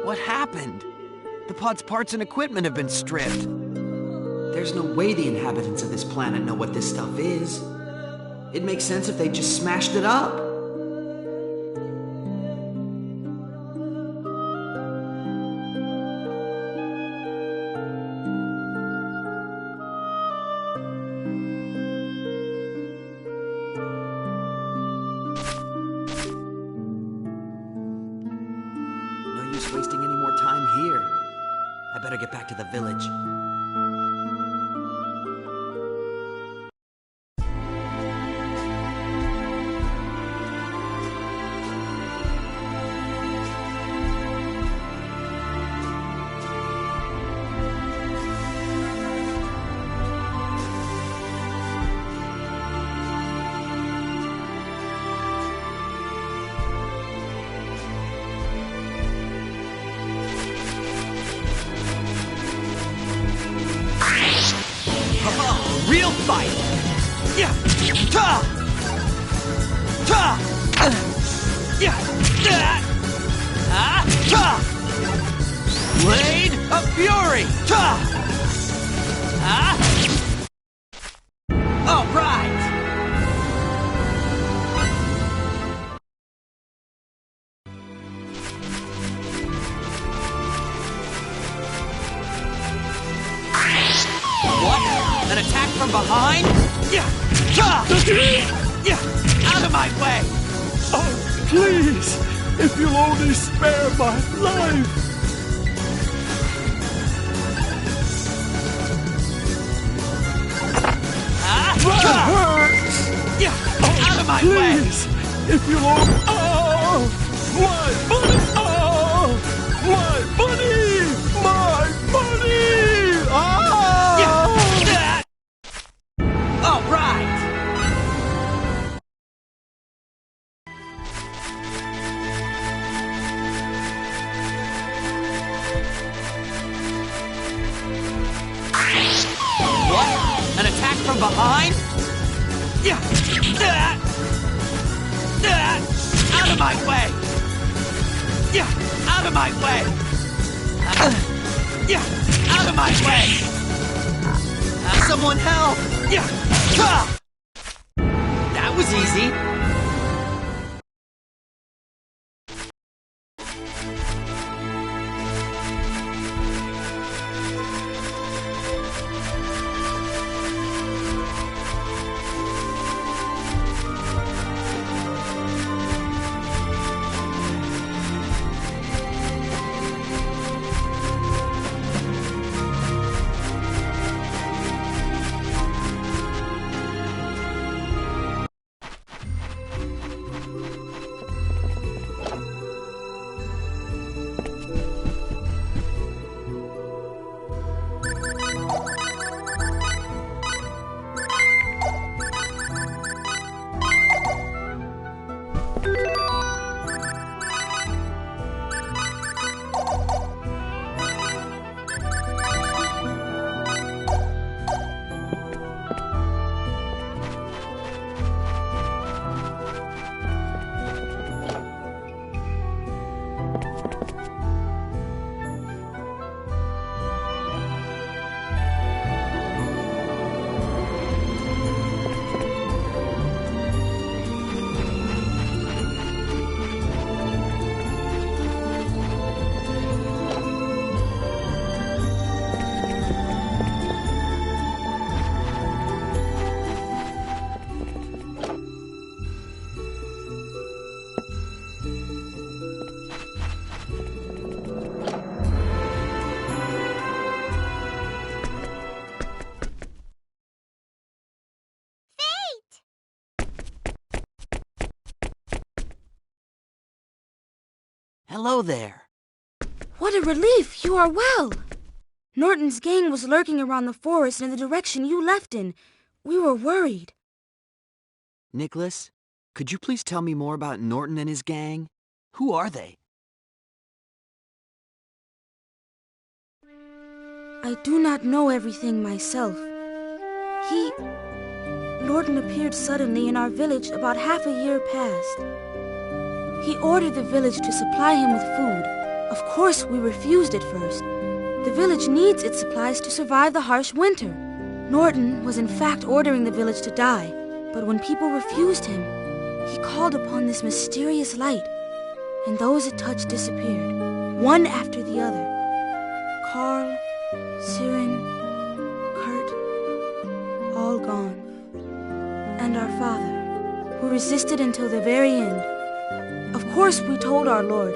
What happened? The pod's parts and equipment have been stripped. There's no way the inhabitants of this planet know what this stuff is. It makes sense if they just smashed it up. No use wasting any more time here. I better get back to the village. Real fight! Yeah! Ta! Ta! Yeah! Ah! Ta! Blade of Fury! Ta! Ah! All right! What? An attack from behind? Yeah! Yeah! Out of my way! Oh, please! If you'll only spare my life! That hurts! Yeah! Out of my way! Please! If you'll only... Oh! My bunny! Oh! My bunny! My bunny! Ah! Yeah! All right! What? An attack from behind? Yeah! Out of my way! Yeah! Out of my way! Yeah! Out of my way! Someone help! Yeah! That was easy! Hello there. What a relief! You are well! Norton's gang was lurking around the forest in the direction you left in. We were worried. Nicholas, could you please tell me more about Norton and his gang? Who are they? I do not know everything myself. Norton appeared suddenly in our village about half a year past. He ordered the village to supply him with food, a Of course, we refused at first. The village needs its supplies to survive the harsh winter. Norton was in fact ordering the village to die, but when people refused him, he called upon this mysterious light, and those it touched disappeared, one after the other. Carl, Siren, Kurt, all gone. And our father, who resisted until the very end. Of course, we told our Lord,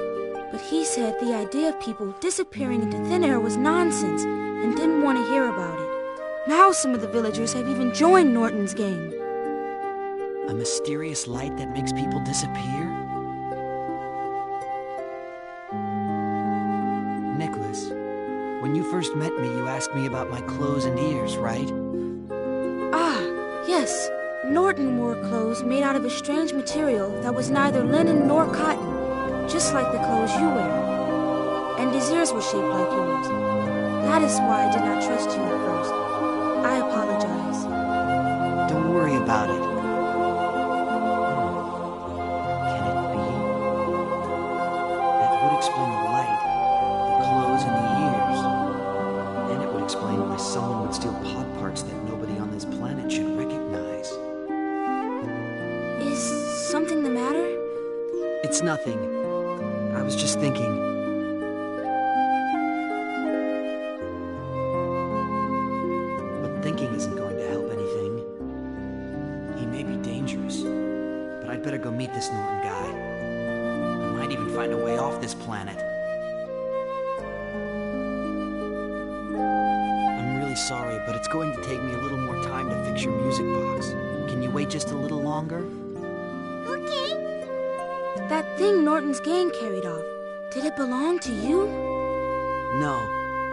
but he said the idea of people disappearing into thin air was nonsense and didn't want to hear about it. Now some of the villagers have even joined Norton's gang. A mysterious light that makes people disappear? Nicholas, when you first met me, you asked me about my clothes and ears, right? Ah, yes. Norton wore clothes made out of a strange material that was neither linen nor cotton, just like the clothes you wear. And his ears were shaped like yours. That is why I did not trust you at first. I apologize. Don't worry about it. Can it be? That would explain the light, the clothes, and the ears. And it would explain why someone would steal pod parts that nobody on this planet should recognize. Is something the matter? It's nothing. I was just thinking. But thinking isn't going to help anything. He may be dangerous, but I'd better go meet this Norton guy. I might even find a way off this planet. I'm really sorry, but it's going to take me a little more time to fix your music box. Can you wait just a little longer? Okay. That thing Norton's gang carried off, did it belong to you? No,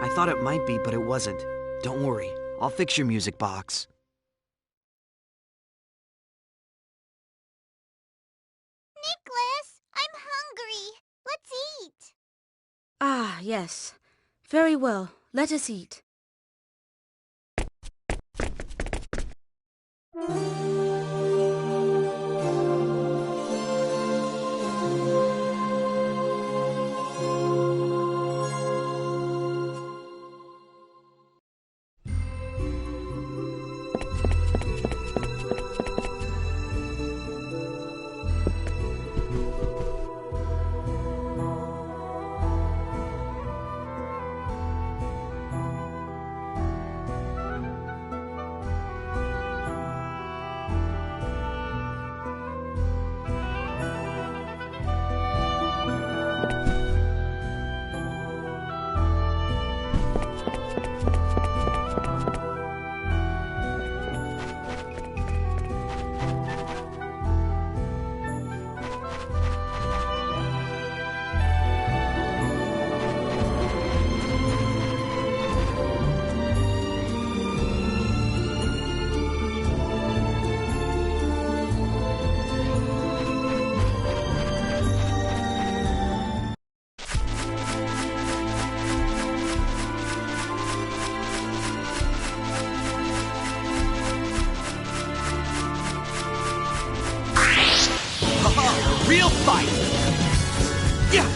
I thought it might be, but it wasn't. Don't worry, I'll fix your music box. Nicholas, I'm hungry. Let's eat. Ah, yes. Very well. Let us eat. Real fight! Yeah!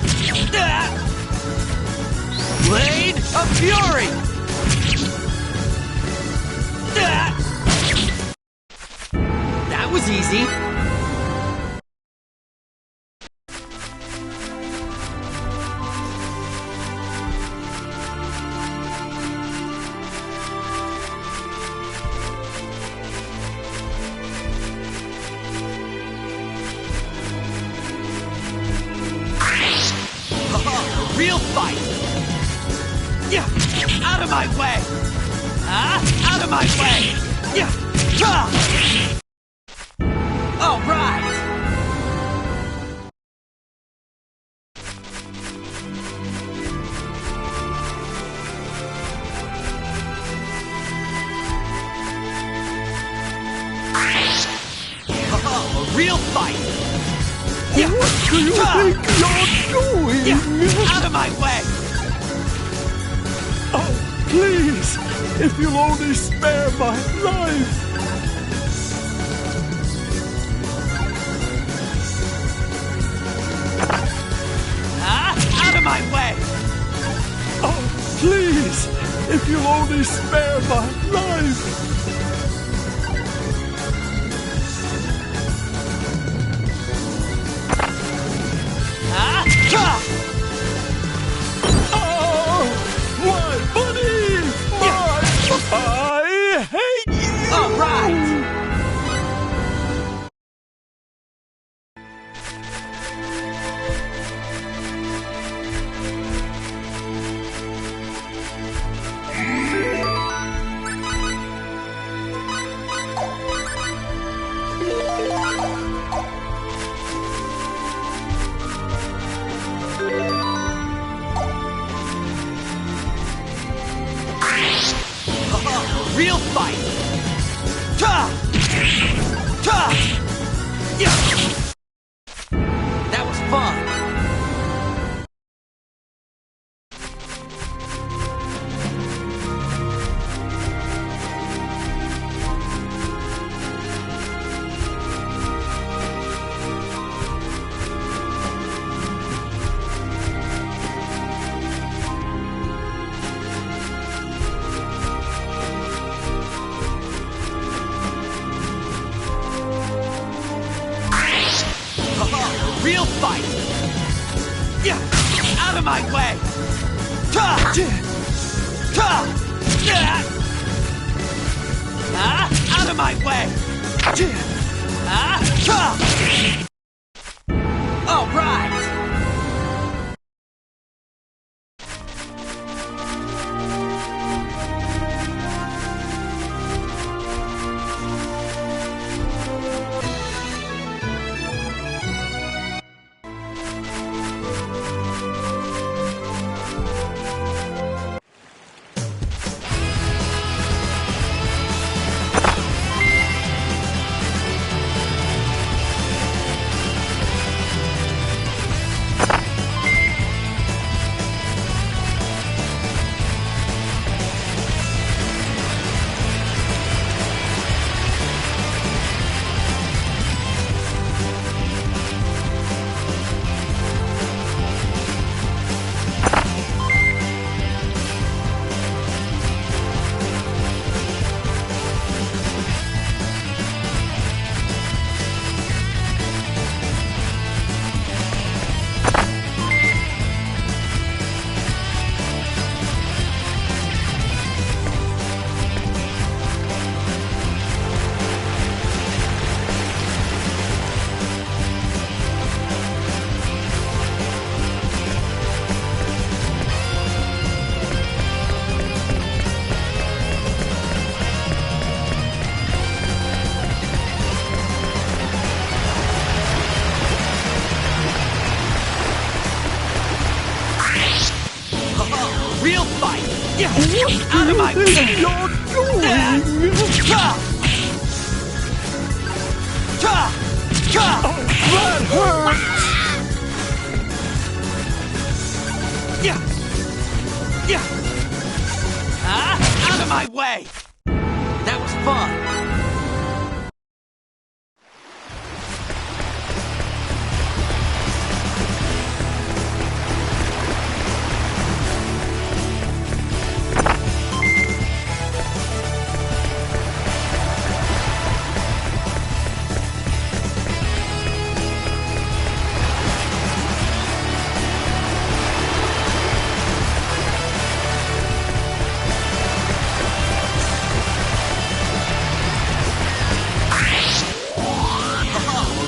Blade of Fury! That was easy! Real fight! Yeah! Out of my way! Out of my way! Yeah! All right! A real fight! Yeah! What do you think you're doing? Yeah! Out of my way! Oh, please! If you'll only spare my life! Out of my way! if you'll only spare my life. My buddy! I hate you! All right! Real fight! Ta! Ta! Yeah! That was fun! Real fight! Yeah! Out of my way! Ta! Ta! Yeah! Out of my way! Ta! All right! Real fight! Yeah! Out of my way! You're doing? Ta! Ta! Ta! That hurts! Yeah! Yeah! Out of my way! That was fun!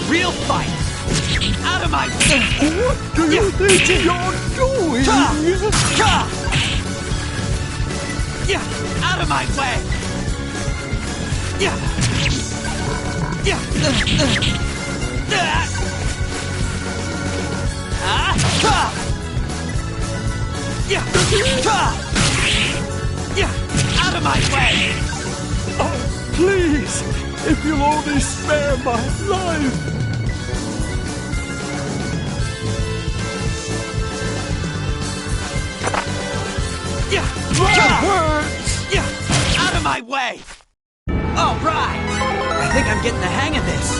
Real fight! Out of my way! What do you think you're doing? Ta! Ta! Yeah! Out of my way! Yeah! Yeah! Ta! Yeah! Ta! Yeah! Out of my way! Oh, please, if you'll only spare my life. Yeah! That hurts! Yeah! Out of my way! All right! I think I'm getting the hang of this.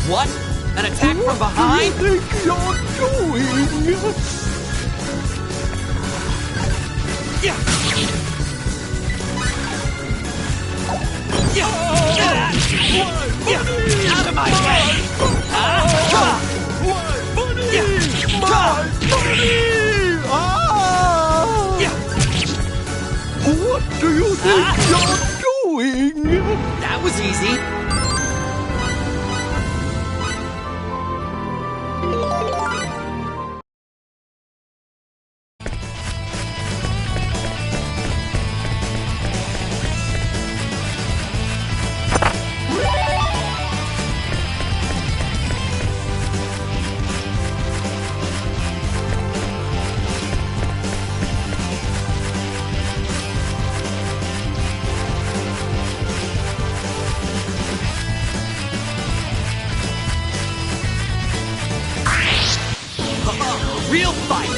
What? An attack from behind? What do you think you're doing? Yeah. Yeah. Yeah. Out of my way. My money! Yeah. My money! Ah! Yeah. What do you think you're doing? That was easy. Real fight.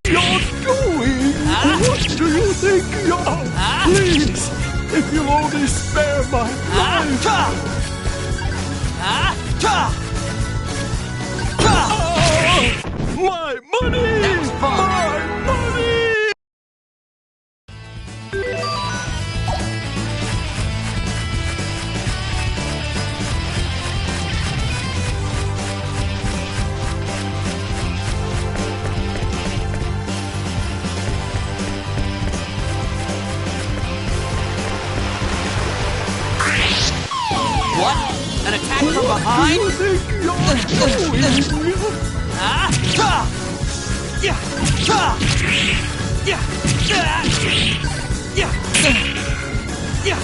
You're doing? What do you think you're... Please, if you'll only spare my life. My money! That was fun. My money! What? An attack from behind? What do you think you're doing? Yeah. Yeah. Yeah. Yeah.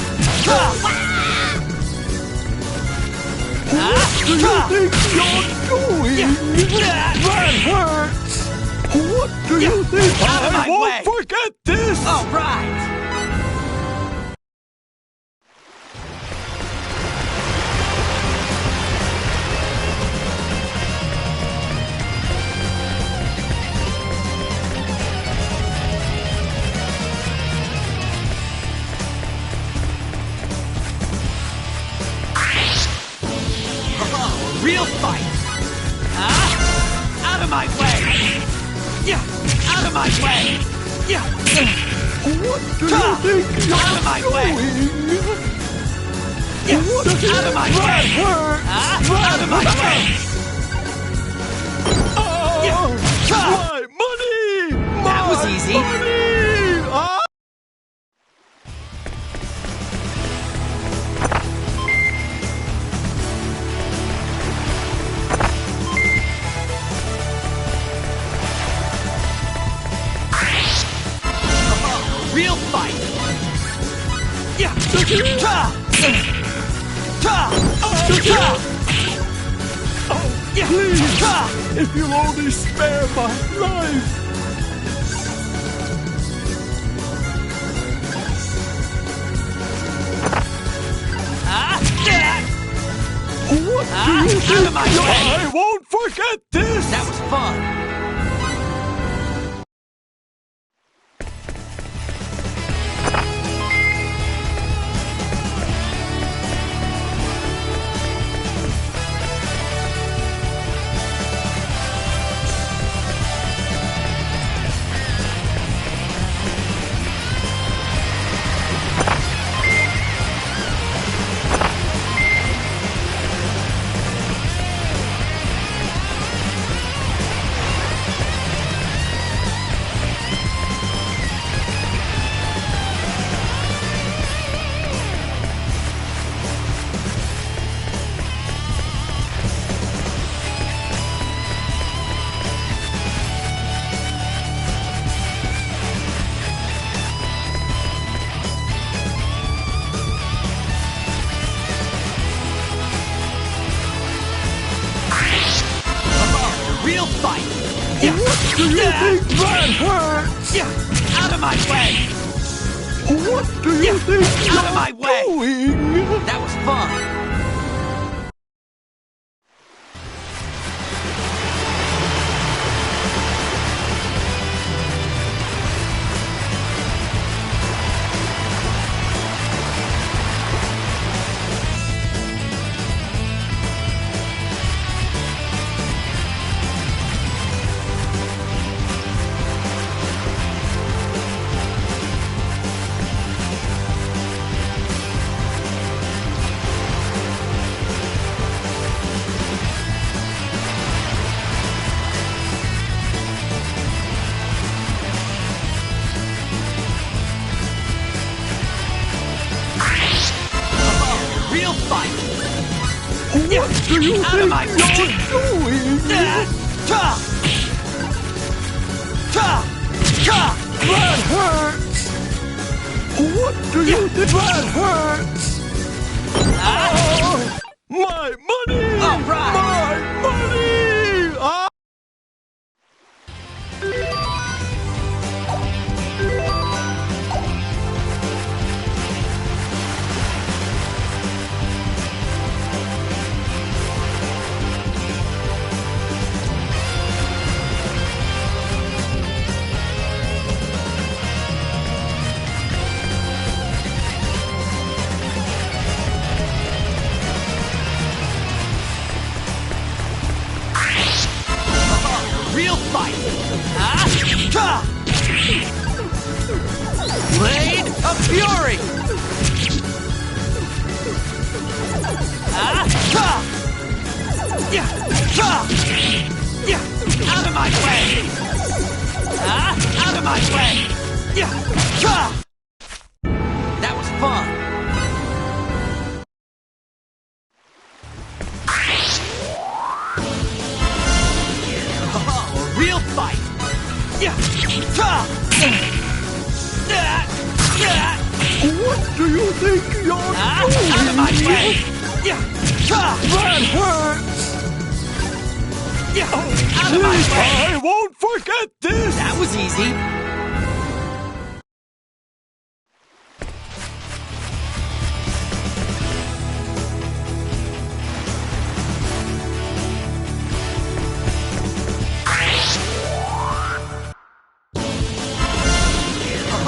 What do you think you're doing? That hurts! What do you think? Out of my I won't way. forget this! All right. Real fight. Out of my way. Yeah. Out of my way. Yeah. What do you think you're Out of my way. doing? Yeah. Out of my That way. hurts! Out of my way. My money! That was easy. Money! Ah! Real fight. Yeah. Yeah. Please, if you'll only spare my life. What do you Out think of my you're... way. I won't forget this! That was fun. Real fight. Yeah. What do you think that hurts? Yeah. Out of my way. What do you think Out of my way. you're doing? That was fun. do you Out of think my you're doing? That hurts! What do you think? That hurts! Oh, my money! All right. My money! Ah! Real fight! Blade of Fury! Out of my way! Out of my way! That was fun! Oh, a real fight! What do you think you're doing? Out of my way! That hurts! Out of my way! I won't forget this! That was easy!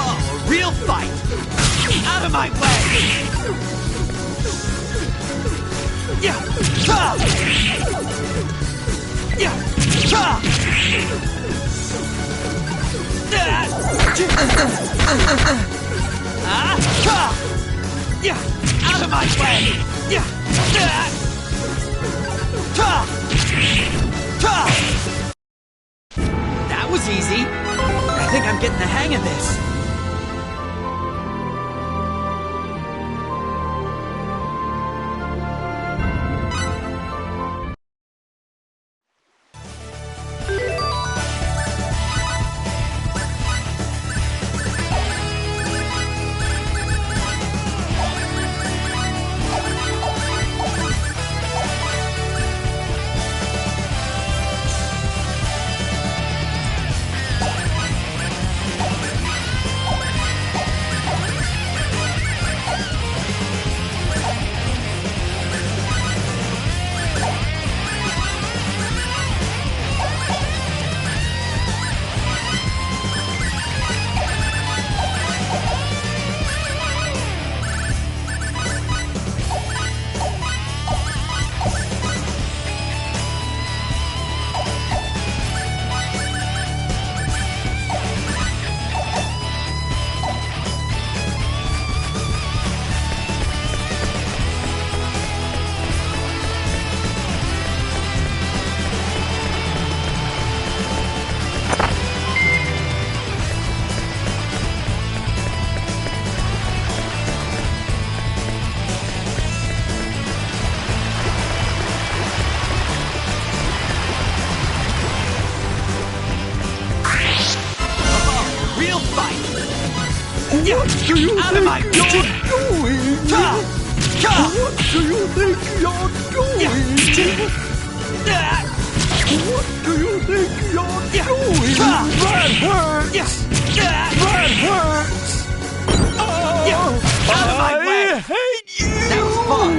Oh, a real fight! Out of my way! Out of my way! That was easy! I think I'm getting the hang of this! What do you Out of my think you're doing? What do you think you're doing? What do you think you're doing? That hurts! That hurts! Oh, Out of my way! I hate you! That was fun!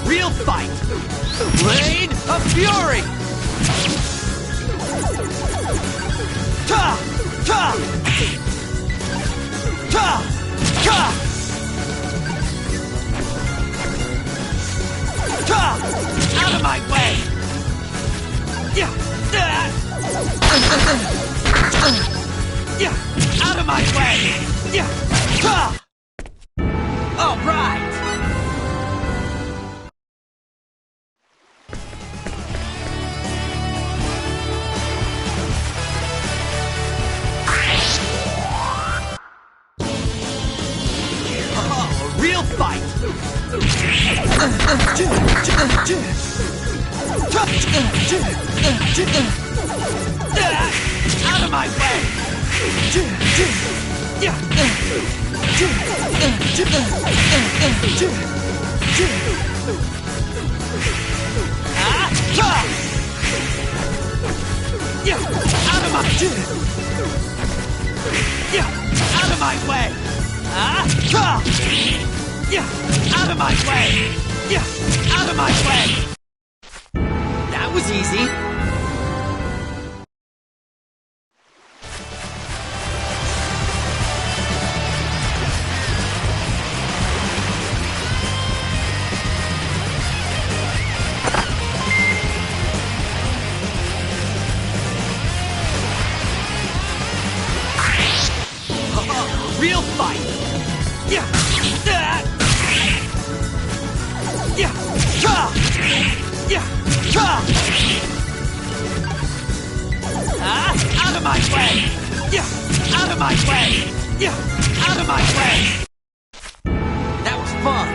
Real fight! Blade of Fury! Ta! Ta! Ta! Ta! Ta! Out of my way! Yeah! Yeah! Out of my way! Yeah! Ta! All right! Real fight! Out of my way! Yeah! Yeah! Out of my... Yeah! Out of my way! Yeah! Out of my way! Yeah! Out of my way! That was easy! Real fight! Yeah! Yeah! Cha! Yeah! Cha! Out of my way! Yeah! Out of my way! Yeah! Out of my way! That was fun!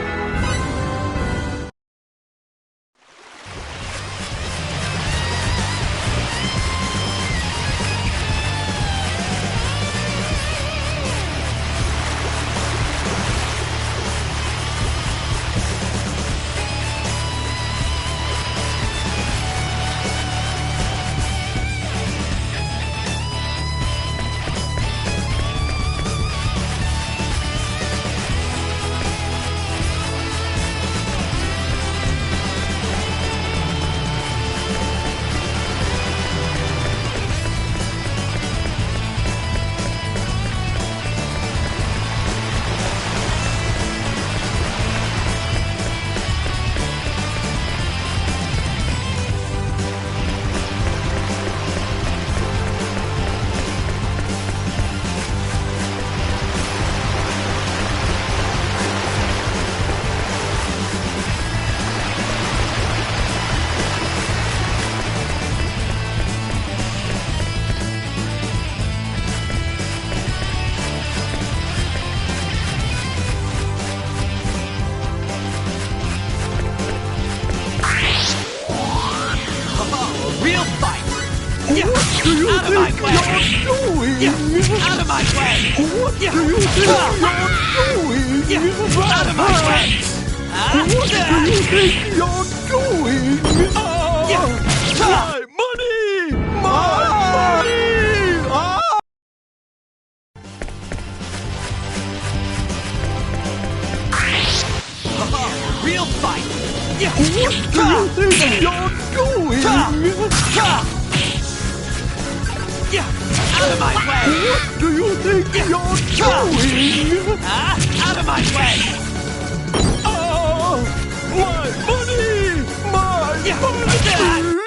Real fight! Yeah! What do you Out of my think way! you're doing? Yeah! Out of my way! What Yeah! do you think you're doing? Yeah! Out of my way! What do you think you're doing? Yeah! My money! My money! Real fight! Yeah! What do you think you're doing? Yeah! Out of my way! What do you think you're doing? Out of my way! My money! My Yeah! money!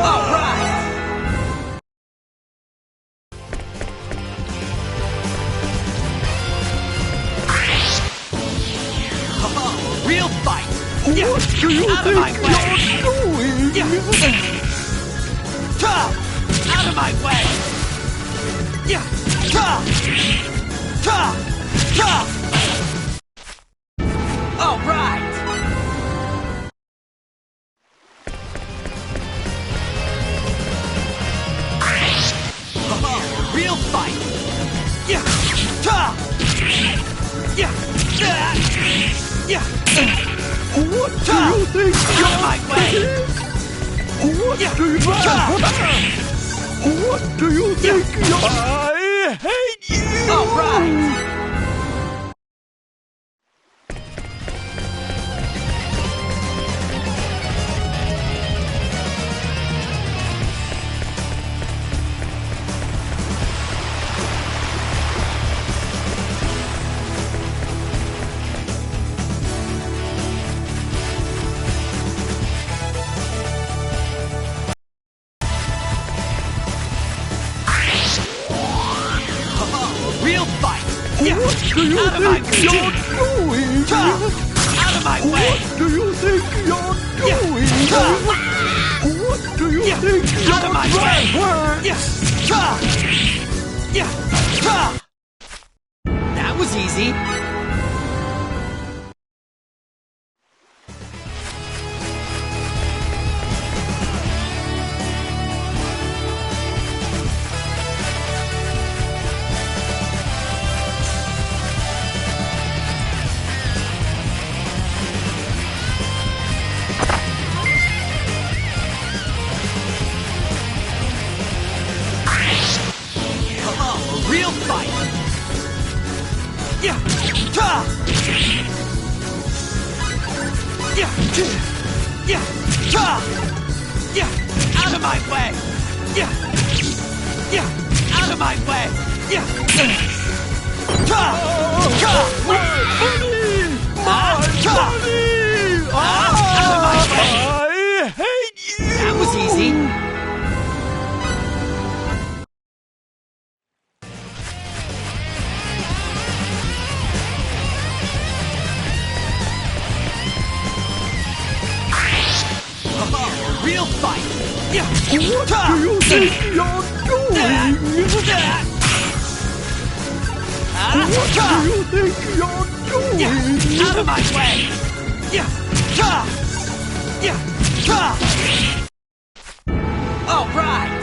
All right! Real fight! Yeah! What do you you Out of my think way! you're going? Out of my way! All right! Real fight! What do you think Out of my way! What do you think you're... I hate you! All right! Real fight! What do you Out of my think you're doing? Out of my way! What do you think you're doing? What do you think Out of my way! That was easy. Real fight! Out of my way! Out of my way! Out of my way! I hate you! That was easy. Real fight! What do you think you're doing? What do you think you're doing? Out of my way! All right!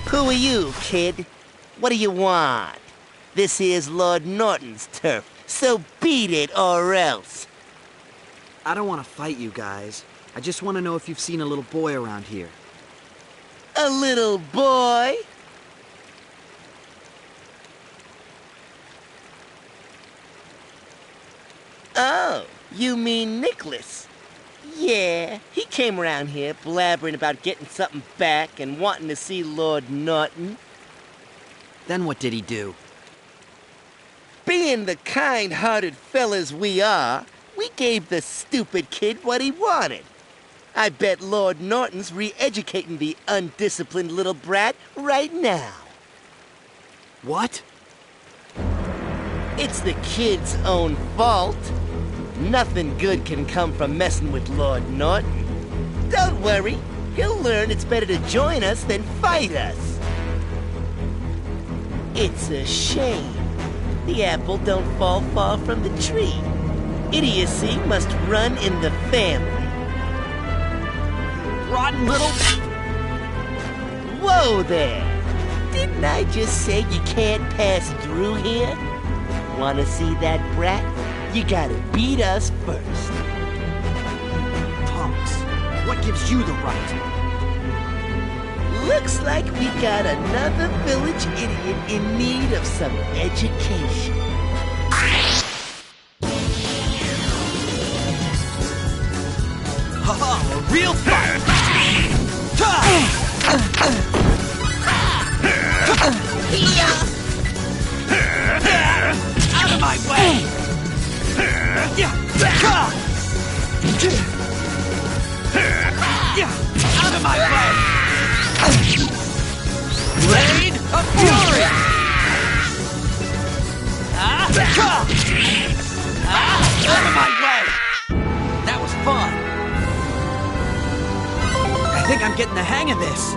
Who are you, kid? What do you want? This here's Lord Norton's turf, so beat it or else. I don't want to fight you guys. I just want to know if you've seen a little boy around here. A little boy? Oh, you mean Nicholas? Yeah, he came around here blabbering about getting something back and wanting to see Lord Norton. Then what did he do? Being the kind-hearted fellas we are, we gave the stupid kid what he wanted. I bet Lord Norton's re-educating the undisciplined little brat right now. What? It's the kid's own fault. Nothing good can come from messing with Lord Norton. Don't worry, he'll learn it's better to join us than fight us. It's a shame. The apple don't fall far from the tree. Idiocy must run in the family. Rotten little... Whoa there! Didn't I just say you can't pass through here? Wanna see that brat? You gotta beat us first. Thomas, what gives you the right? Looks like we got another village idiot in need of some education. Haha, a real fight! Out of my way! Out of my way! Blade of Fury! Out of my way! That was fun! I think I'm getting the hang of this.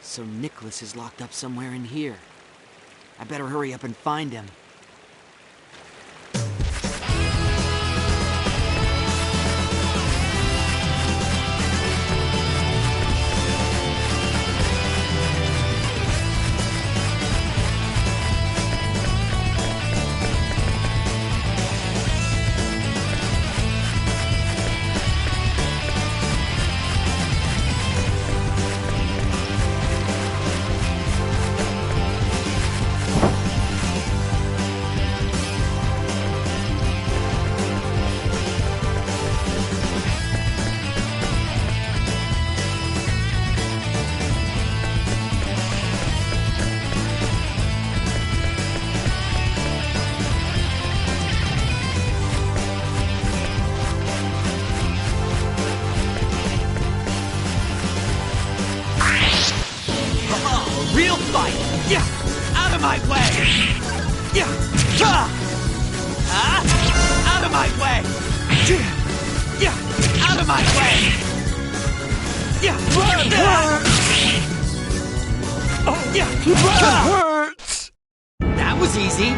So Nicholas is locked up somewhere in here. I better hurry up and find him. Real fight! Yeah! Out of my way! Yeah! Out of my way! Yeah! Out of my way! Yeah! Yeah! Hurts! That was easy!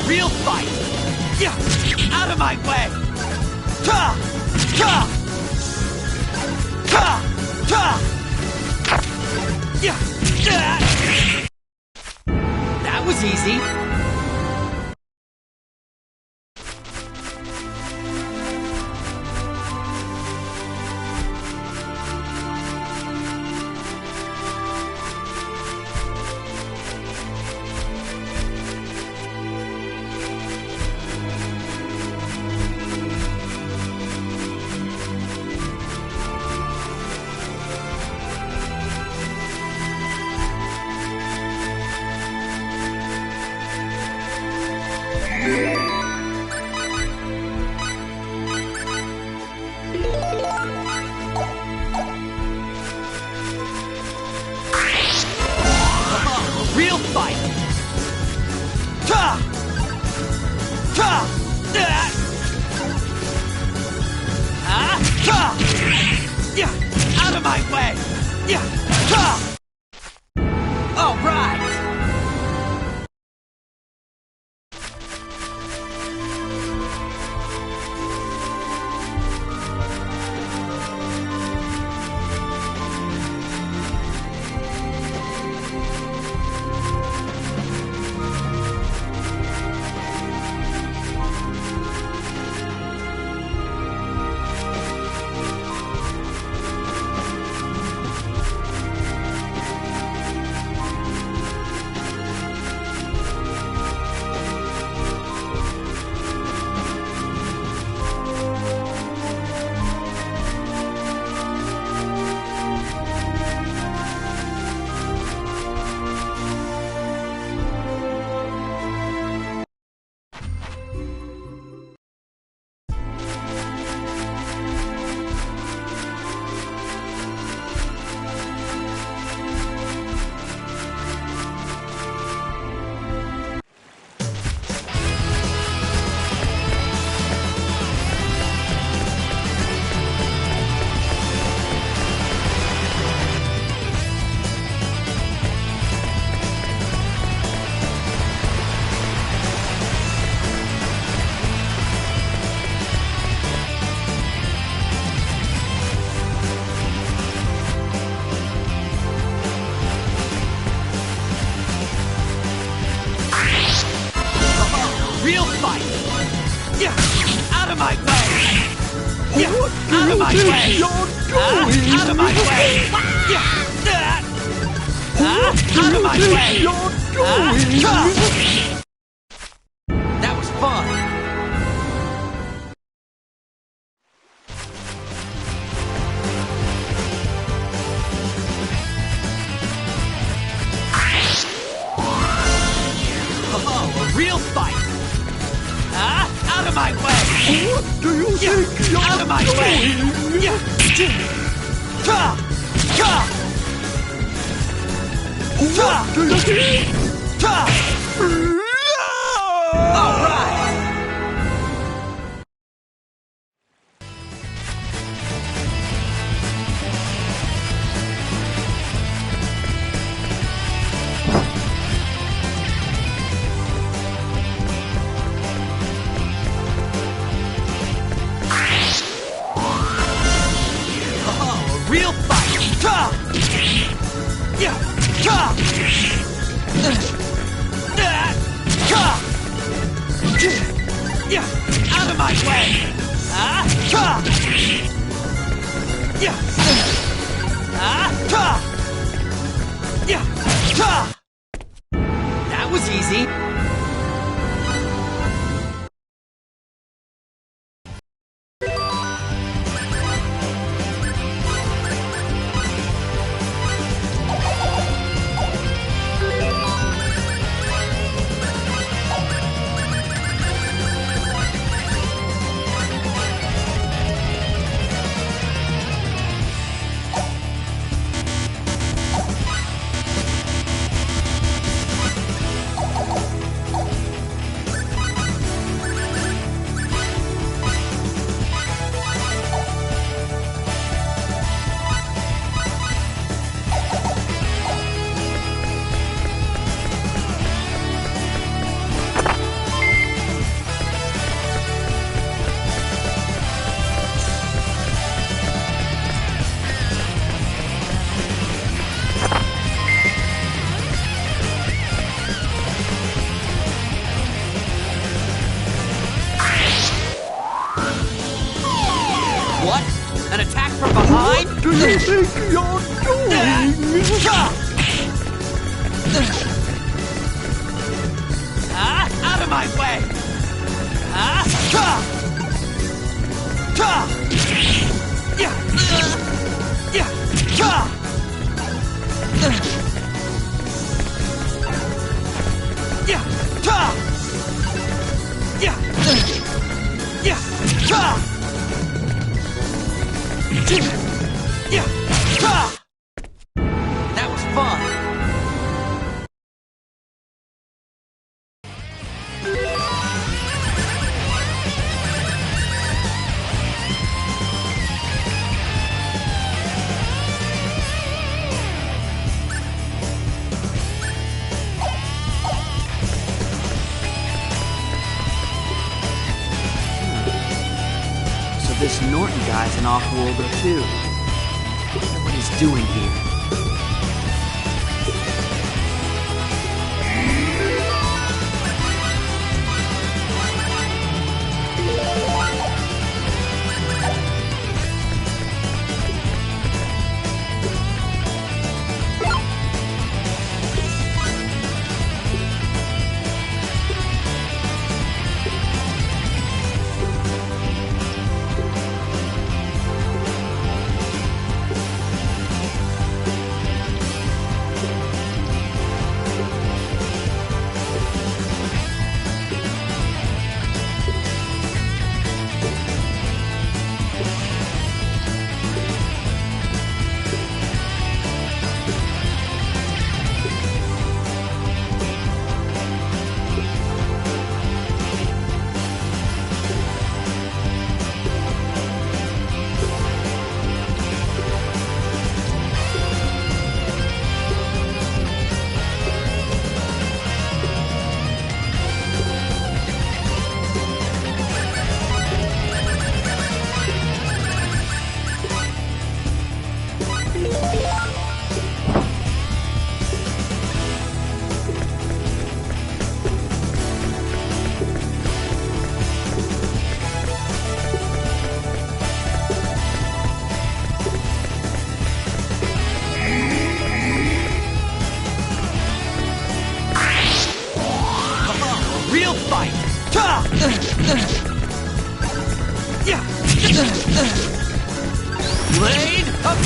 Real fight! Yeah! Out of my way! Ta! Ta! Ta! Ta! Yeah! That was easy! Real fight! Ta! Ta! Ta! Yeah! Out of my way! Yeah! Ta! All right! you my think way! you're going? Out of my way! Out of my way! You're going? That was fun! Oh, a real fight! Out of my way! What do you think you're Out of my way! What do you think? All right! Oh, a real fight! Out of my way! That was easy. What? An attack from behind? What do you think you're doing? Out of my way! That was fun! So this Norton guy's an off-worlder too. I wonder what he's doing here.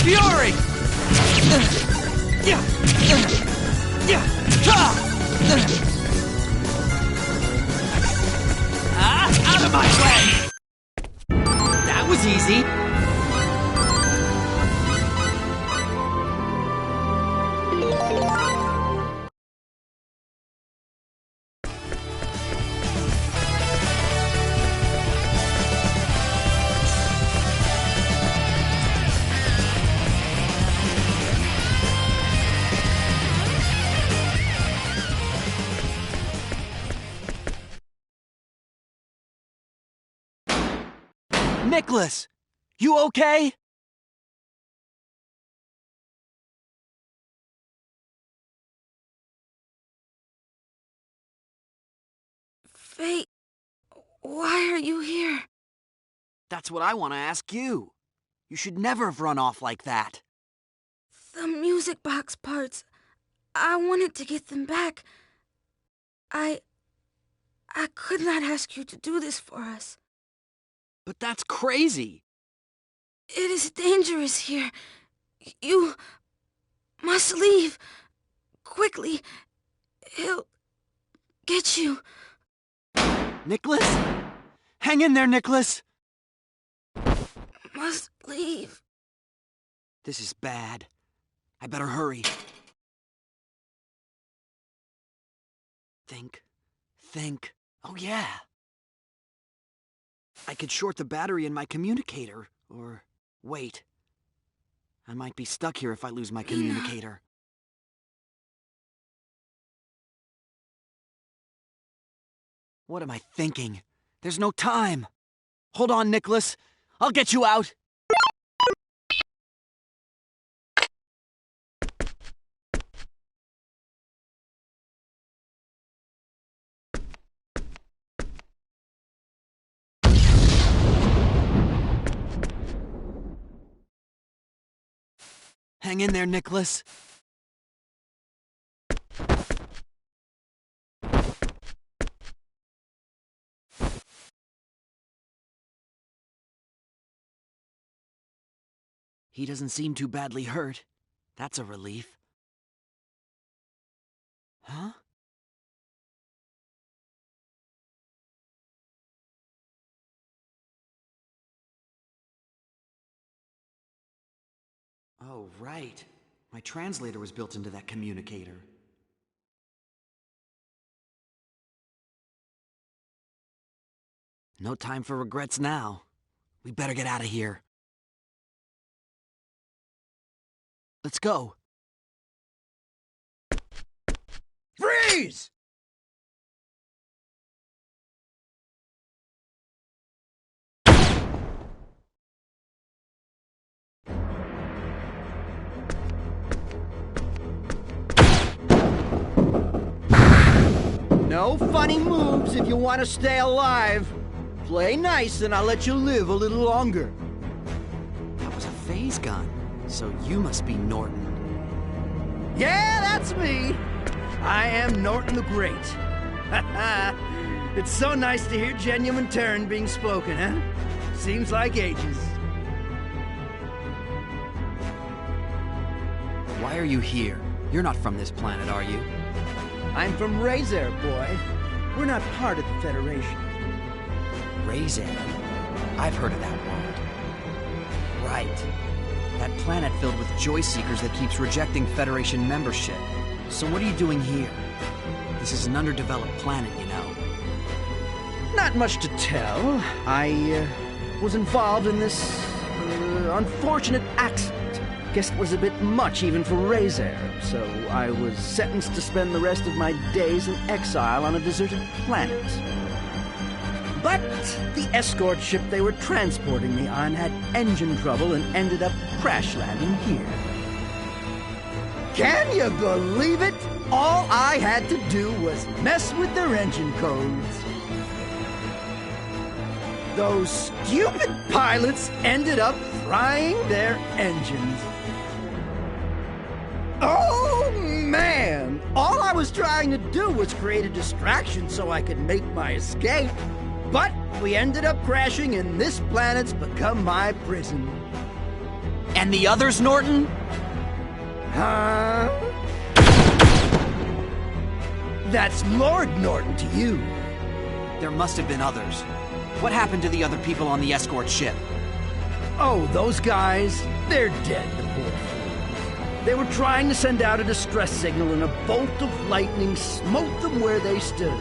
Fury! Out of my way! That was easy. Nicholas! You okay? Fate, why are you here? That's what I want to ask you. You should never have run off like that. The music box parts. I wanted to get them back. I could not ask you to do this for us. But that's crazy. It is dangerous here. You must leave. Quickly. He'll get you. Nicholas? Hang in there, Nicholas! Must leave. This is bad. I better hurry. Think. Oh yeah. I could short the battery in my communicator, or wait. I might be stuck here if I lose my communicator. What am I thinking? There's no time. Hold on, Nicholas. I'll get you out. Hang in there, Nicholas. He doesn't seem too badly hurt. That's a relief. Huh? Oh, right. My translator was built into that communicator. No time for regrets now. We better get out of here. Let's go. Freeze! No funny moves if you want to stay alive. Play nice and I'll let you live a little longer. That was a phase gun. So you must be Norton. Yeah, that's me. I am Norton the Great. It's so nice to hear genuine Terran being spoken, huh? Seems like ages. Why are you here? You're not from this planet, are you? I'm from Razer, boy. We're not part of the Federation. Razer? I've heard of that world. Right. That planet filled with joy seekers that keeps rejecting Federation membership. So what are you doing here? This is an underdeveloped planet, you know. Not much to tell. I was involved in this unfortunate accident. Guess it was a bit much even for Razer, so I was sentenced to spend the rest of my days in exile on a deserted planet. But the escort ship they were transporting me on had engine trouble and ended up crash landing here. Can you believe it? All I had to do was mess with their engine codes. Those stupid pilots ended up frying their engines. Oh, man! All I was trying to do was create a distraction so I could make my escape. But we ended up crashing and this planet's become my prison. And the others, Norton? Huh? That's Lord Norton to you. There must have been others. What happened to the other people on the escort ship? Oh, those guys, they're dead, the poor fools. They were trying to send out a distress signal and a bolt of lightning smote them where they stood.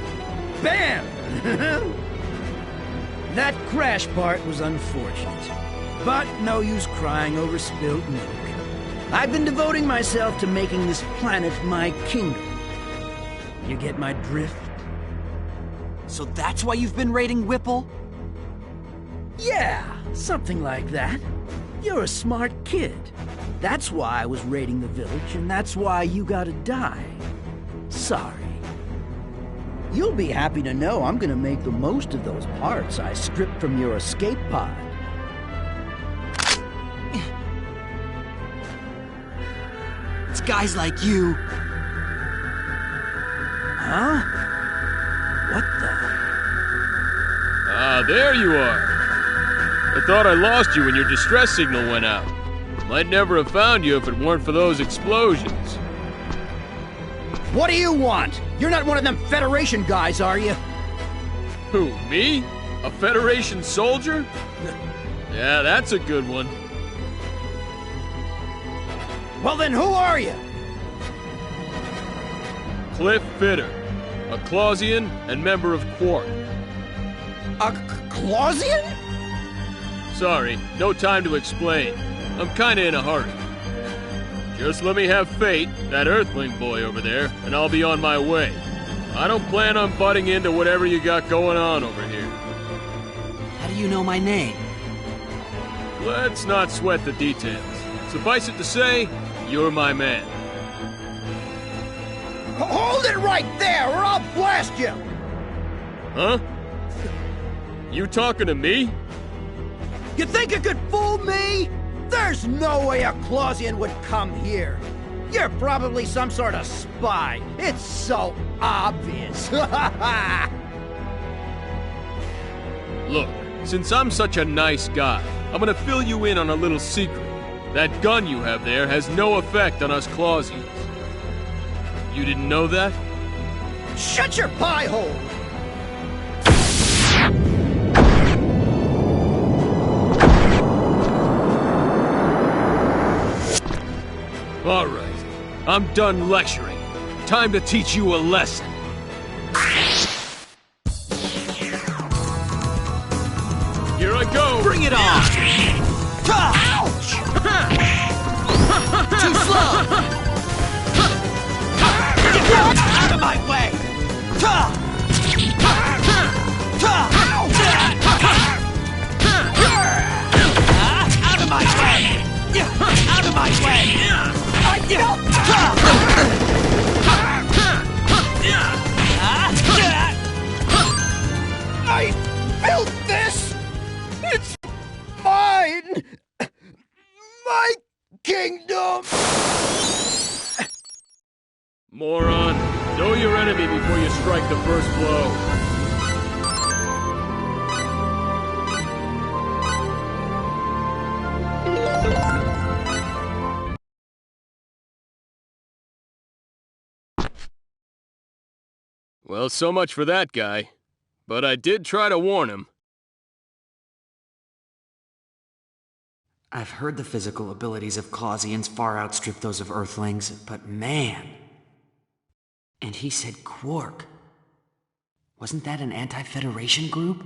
Bam! That crash part was unfortunate. But no use crying over spilt milk. I've been devoting myself to making this planet my kingdom. You get my drift? So that's why you've been raiding Whipple? Yeah, something like that. You're a smart kid. That's why I was raiding the village, and that's why you gotta die. Sorry. You'll be happy to know I'm gonna make the most of those parts I stripped from your escape pod. It's guys like you. Huh? What the? Ah, there you are. I thought I lost you when your distress signal went out. Might never have found you if it weren't for those explosions. What do you want? You're not one of them Federation guys, are you? Who, me? A Federation soldier? Yeah, that's a good one. Well then, who are you? Cliff Fitter, a Clausian and member of Quark. A Clausian? Sorry, no time to explain. I'm kinda in a hurry. Just let me have Fate, that Earthling boy over there, and I'll be on my way. I don't plan on butting into whatever you got going on over here. How do you know my name? Let's not sweat the details. Suffice it to say, you're my man. Hold it right there, or I'll blast you! Huh? You talking to me? You think you could fool me? There's no way a Clausian would come here. You're probably some sort of spy. It's so obvious. Look, since I'm such a nice guy, I'm gonna fill you in on a little secret. That gun you have there has no effect on us Clausians. You didn't know that? Shut your pie hole! All right, I'm done lecturing. Time to teach you a lesson. Here I go! Bring it on! Ouch! Too slow! Out of my way! Out of my way! Out of my way! I built this! It's mine! My kingdom! Moron, know your enemy before you strike the first blow. Well, so much for that guy. But I did try to warn him. I've heard the physical abilities of Clausians far outstrip those of Earthlings, but man... And he said Quark. Wasn't that an anti-Federation group?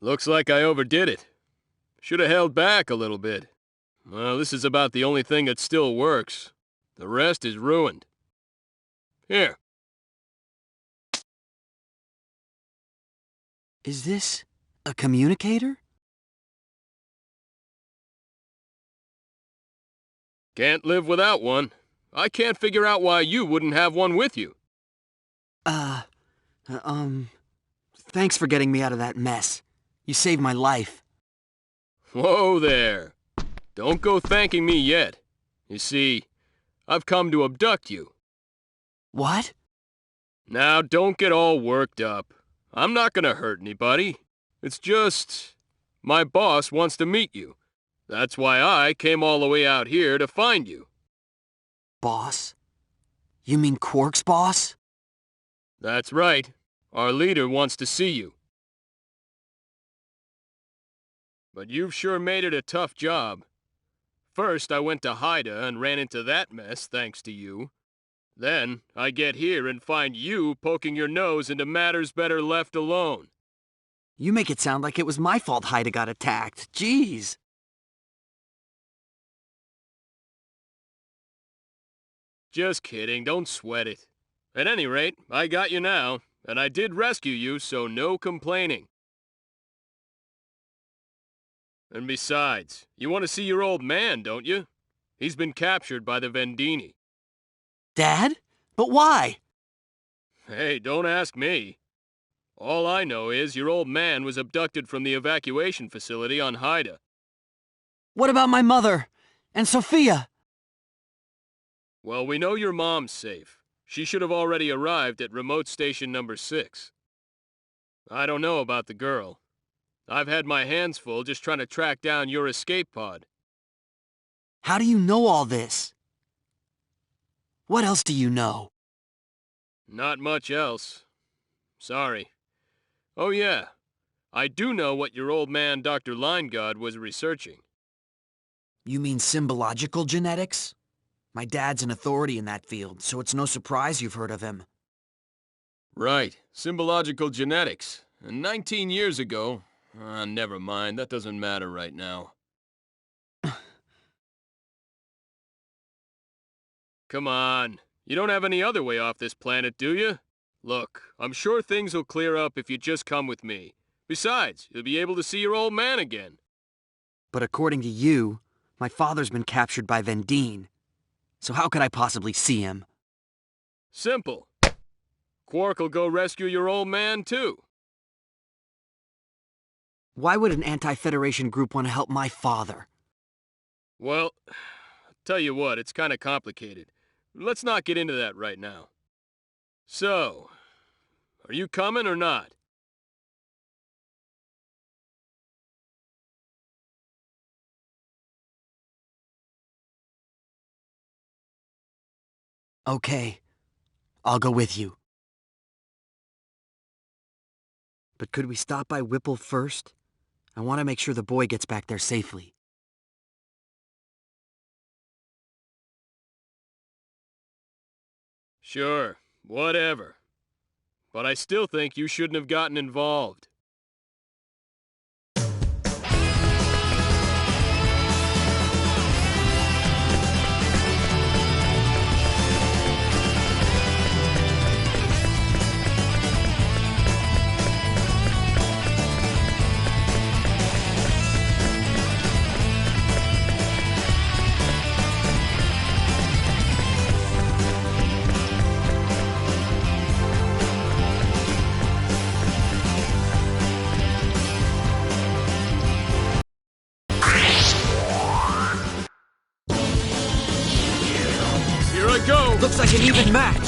Looks like I overdid it. Should have held back a little bit. Well, this is about the only thing that still works. The rest is ruined. Here. Is this a communicator? Can't live without one. I can't figure out why you wouldn't have one with you. Thanks for getting me out of that mess. You saved my life. Whoa there. Don't go thanking me yet. You see, I've come to abduct you. What? Now, don't get all worked up. I'm not gonna hurt anybody. It's just... my boss wants to meet you. That's why I came all the way out here to find you. Boss? You mean Quark's boss? That's right. Our leader wants to see you. But you've sure made it a tough job. First, I went to Haida and ran into that mess thanks to you. Then, I get here and find you poking your nose into matters better left alone. You make it sound like it was my fault Haida got attacked. Jeez. Just kidding, don't sweat it. At any rate, I got you now, and I did rescue you, so no complaining. And besides, you want to see your old man, don't you? He's been captured by the Vendini. Dad? But why? Hey, don't ask me. All I know is your old man was abducted from the evacuation facility on Haida. What about my mother? And Sophia? Well, we know your mom's safe. She should have already arrived at remote station number 6. I don't know about the girl. I've had my hands full just trying to track down your escape pod. How do you know all this? What else do you know? Not much else. Sorry. Oh yeah, I do know what your old man Dr. Linegaard was researching. You mean symbological genetics? My dad's an authority in that field, so it's no surprise you've heard of him. Right, symbological genetics. And 19 years ago... never mind, that doesn't matter right now. Come on, you don't have any other way off this planet, do you? Look, I'm sure things will clear up if you just come with me. Besides, you'll be able to see your old man again. But according to you, my father's been captured by Vendine. So how could I possibly see him? Simple. Quark will go rescue your old man, too. Why would an anti-Federation group want to help my father? Well, tell you what, it's kind of complicated. Let's not get into that right now. So, are you coming or not? Okay, I'll go with you. But could we stop by Whipple first? I want to make sure the boy gets back there safely. Sure, whatever. But I still think you shouldn't have gotten involved. Go! Looks like an even match!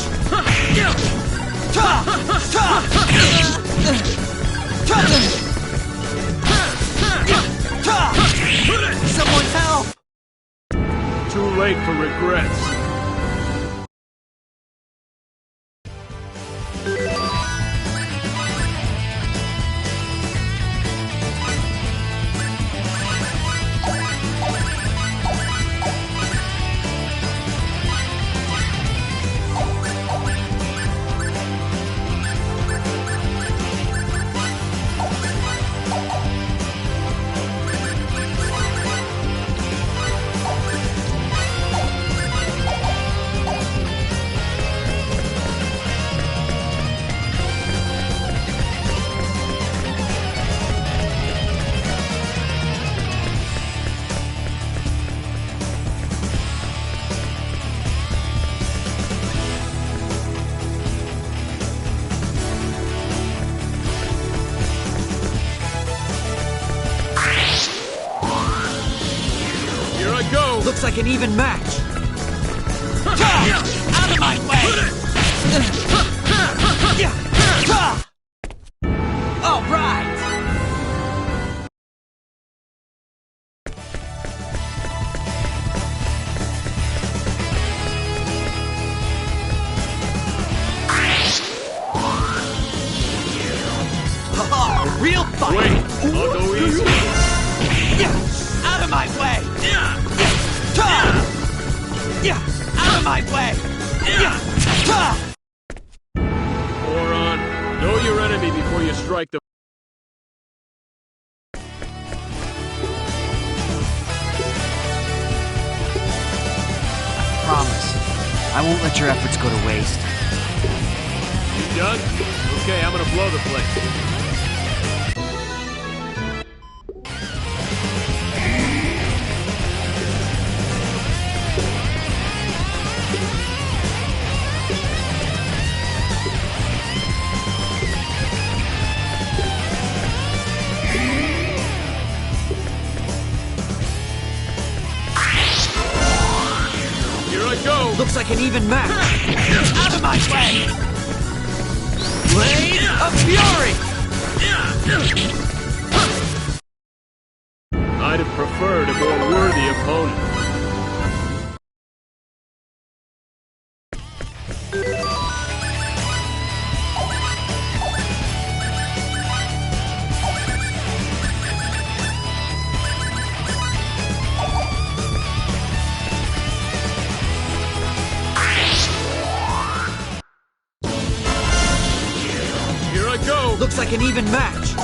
Someone help! Too late for regrets. Looks like an even match! Out of my way! All right! Oh, real fight! Wait, I'll go easy. Out of my way! Out of my way! Moron, know your enemy before you strike the... Promise. I won't let your efforts go to waste. You done? Okay, I'm gonna blow the place. Go! Looks like an even match. Out of my way! Blade of Fury! I'd have preferred a more worthy opponent. Looks like an even match.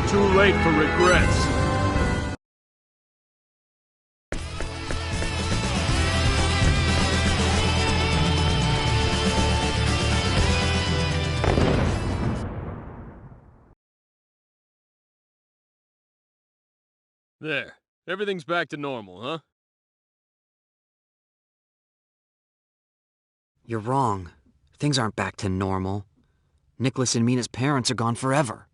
Too late for regrets. There. Everything's back to normal, huh? You're wrong. Things aren't back to normal. Nicholas and Mina's parents are gone forever.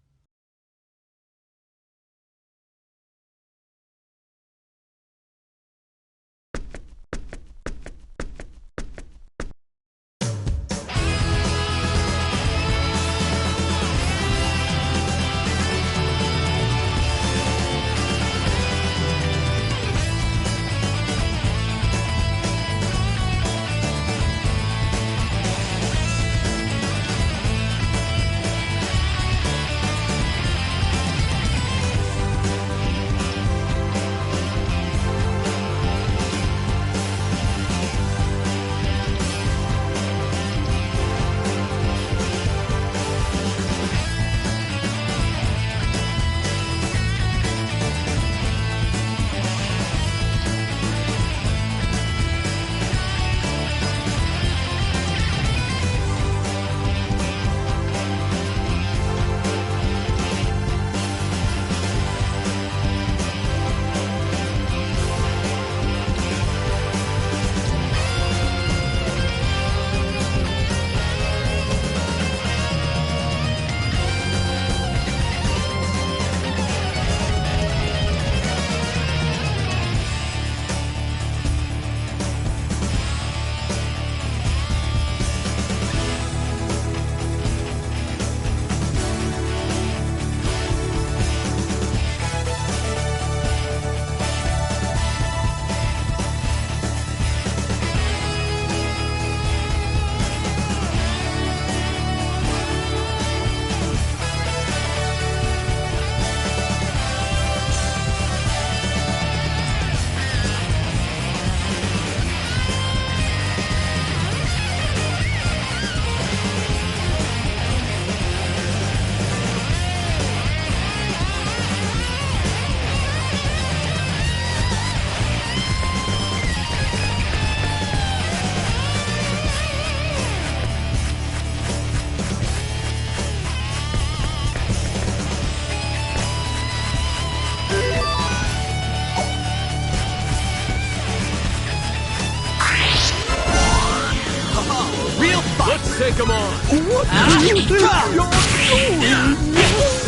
Take him on! What do you think you're doing?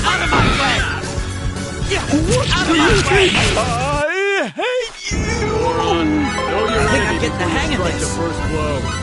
Out of my way! What do you think? I hate you! Goron, know your I think I'm enemy getting the before you hang of strike this. the first blow.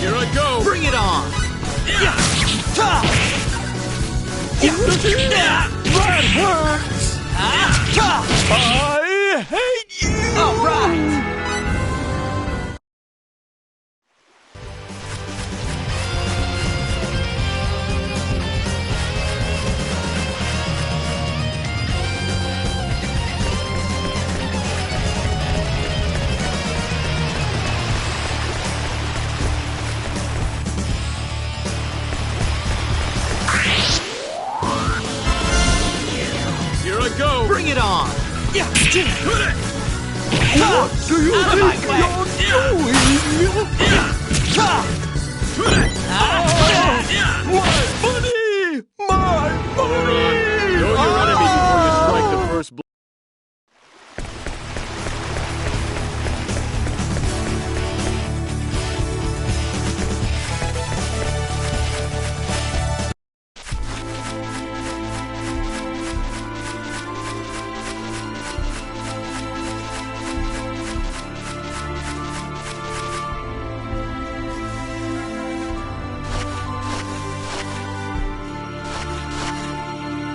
Here I go! Bring it on! That hurts! I hate you! All right! Here I go! Bring it on! What do you Out of my think way. you're doing? My money! My Goron, money! know your enemy before you strike the first blow.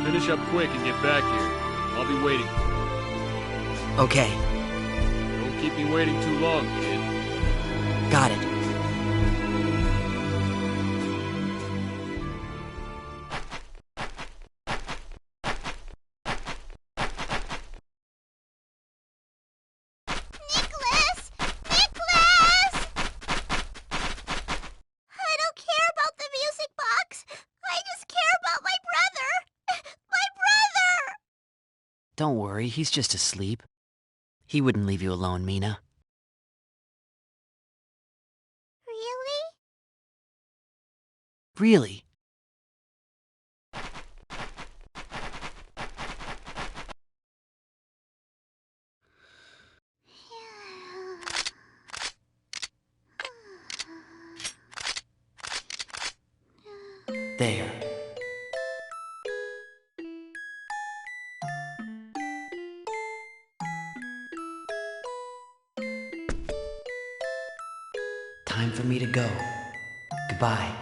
Finish up quick and get back here. I'll be waiting. Okay, Don't keep me waiting too long, kid. got it. Nicholas! Nicholas! I don't care about the music box. I just care about my brother. My brother! Don't worry, he's just asleep. He wouldn't leave you alone, Mina. Really? Really? There. Time for me to go. Goodbye.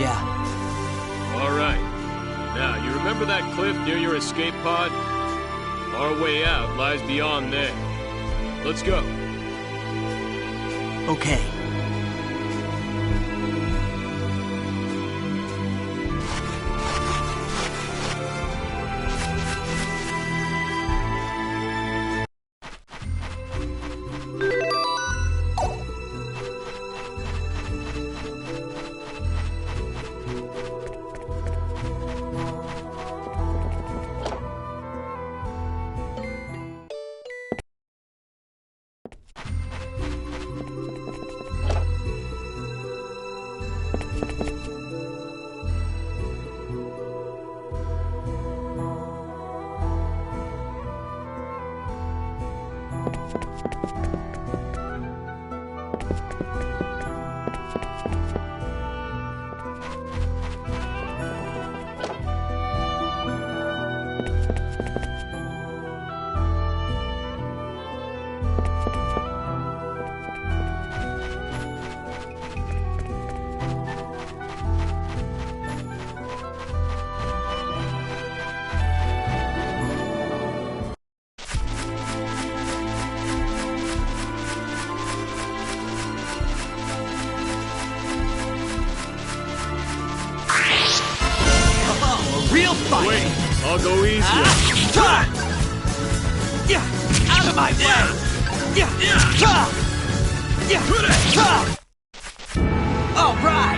Yeah. All right. Now, you remember that cliff near your escape pod? Our way out lies beyond there. Let's go. Okay. Real fight! Wait, I'll go easy. Out of my way! All right!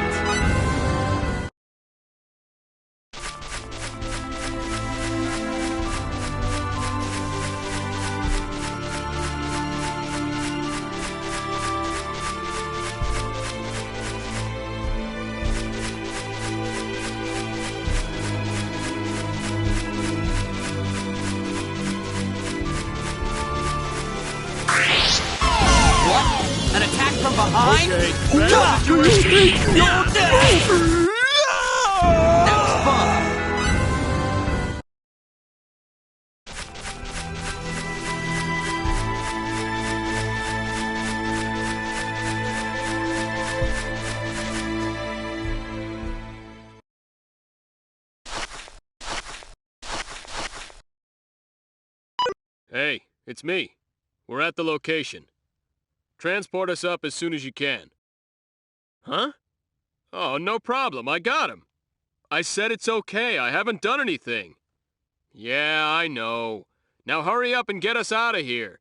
An attack from behind? Okay, That Do you think you're was fun! Hey, it's me. We're at the location. Transport us up as soon as you can. Huh? Oh, no problem. I got him. I said it's okay. I haven't done anything. Yeah, I know. Now hurry up and get us out of here.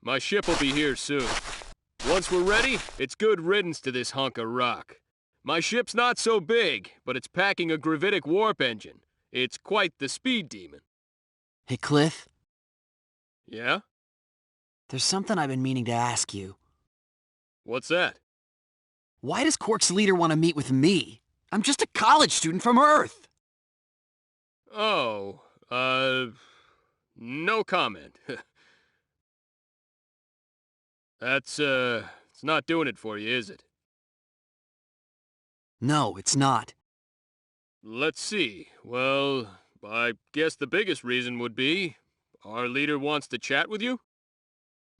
My ship will be here soon. Once we're ready, it's good riddance to this hunk of rock. My ship's not so big, but it's packing a gravitic warp engine. It's quite the speed demon. Hey, Cliff, Yeah? there's something I've been meaning to ask you. What's that? Why does Quark's leader want to meet with me? I'm just a college student from Earth. Oh, no comment. It's not doing it for you, is it? No, it's not. Let's see. Well, I guess the biggest reason would be our leader wants to chat with you?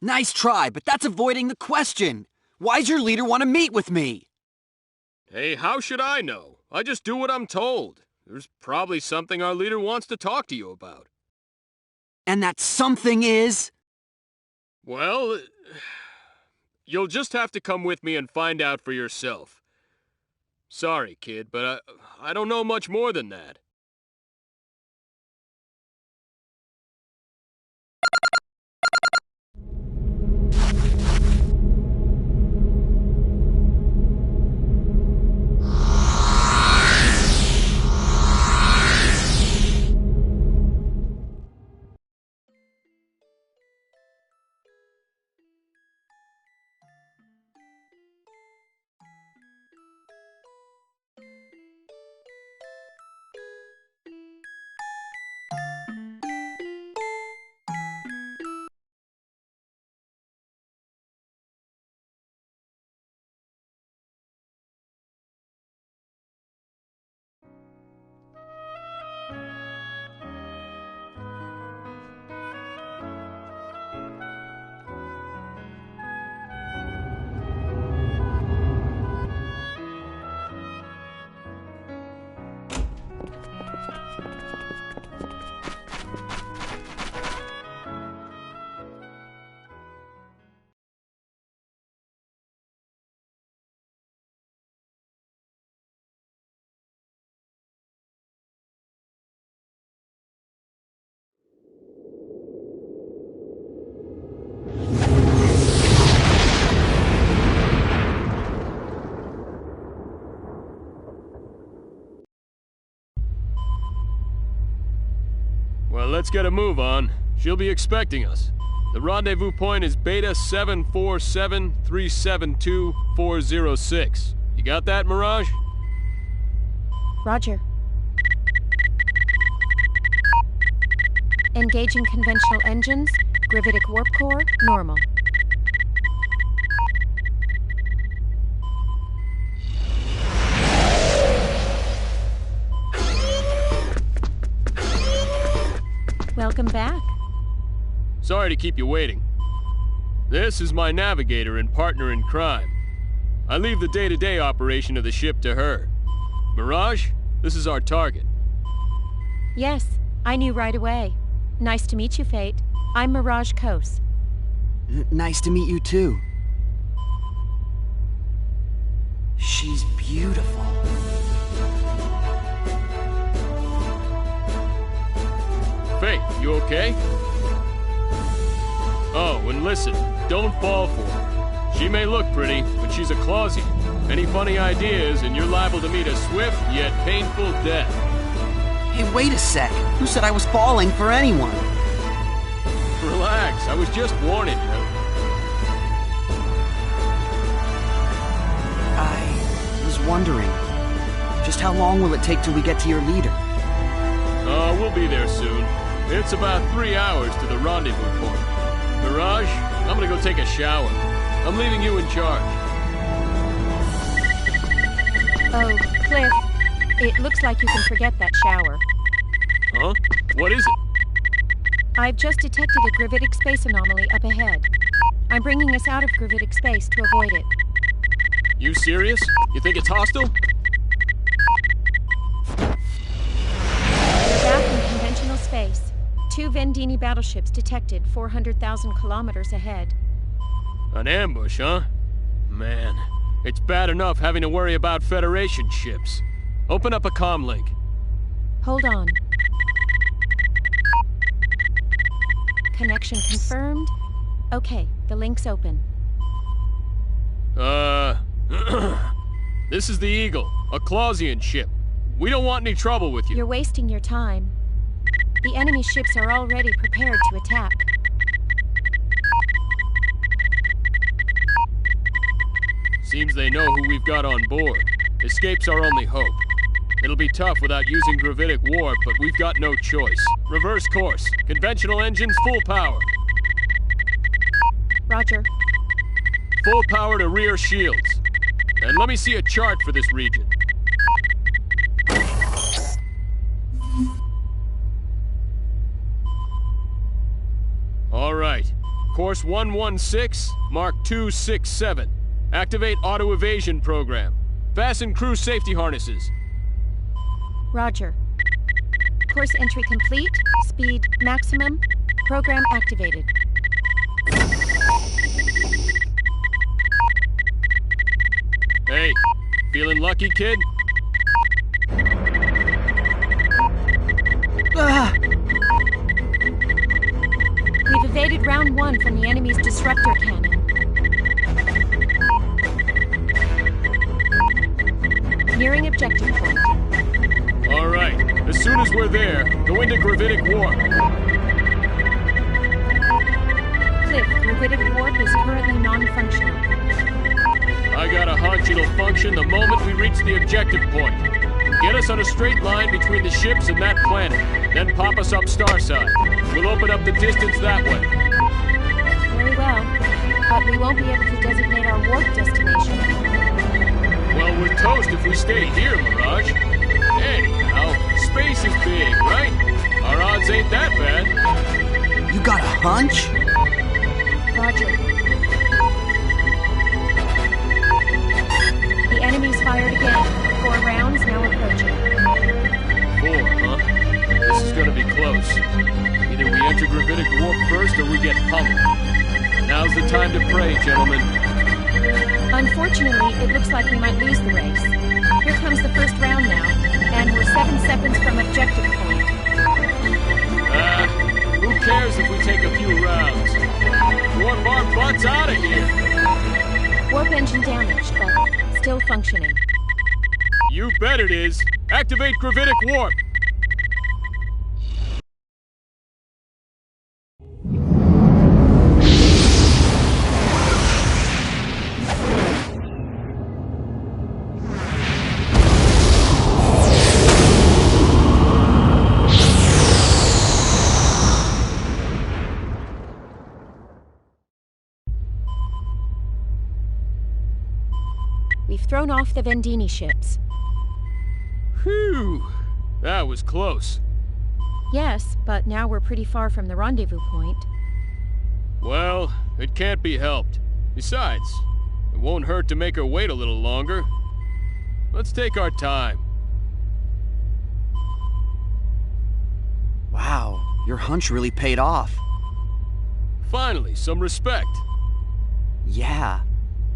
Nice try, but that's avoiding the question. Why'd your leader want to meet with me? Hey, how should I know? I just do what I'm told. There's probably something our leader wants to talk to you about. And that something is... Well, you'll just have to come with me and find out for yourself. Sorry, kid, but I don't know much more than that. let's get a move on. She'll be expecting us. The rendezvous point is Beta 747-372-406. You got that, Mirage? Roger. Engaging conventional engines. Gravitic warp core, normal. Welcome back. Sorry to keep you waiting. This is my navigator and partner in crime. I leave the day-to-day operation of the ship to her. Mirage, this is our target. Yes, I knew right away. Nice to meet you, Fate. I'm Mirage Kos. Nice to meet you too. She's beautiful. Faith, you okay? Oh, and listen, don't fall for her. She may look pretty, but she's a Clausian. Any funny ideas, and you're liable to meet a swift yet painful death. Hey, wait a sec. Who said I was falling for anyone? Relax, I was just warning you. I was wondering, just how long will it take till we get to your leader? We'll be there soon. It's about 3 hours to the rendezvous point. Mirage, I'm gonna go take a shower. I'm leaving you in charge. Oh, Cliff, it looks like you can forget that shower. Huh? What is it? I've just detected a gravitic space anomaly up ahead. I'm bringing us out of gravitic space to avoid it. You serious? You think it's hostile? We're back in conventional space. 2 Vendini battleships detected 400,000 kilometers ahead. An ambush, huh? Man, it's bad enough having to worry about Federation ships. Open up a comm link. Hold on. Connection confirmed. Okay, the link's open. This is the Eagle, a Clausian ship. We don't want any trouble with you. You're wasting your time. The enemy ships are already prepared to attack. Seems they know who we've got on board. Escape's our only hope. It'll be tough without using gravitic warp, but we've got no choice. Reverse course. Conventional engines full power. Roger. Full power to rear shields. And let me see a chart for this region. All right. Course 116, Mark 267. Activate auto evasion program. Fasten crew safety harnesses. Roger. Course entry complete. Speed maximum. Program activated. Hey, feeling lucky, kid? We've evaded round 1 from the enemy's disruptor cannon. Nearing objective point. All right. As soon as we're there, go into gravitic warp. Cliff, gravitic warp is currently non-functional. I got a hunch it'll function the moment we reach the objective point. Get us on a straight line between the ships and that planet, then pop us up starside. We'll open up the distance that way. Very well, but we won't be able to designate our warp destination. Well, we're toast if we stay here, Mirage. Anyhow, space is big, right? Our odds ain't that bad. You got a hunch? Roger. The enemy's fired again. 4 rounds now approaching. 4, huh? This is gonna be close. Either we enter gravitic warp first or we get pummeled. Now's the time to pray, gentlemen. Unfortunately, it looks like we might lose the race. Here comes the first round now, and we're 7 seconds from objective point. Who cares if we take a few rounds? Warp our butts out of here! Warp engine damaged, but still functioning. You bet it is. Activate gravitic warp. We've thrown off the Vendini ships. Phew! That was close. Yes, but now we're pretty far from the rendezvous point. Well, it can't be helped. Besides, it won't hurt to make her wait a little longer. Let's take our time. Wow, your hunch really paid off. Finally, some respect. Yeah,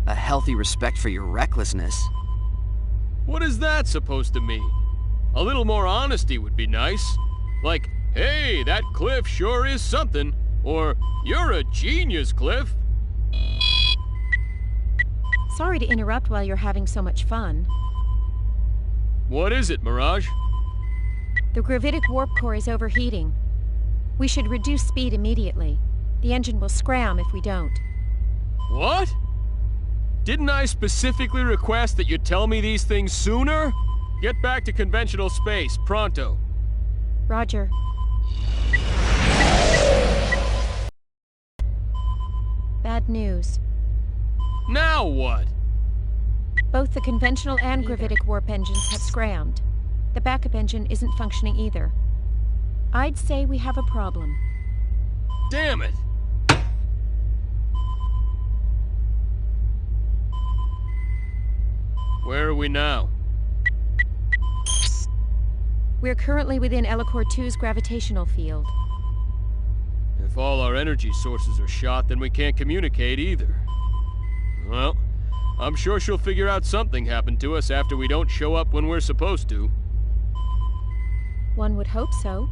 a healthy respect for your recklessness. What is that supposed to mean? A little more honesty would be nice. Like, hey, that Cliff sure is something. Or, you're a genius, Cliff. Sorry to interrupt while you're having so much fun. What is it, Mirage? The gravitic warp core is overheating. We should reduce speed immediately. The engine will scram if we don't. What? Didn't I specifically request that you tell me these things sooner? Get back to conventional space, pronto. Roger. Bad news. Now what? Both the conventional and gravitic warp engines have scrammed. The backup engine isn't functioning either. I'd say we have a problem. Damn it! Where are we now? We're currently within Elacor II's gravitational field. If all our energy sources are shot, then we can't communicate either. Well, I'm sure she'll figure out something happened to us after we don't show up when we're supposed to. One would hope so.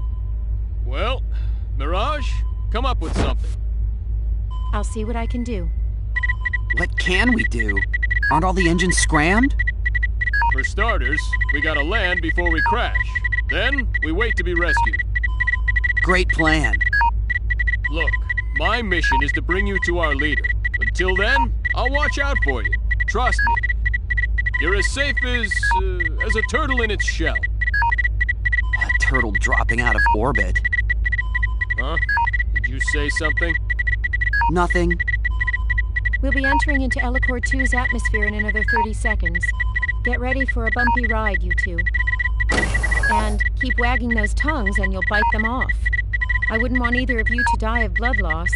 Well, Mirage, come up with something. I'll see what I can do. What can we do? Aren't all the engines scrammed? For starters, we gotta land before we crash. Then, we wait to be rescued. Great plan. Look, my mission is to bring you to our leader. Until then, I'll watch out for you. Trust me. You're as safe as a turtle in its shell. A turtle dropping out of orbit. Huh? Did you say something? Nothing. We'll be entering into Elacor II's atmosphere in another 30 seconds. Get ready for a bumpy ride, you two. And keep wagging those tongues and you'll bite them off. I wouldn't want either of you to die of blood loss.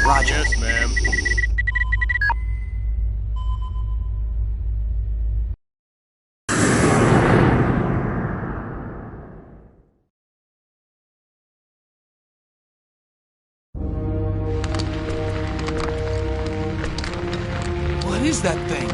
Roger. Yes, ma'am. What is that thing?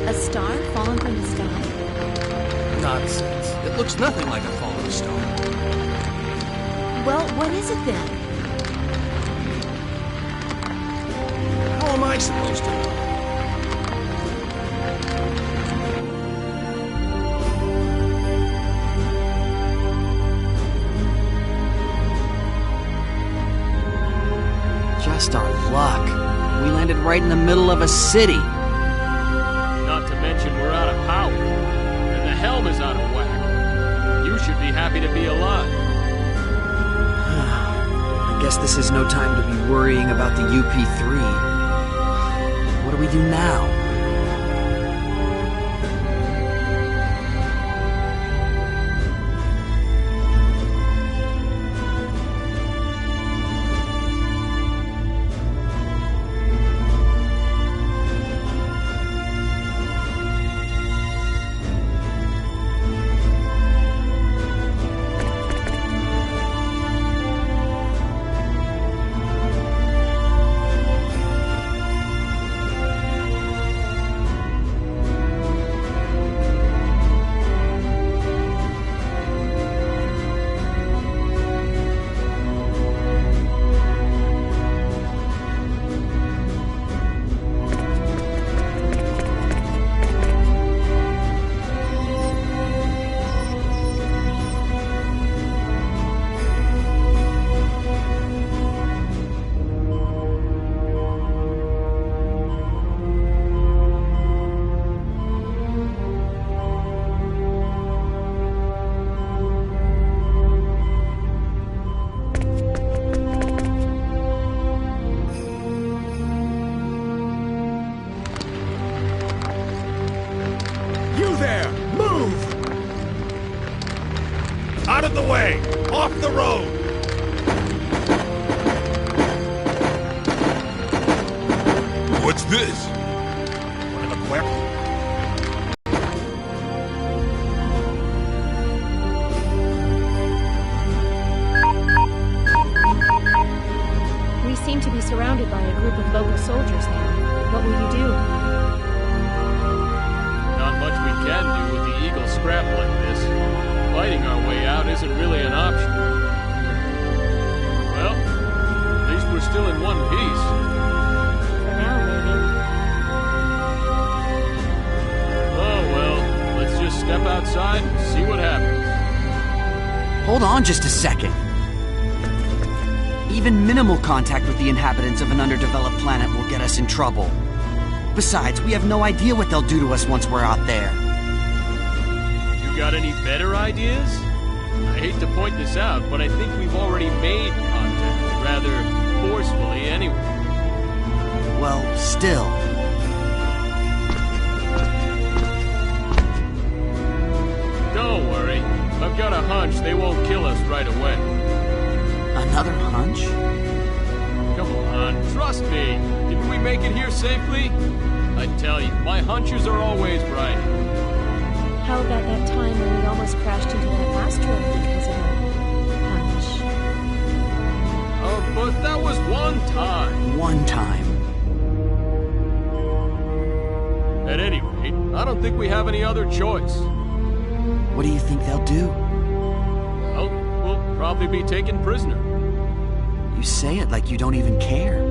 A star fallen from the sky? Nonsense. It looks nothing like a falling star. Well, what is it then? How am I supposed to know? Just our luck. We landed right in the middle of a city. Not to mention we're out of power. And the helm is out of whack. You should be happy to be alive. I guess this is no time to be worrying about the UP3. What do we do now? the road! What's this? One of the Quer- We seem to be surrounded by a group of local soldiers now. What will you do? Not much we can do with the Eagle scrap like this. Fighting our way out isn't really an option. Well, at least we're still in one piece. For now, maybe. Oh well, let's just step outside and see what happens. Hold on just a second. Even minimal contact with the inhabitants of an underdeveloped planet will get us in trouble. Besides, we have no idea what they'll do to us once we're out there. You got any better ideas? I hate to point this out, but I think we've already made contact, rather forcefully anyway. Well, still. Don't worry. I've got a hunch they won't kill us right away. Another hunch? Come on, trust me. Didn't we make it here safely? I tell you, my hunches are always right. How about that time when we almost crashed into that asteroid because of a hunch? Oh, but that was one time. One time. At any rate, I don't think we have any other choice. What do you think they'll do? Well, we'll probably be taken prisoner. You say it like you don't even care.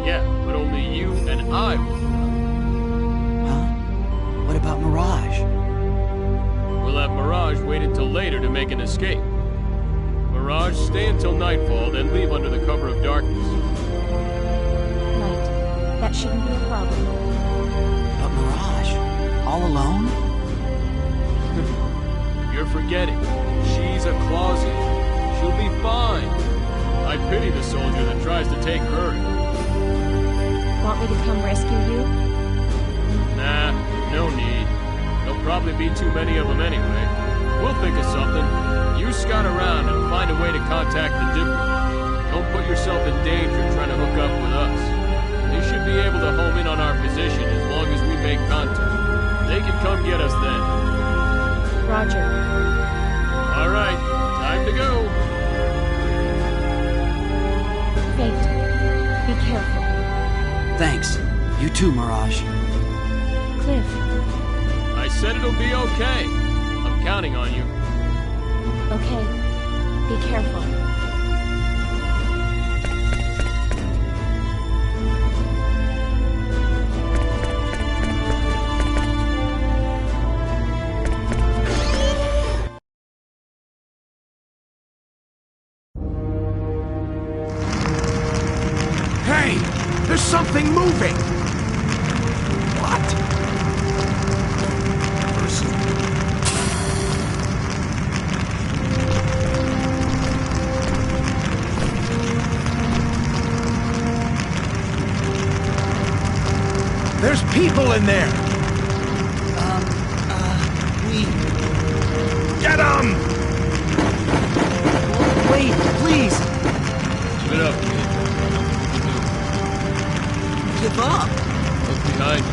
Yeah, but only you and I will know. Huh? What about Mirage? We'll have Mirage wait until later to make an escape. Mirage, stay until nightfall, then leave under the cover of darkness. Right. That shouldn't be a problem. But Mirage? All alone? You're forgetting. She's a Clausian. She'll be fine. I pity the soldier that tries to take her. Want me to come rescue you? Nah, no need. There'll probably be too many of them anyway. We'll think of something. You scout around and find a way to contact the Dipper. Don't put yourself in danger trying to hook up with us. They should be able to home in on our position as long as we make contact. They can come get us then. Roger. All right, time to go. Fate, be careful. Thanks. You too, Mirage. Cliff, I said it'll be okay. I'm counting on you. okay. Be careful. Hey! There's something moving! What? Person. There's people in there! We... Get 'em! Wait, please! Give it up, kid. Give up! Look behind you.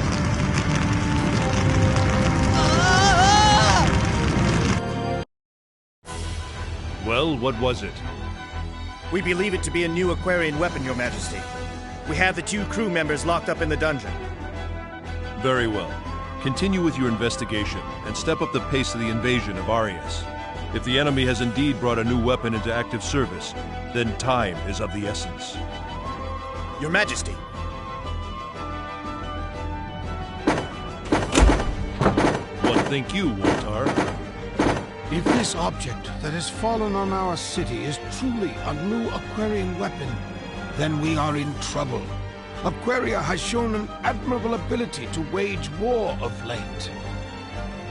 Well, what was it? We believe it to be a new Aquarian weapon, Your Majesty. We have the 2 crew members locked up in the dungeon. Very well. Continue with your investigation and step up the pace of the invasion of Arias. If the enemy has indeed brought a new weapon into active service, then time is of the essence. Your Majesty. What think you, Woltar? If this object that has fallen on our city is truly a new Aquarian weapon, then we are in trouble. Aquaria has shown an admirable ability to wage war of late.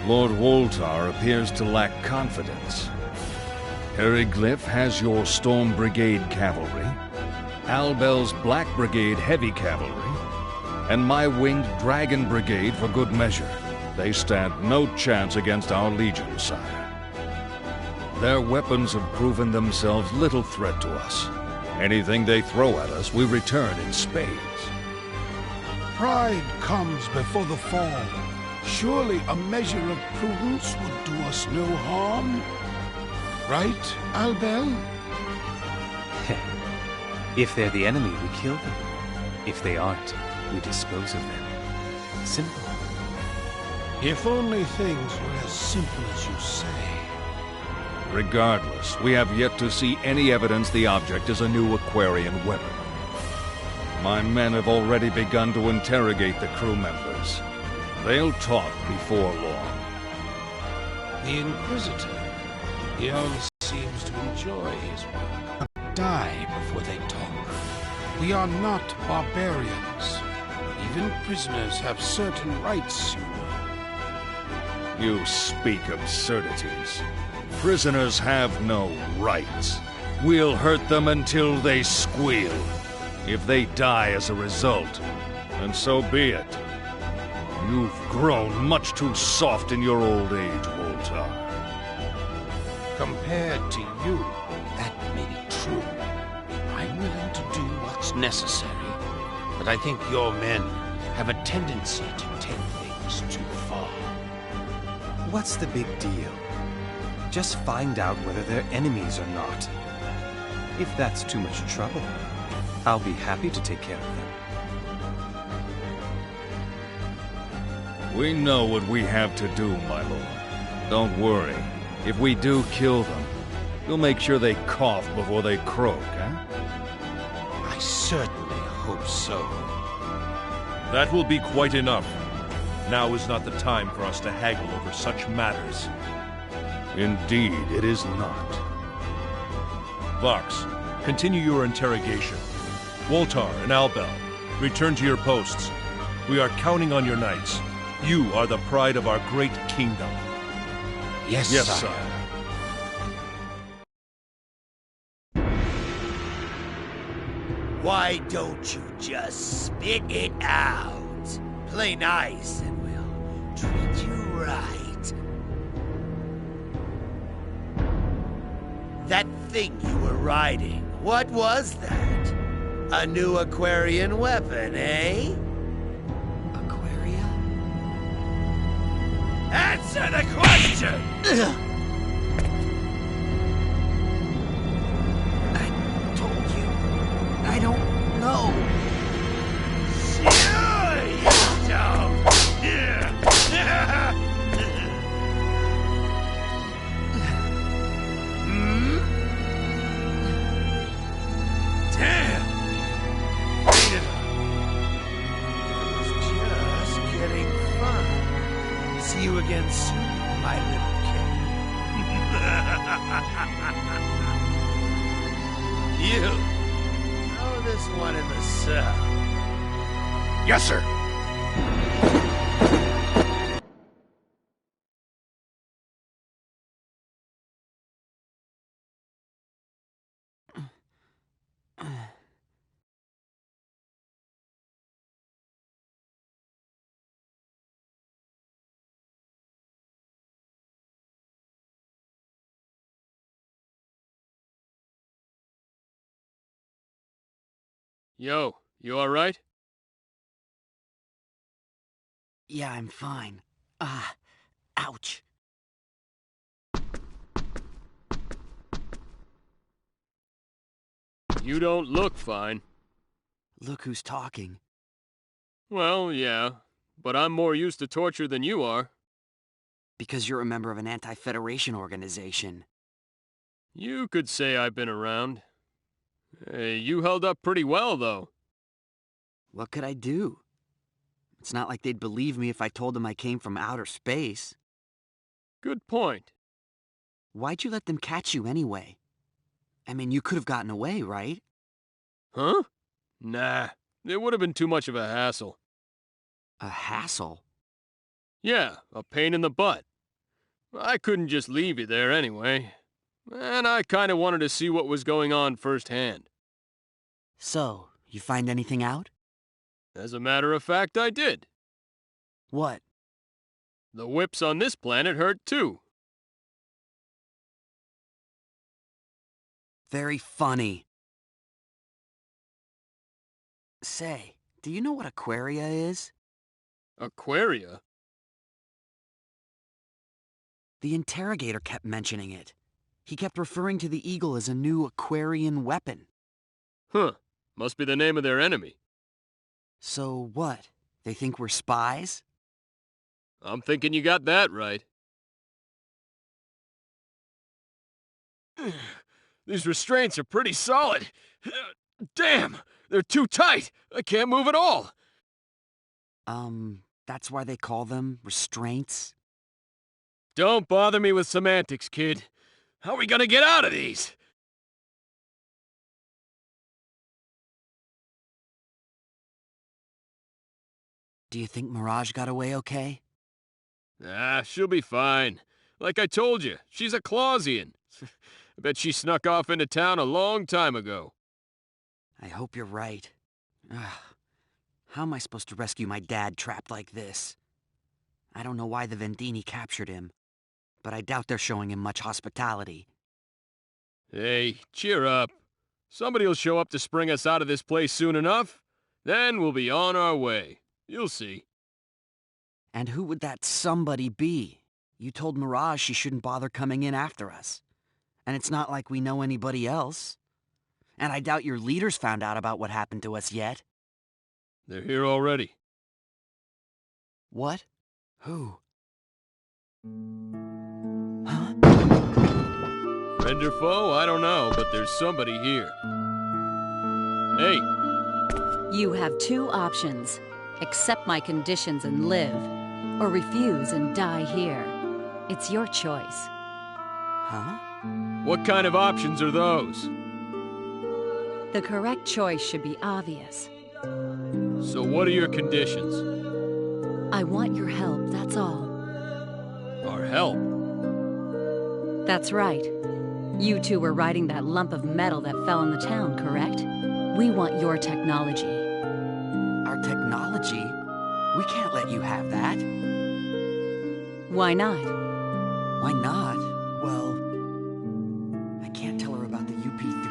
Lord Woltar appears to lack confidence. Periglyph has your Storm Brigade cavalry, Albel's Black Brigade heavy cavalry, and my winged Dragon Brigade for good measure. They stand no chance against our legion, sire. Their weapons have proven themselves little threat to us. Anything they throw at us, we return in spades. Pride comes before the fall. Surely a measure of prudence would do us no harm. Right, Albel? If they're the enemy, we kill them. If they aren't, we dispose of them. Simple. If only things were as simple as you say. Regardless, we have yet to see any evidence the object is a new Aquarian weapon. My men have already begun to interrogate the crew members. They'll talk before long. The Inquisitor, he only seems to enjoy his work. Die before they talk. We are not barbarians. Even prisoners have certain rights, you know. You speak absurdities. Prisoners have no rights. We'll hurt them until they squeal. If they die as a result, then so be it. You've grown much too soft in your old age, Woltar. Compared to you, that may be true. I'm willing to do what's necessary, but I think your men have a tendency to take things too far. What's the big deal? Just find out whether they're enemies or not. If that's too much trouble, I'll be happy to take care of them. We know what we have to do, my lord. Don't worry. If we do kill them, we'll make sure they cough before they croak, eh? I certainly hope so. That will be quite enough. Now is not the time for us to haggle over such matters. Indeed, it is not. Vox, continue your interrogation. Woltar and Albel, return to your posts. We are counting on your knights. You are the pride of our great kingdom. Yes, sire. Why don't you just spit it out? Play nice and we'll treat you right. That thing you were riding, what was that? A new Aquarian weapon, eh? Aquaria? Answer the question! I told you, I don't know. Sure you don't! Damn! Wait it up. It's just getting fun. See you again soon, my little kid. You know this one in the cell. Yes, sir. Yo, you alright? Yeah, I'm fine. Ouch. You don't look fine. Look who's talking. Well, yeah, but I'm more used to torture than you are. Because you're a member of an anti-Federation organization. You could say I've been around. Hey, you held up pretty well, though. What could I do? It's not like they'd believe me if I told them I came from outer space. Good point. Why'd you let them catch you anyway? I mean, you could have gotten away, right? Huh? Nah, it would have been too much of a hassle. A hassle? Yeah, a pain in the butt. I couldn't just leave you there anyway. And I kinda wanted to see what was going on firsthand. So, you find anything out? As a matter of fact, I did. What? The whips on this planet hurt too. Very funny. Say, do you know what Aquaria is? Aquaria? The interrogator kept mentioning it. He kept referring to the eagle as a new Aquarian weapon. Huh. Must be the name of their enemy. So what? They think we're spies? I'm thinking you got that right. These restraints are pretty solid. Damn! They're too tight! I can't move at all! That's why they call them restraints? Don't bother me with semantics, kid. How are we gonna get out of these? Do you think Mirage got away okay? Ah, she'll be fine. Like I told you, she's a Clausian. I bet she snuck off into town a long time ago. I hope you're right. Ugh. How am I supposed to rescue my dad trapped like this? I don't know why the Vendini captured him, but I doubt they're showing him much hospitality. Hey, cheer up. Somebody'll show up to spring us out of this place soon enough. Then we'll be on our way. You'll see. And who would that somebody be? You told Mirage she shouldn't bother coming in after us. And it's not like we know anybody else. And I doubt your leaders found out about what happened to us yet. They're here already. What? Who? Huh? Friend or foe, I don't know, but there's somebody here. Hey. You have two options. Accept my conditions and live, or refuse and die here. It's your choice. Huh? What kind of options are those? The correct choice should be obvious. So what are your conditions? I want your help, that's all. Our help? That's right. You two were riding that lump of metal that fell in the town, correct? We want your technology. Our technology? We can't let you have that. Why not? Why not? Well, I can't tell her about the UP3.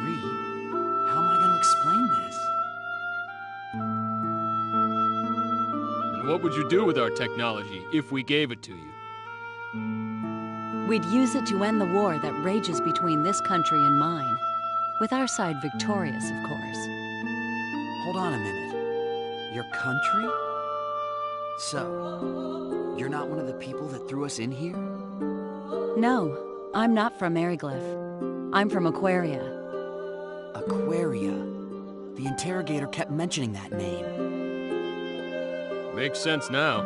How am I going to explain this? And what would you do with our technology if we gave it to you? We'd use it to end the war that rages between this country and mine. With our side victorious, of course. Hold on a minute. Your country? So, you're not one of the people that threw us in here? No, I'm not from Eriglyph. I'm from Aquaria. Aquaria? The interrogator kept mentioning that name. Makes sense now.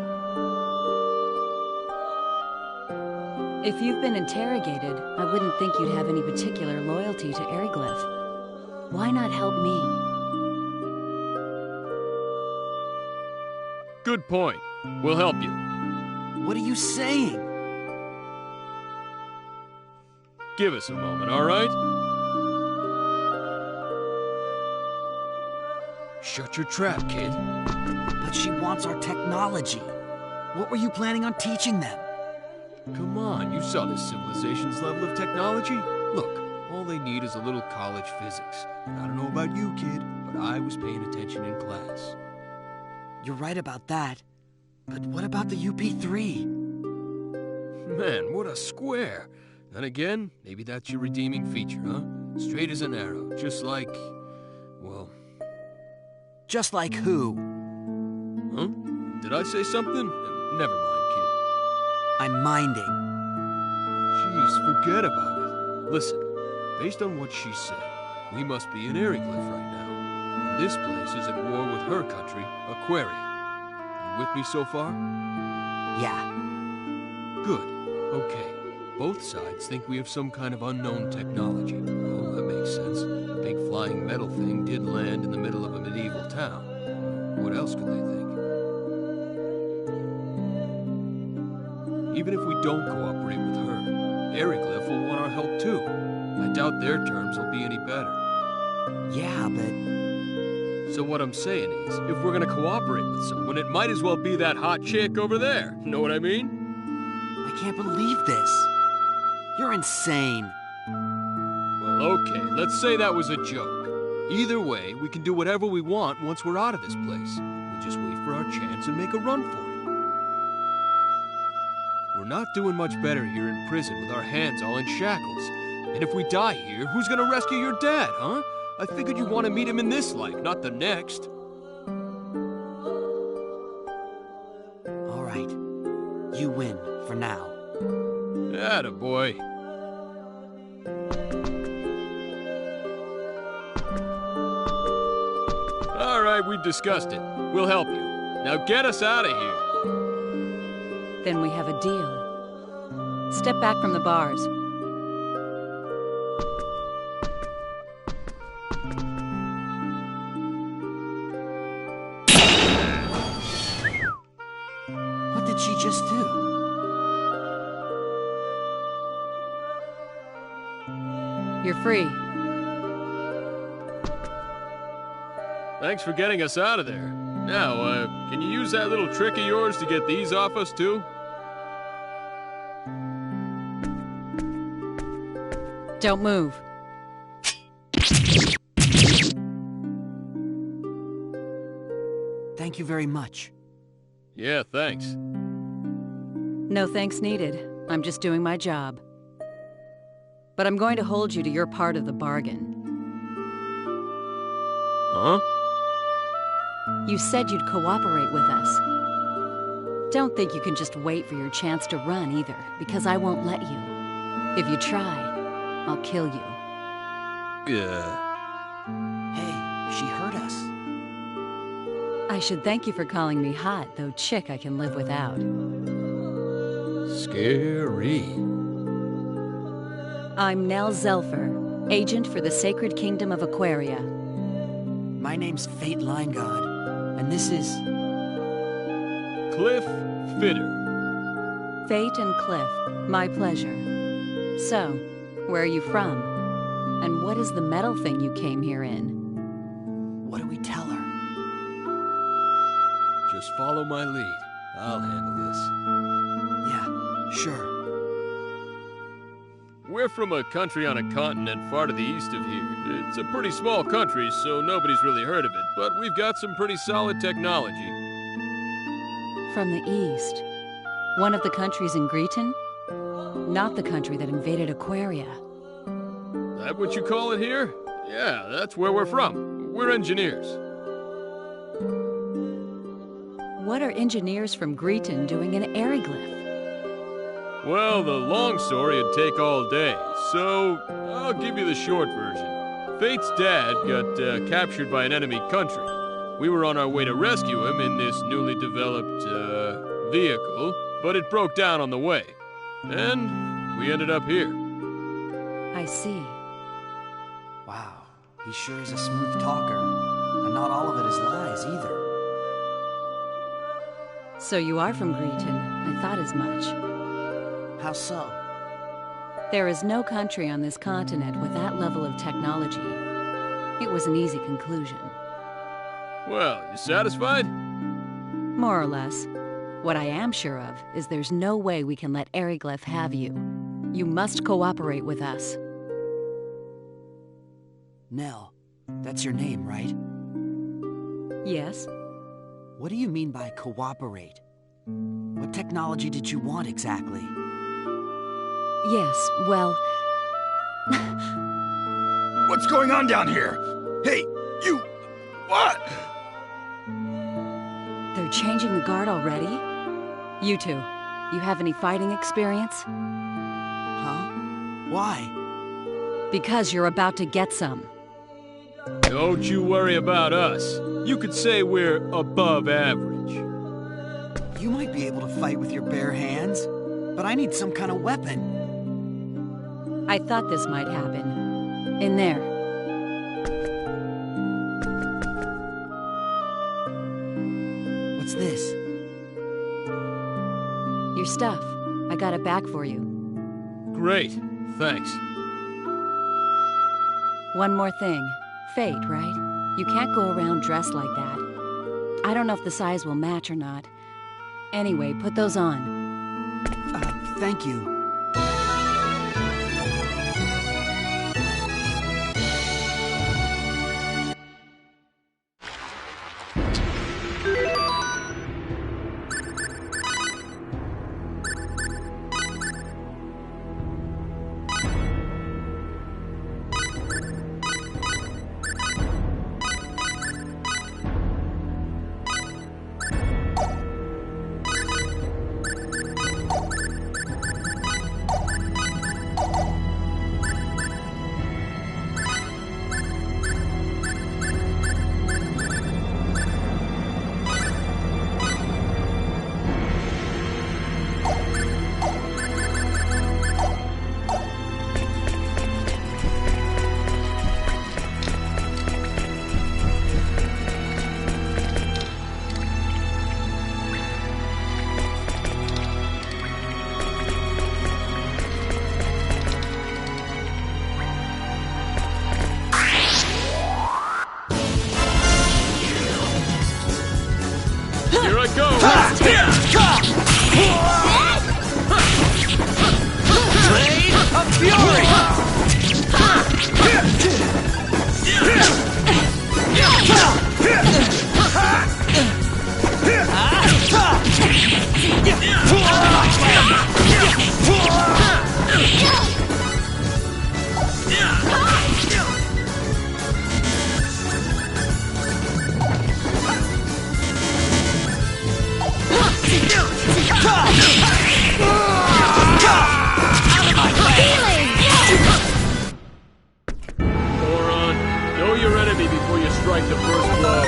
If you've been interrogated, I wouldn't think you'd have any particular loyalty to Eriglyph. Why not help me? Good point. We'll help you. What are you saying? Give us a moment, all right? Shut your trap, kid. But she wants our technology. What were you planning on teaching them? Come on, you saw this civilization's level of technology. Look, all they need is a little college physics. And I don't know about you, kid, but I was paying attention in class. You're right about that. But what about the UP3? Man, what a square. Then again, maybe that's your redeeming feature, huh? Straight as an arrow, just like... well... Just like who? Huh? Did I say something? Never mind, kid. I'm minding. Jeez, forget about it. Listen, based on what she said, we must be in Eriglyph right now. This place is at war with her country, Aquaria. You with me so far? Yeah. Good. Okay. Both sides think we have some kind of unknown technology. Oh, that makes sense. A big flying metal thing did land in the middle of a medieval town. What else could they think? Even if we don't cooperate with her, Eriglyph will want our help too. I doubt their terms will be any better. Yeah, but... So what I'm saying is, if we're gonna cooperate with someone, it might as well be that hot chick over there. Know what I mean? I can't believe this. You're insane. Well, okay, let's say that was a joke. Either way, we can do whatever we want once we're out of this place. We'll just wait for our chance and make a run for it. We're not doing much better here in prison with our hands all in shackles. And if we die here, who's gonna rescue your dad, huh? I figured you'd want to meet him in this life, not the next. All right. You win, for now. Attaboy. All right, we've discussed it. We'll help you. Now get us out of here. Then we have a deal. Step back from the bars. What did she just do? You're free. Thanks for getting us out of there. Now, can you use that little trick of yours to get these off us, too? Don't move. Thank you very much. Yeah, thanks. No thanks needed. I'm just doing my job. But I'm going to hold you to your part of the bargain. Huh? You said you'd cooperate with us. Don't think you can just wait for your chance to run either, because I won't let you. If you try, I'll kill you. Hey, she hurt us. I should thank you for calling me hot, though chick I can live without. Scary. I'm Nell Zelfer, agent for the Sacred Kingdom of Aquaria. My name's Fate Lineguard, and this is... Cliff Fitter. Fate and Cliff, my pleasure. So, where are you from? And what is the metal thing you came here in? What do we tell her? Just follow my lead. I'll handle this. Yeah, sure. We're from a country on a continent far to the east of here. It's a pretty small country, so nobody's really heard of it, but we've got some pretty solid technology. From the east. One of the countries in Greeton? Not the country that invaded Aquaria. That what you call it here? Yeah, that's where we're from. We're engineers. What are engineers from Greeton doing in Eriglyph? Well, the long story'd take all day, so I'll give you the short version. Fate's dad got captured by an enemy country. We were on our way to rescue him in this newly developed, vehicle, but it broke down on the way. And we ended up here. I see. Wow, he sure is a smooth talker. And not all of it is lies, either. So you are from Greeton. I thought as much. How so? There is no country on this continent with that level of technology. It was an easy conclusion. Well, you satisfied? More or less. What I am sure of is there's no way we can let Eriglyph have you. You must cooperate with us. Nell, that's your name, right? Yes? What do you mean by cooperate? What technology did you want exactly? Yes, well... What's going on down here? Hey, you... What? They're changing the guard already? You two, you have any fighting experience? Huh? Why? Because you're about to get some. Don't you worry about us. You could say we're above average. You might be able to fight with your bare hands, but I need some kind of weapon. I thought this might happen. In there. What's this? Your stuff. I got it back for you. Great, thanks. One more thing. Fate, right? You can't go around dressed like that. I don't know if the size will match or not. Anyway, put those on. Thank you. Here I go! Blade of Fury! Goron, know your enemy before you strike the first blow.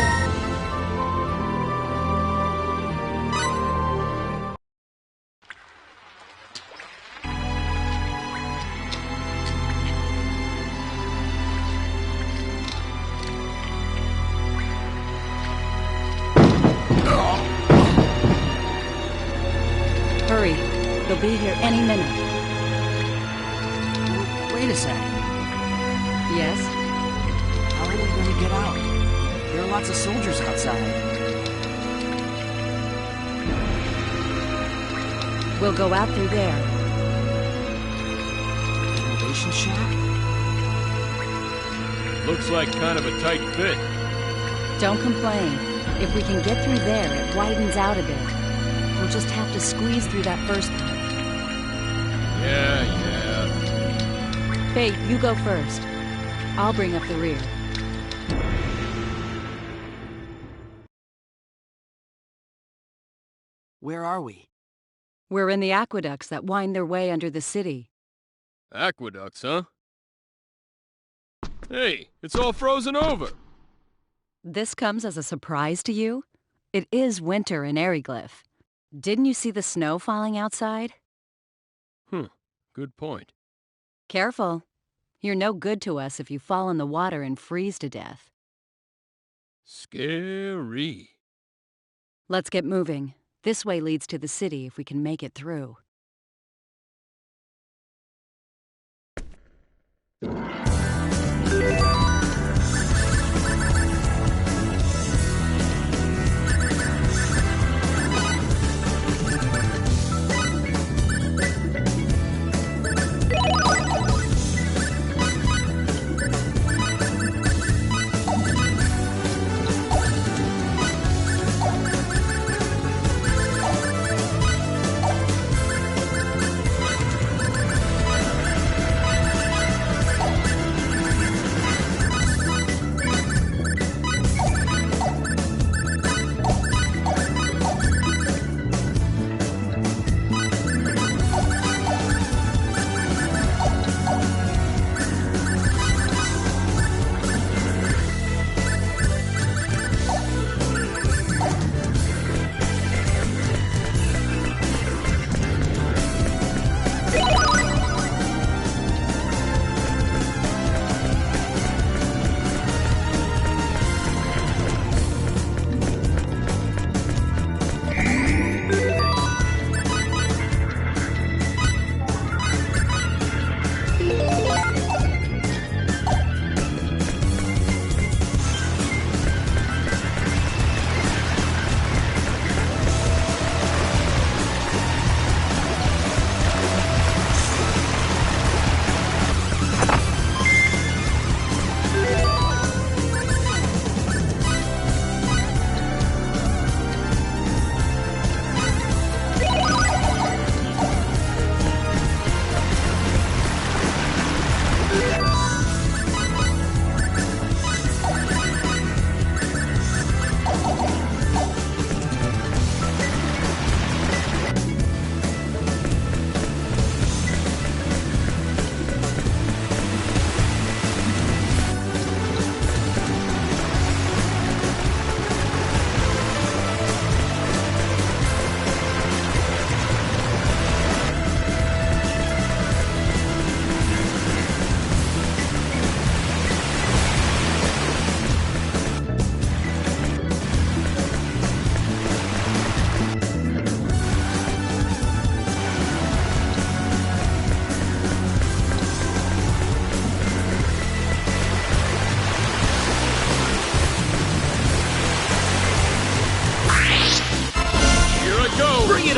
Hurry. They'll be here any minute. Wait a sec. Yes? How are we going to get out? There are lots of soldiers outside. We'll go out through there. Elevation shaft? Looks like kind of a tight fit. Don't complain. If we can get through there, it widens out a bit. We'll just have to squeeze through that first part. Yeah. Fate, you go first. I'll bring up the rear. Where are we? We're in the aqueducts that wind their way under the city. Aqueducts, huh? Hey, it's all frozen over. This comes as a surprise to you? It is winter in Eriglyph. Didn't you see the snow falling outside? Good point. Careful. You're no good to us if you fall in the water and freeze to death. Scary. Let's get moving. This way leads to the city if we can make it through.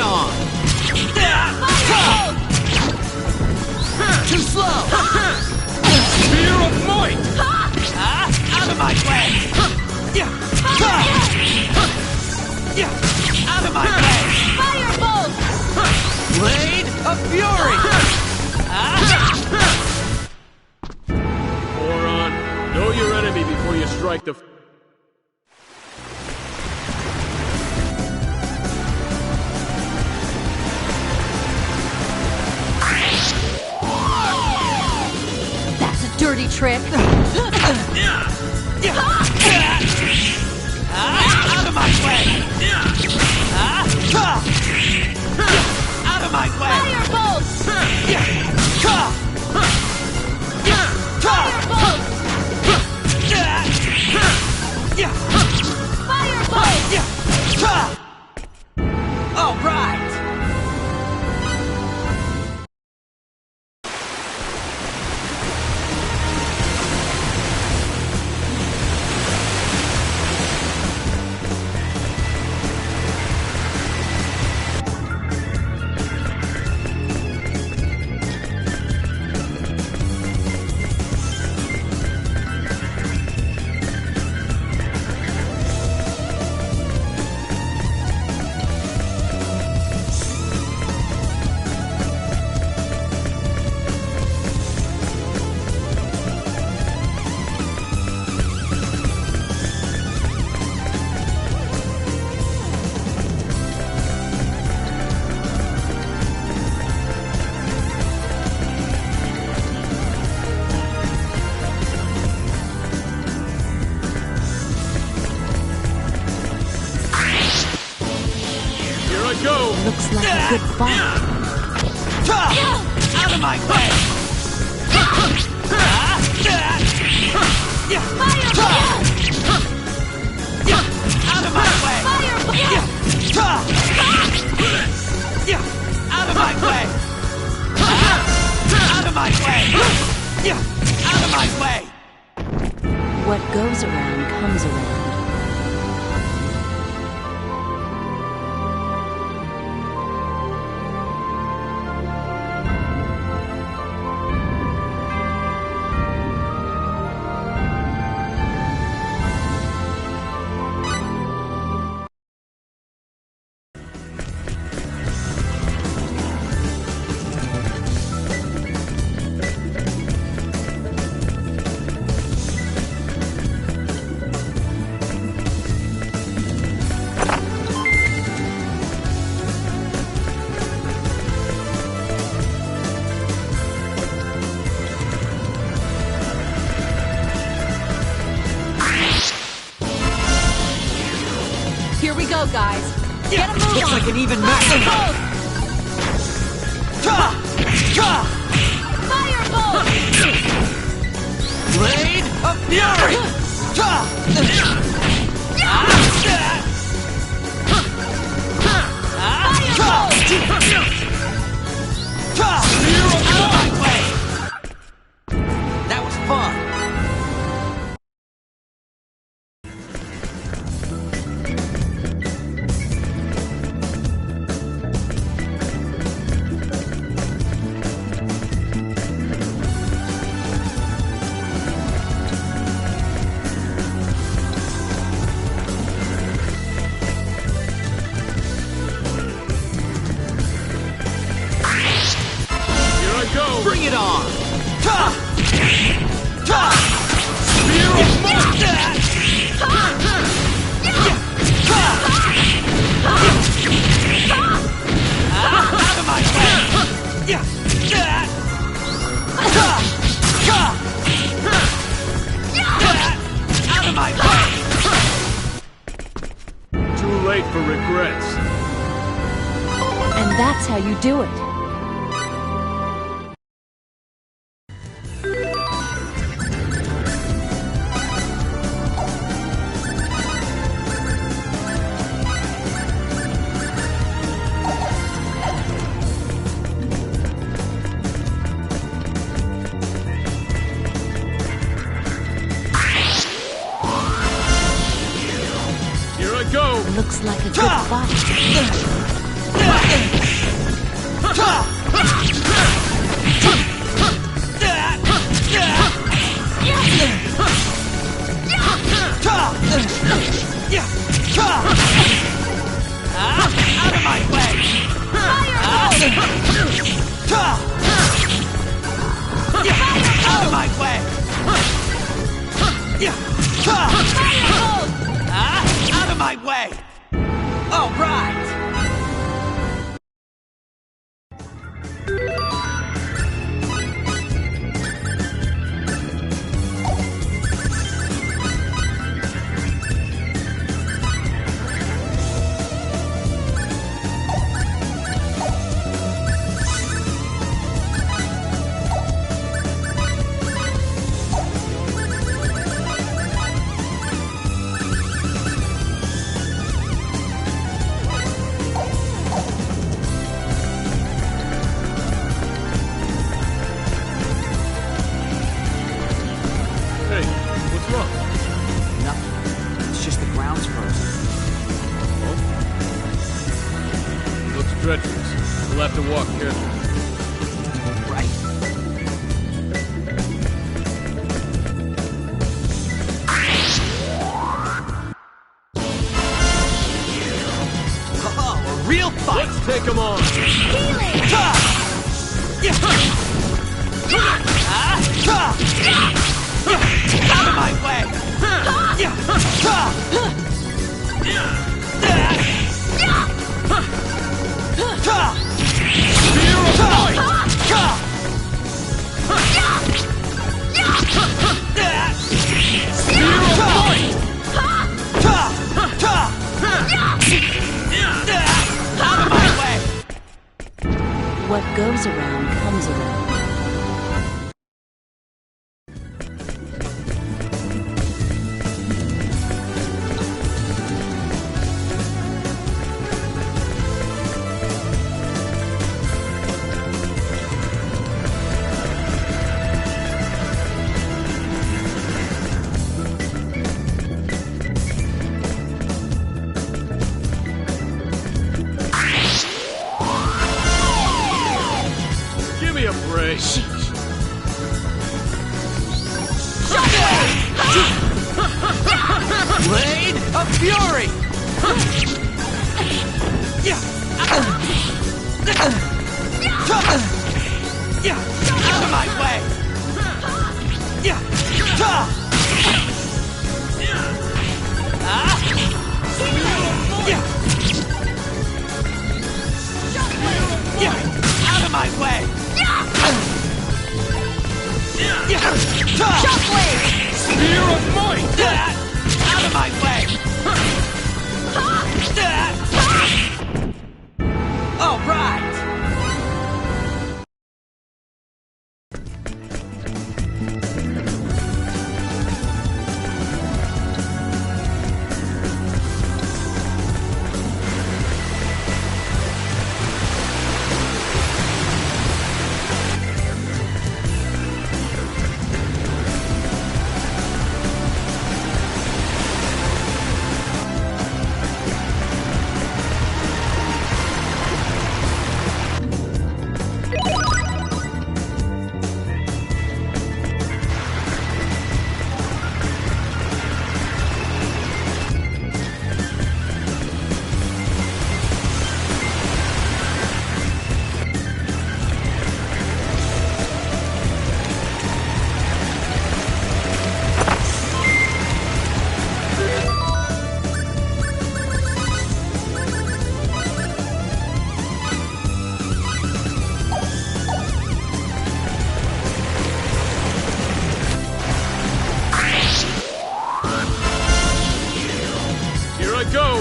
on! Too slow! Spear of might! Out of my way! Out of my way! Firebolt! Blade of Fury! Moron, know your enemy before you strike the... That's a dirty trick. Out of my way! Out of my way! Firebolt! Firebolt! All right! Looks like a good fight. Out of my way! Out of my way! Out of my way! Out of my way! Out of my way! What goes around comes around. Here we go, guys. Get a move Looks on. like an even match. Firebolt! Blade of Fury! That was fun. Bring it on! Spear of might! Out of my way! Out of my way! Too late for regrets. And that's how you do it. Go! Looks like a good fight. Out of my way! Out of my way! Out of my way! All right! Treacherous. We'll have to walk carefully. Right. Oh, a real fight! Let's take him on! Out of my way! What goes around comes around. Blade of Fury! Out of my way! Out of my way! Shockwave! Spear of Might! Out of my way! All right!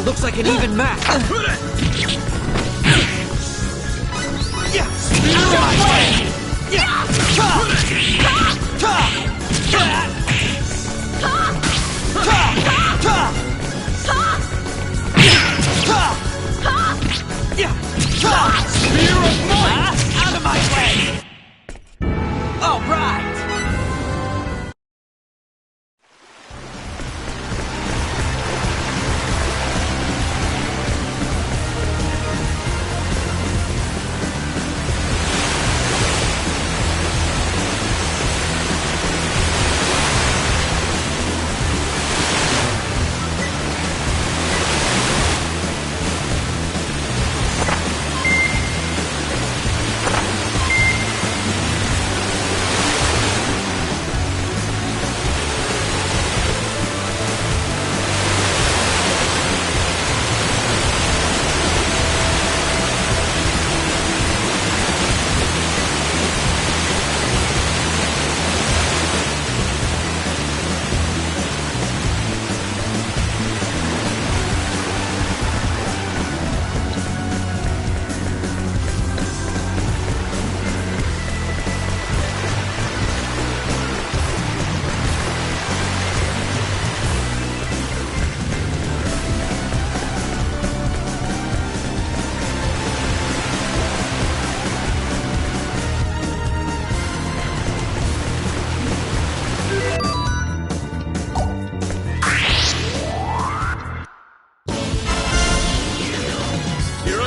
Looks like an even match. Spear of Might! Out of my way! All right!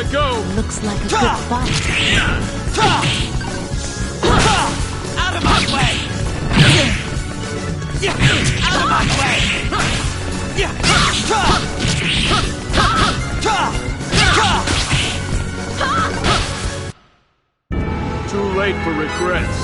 let go! Looks like a good fight. Out of my way! Out of my way! Too late for regrets.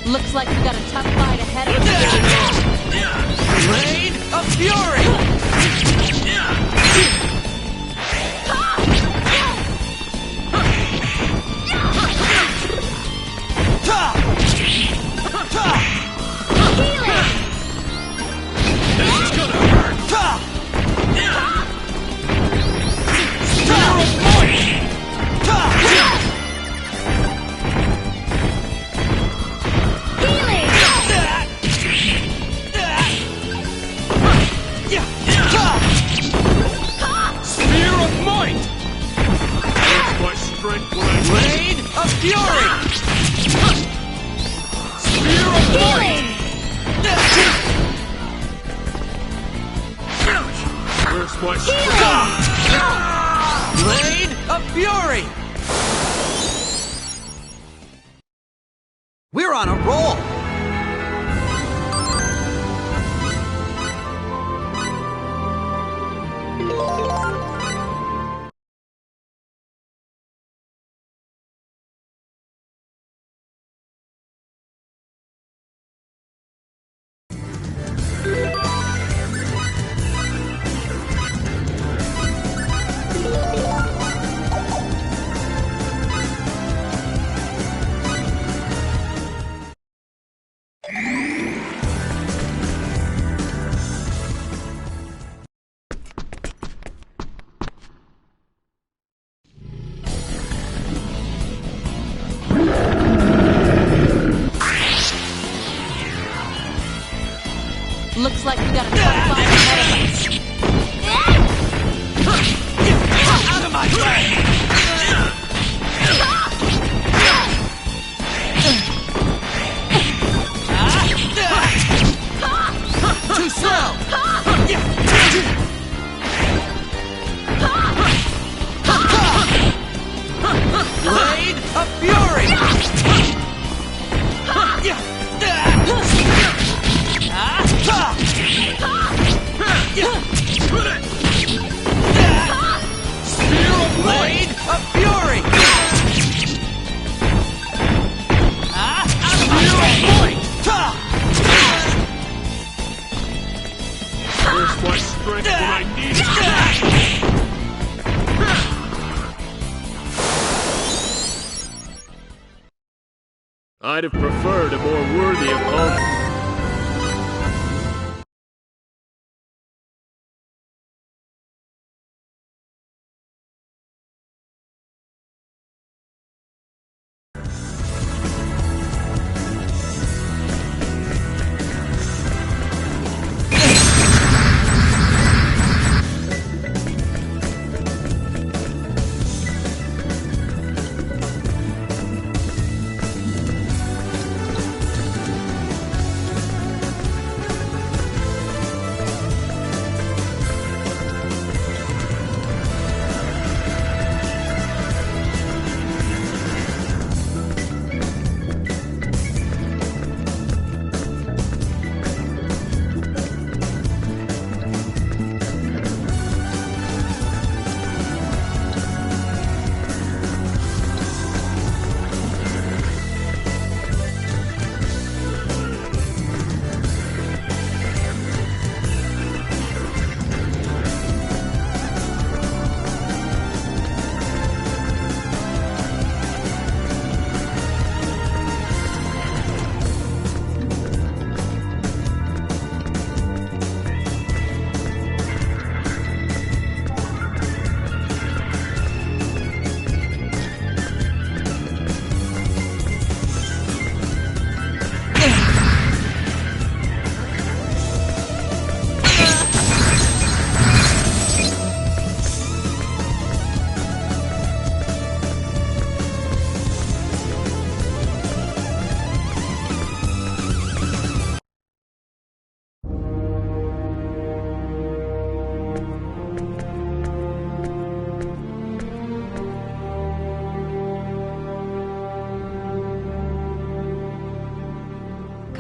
Looks like we got a tough fight ahead of us. Rain of Fury! Blade of Fury! We're on a roll! Looks like we got a tough fight ahead of us. Out of my way! Too slow! Blade of Fury! Blade of Fury! Where's my strength when I need it? I'd have preferred a more worthy opponent.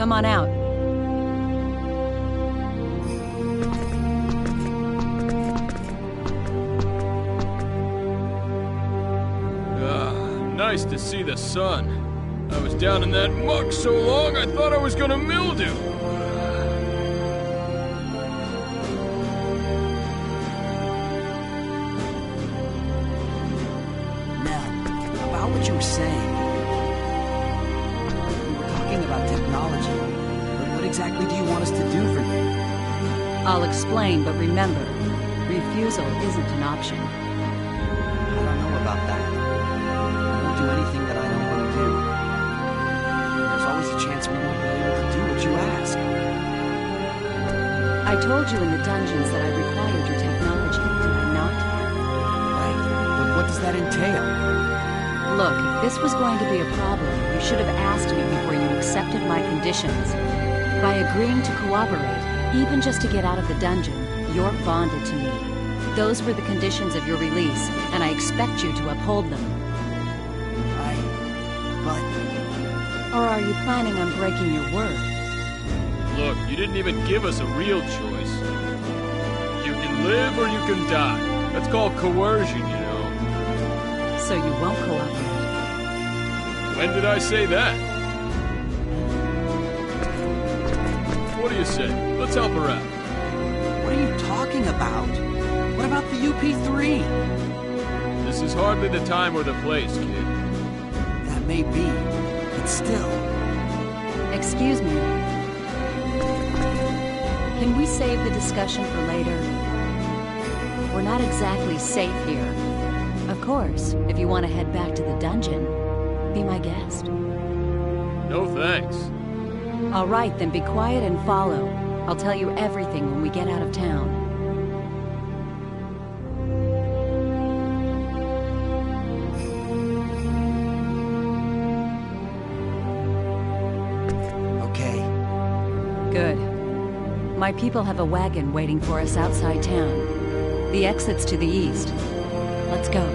Come on out. Nice to see the sun. I was down in that muck so long I thought I was gonna mildew. Nell, about what you were saying. We were talking about technology, but what exactly do you want us to do for you? I'll explain, but remember, refusal isn't an option. I don't know about that. I won't do anything that I don't want to do. There's always a chance we won't be able to do what you ask. I told you in the dungeons that I required your technology, did I not? Right, but what does that entail? Look, if this was going to be a problem, you should have asked me before you accepted my conditions. By agreeing to cooperate, even just to get out of the dungeon, you're bonded to me. Those were the conditions of your release, and I expect you to uphold them. Or are you planning on breaking your word? Look, you didn't even give us a real choice. You can live or you can die. That's called coercion, you know. So you won't cooperate? When did I say that? What do you say? Let's help her out. What are you talking about? What about the UP3? This is hardly the time or the place, kid. That may be. But still. Excuse me. Can we save the discussion for later? We're not exactly safe here. Of course, if you want to head back to the dungeon, be my guest. No thanks. All right, then be quiet and follow. I'll tell you everything when we get out of town. Good. My people have a wagon waiting for us outside town. The exit's to the east. Let's go.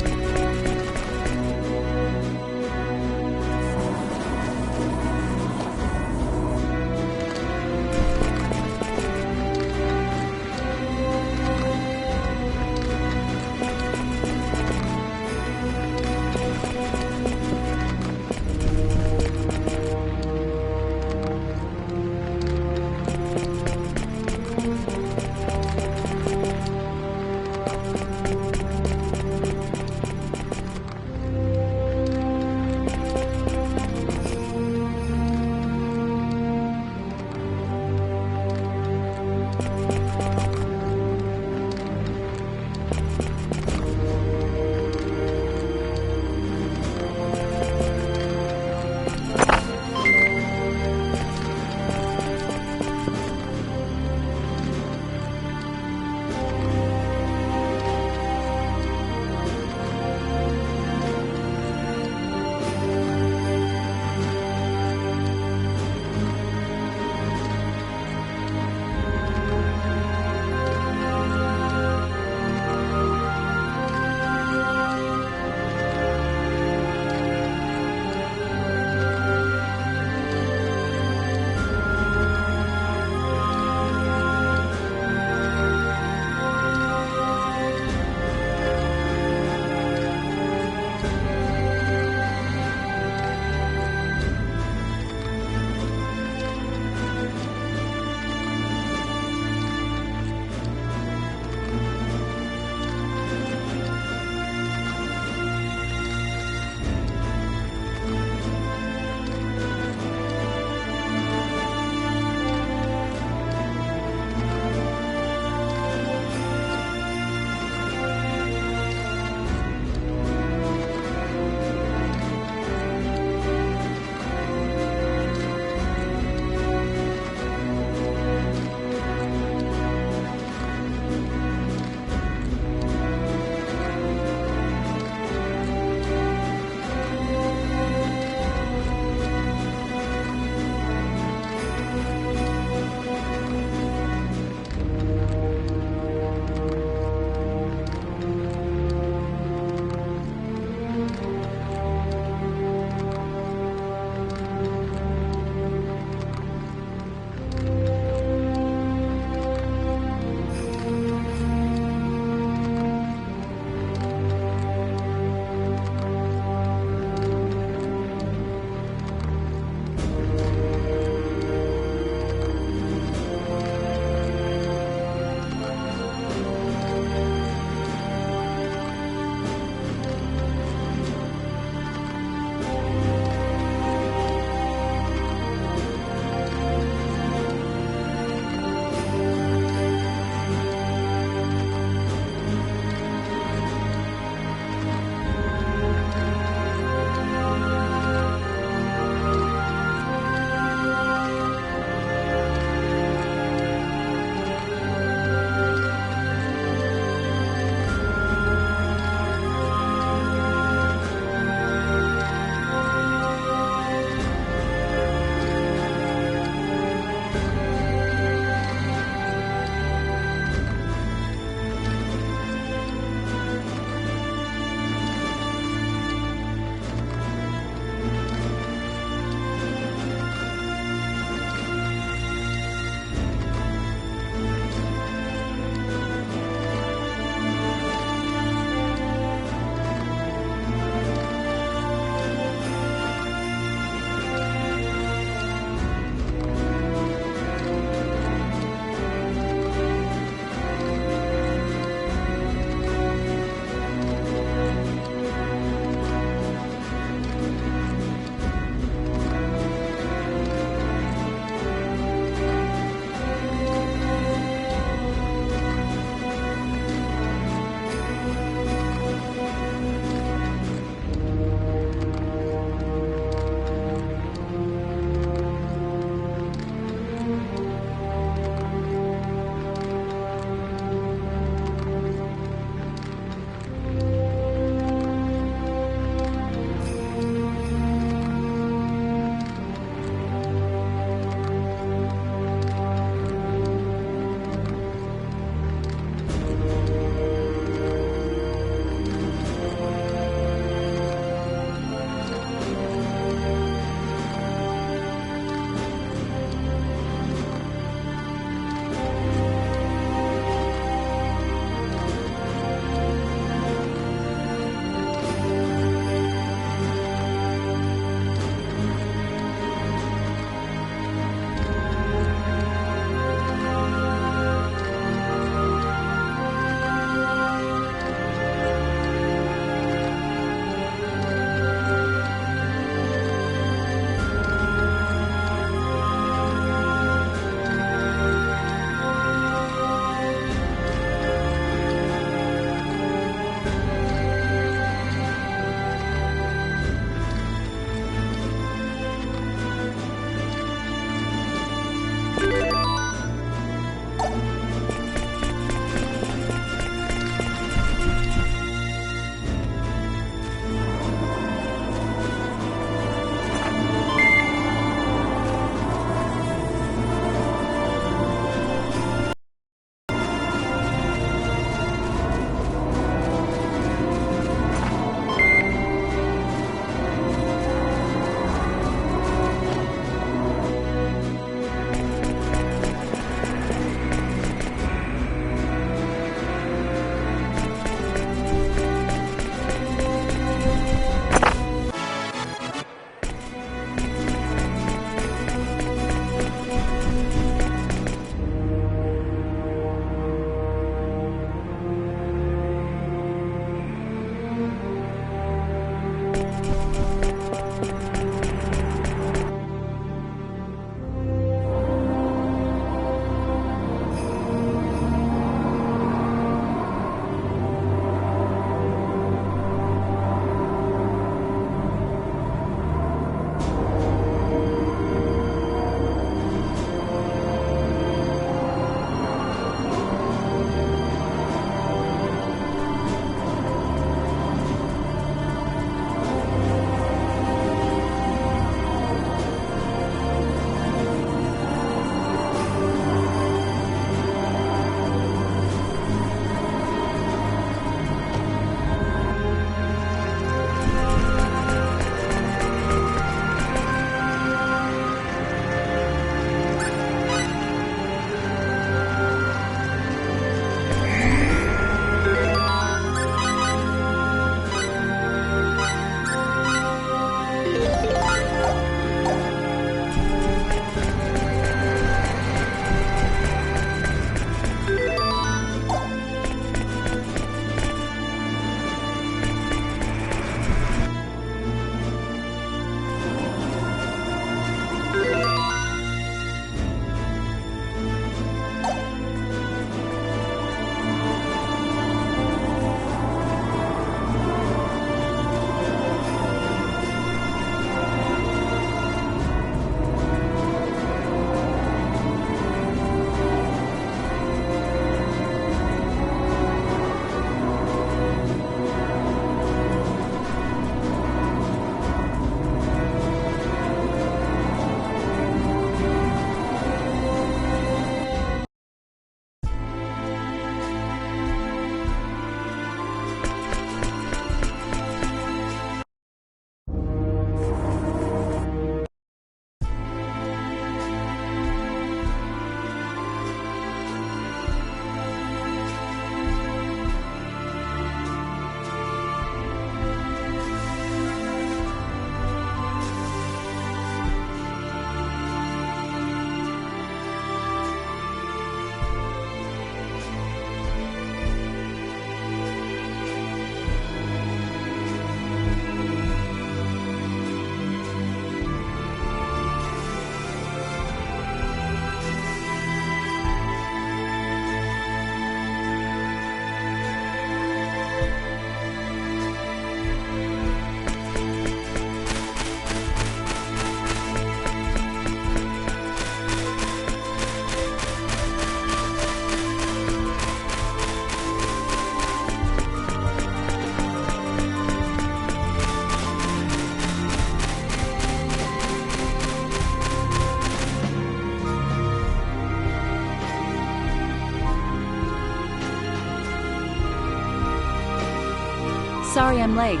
Sorry I'm late.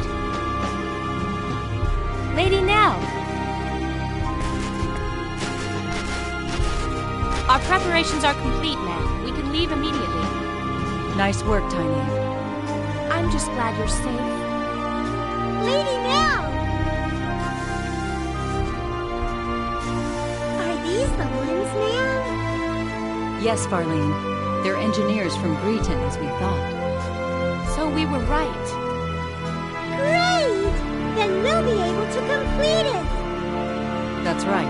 Lady Nell! Our preparations are complete, ma'am. We can leave immediately. Nice work, Tiny. I'm just glad you're safe. Lady Nell! Are these the ones, ma'am? Yes, Farlene. They're engineers from Greeton, as we thought. So we were right. Great! Then we'll be able to complete it! That's right.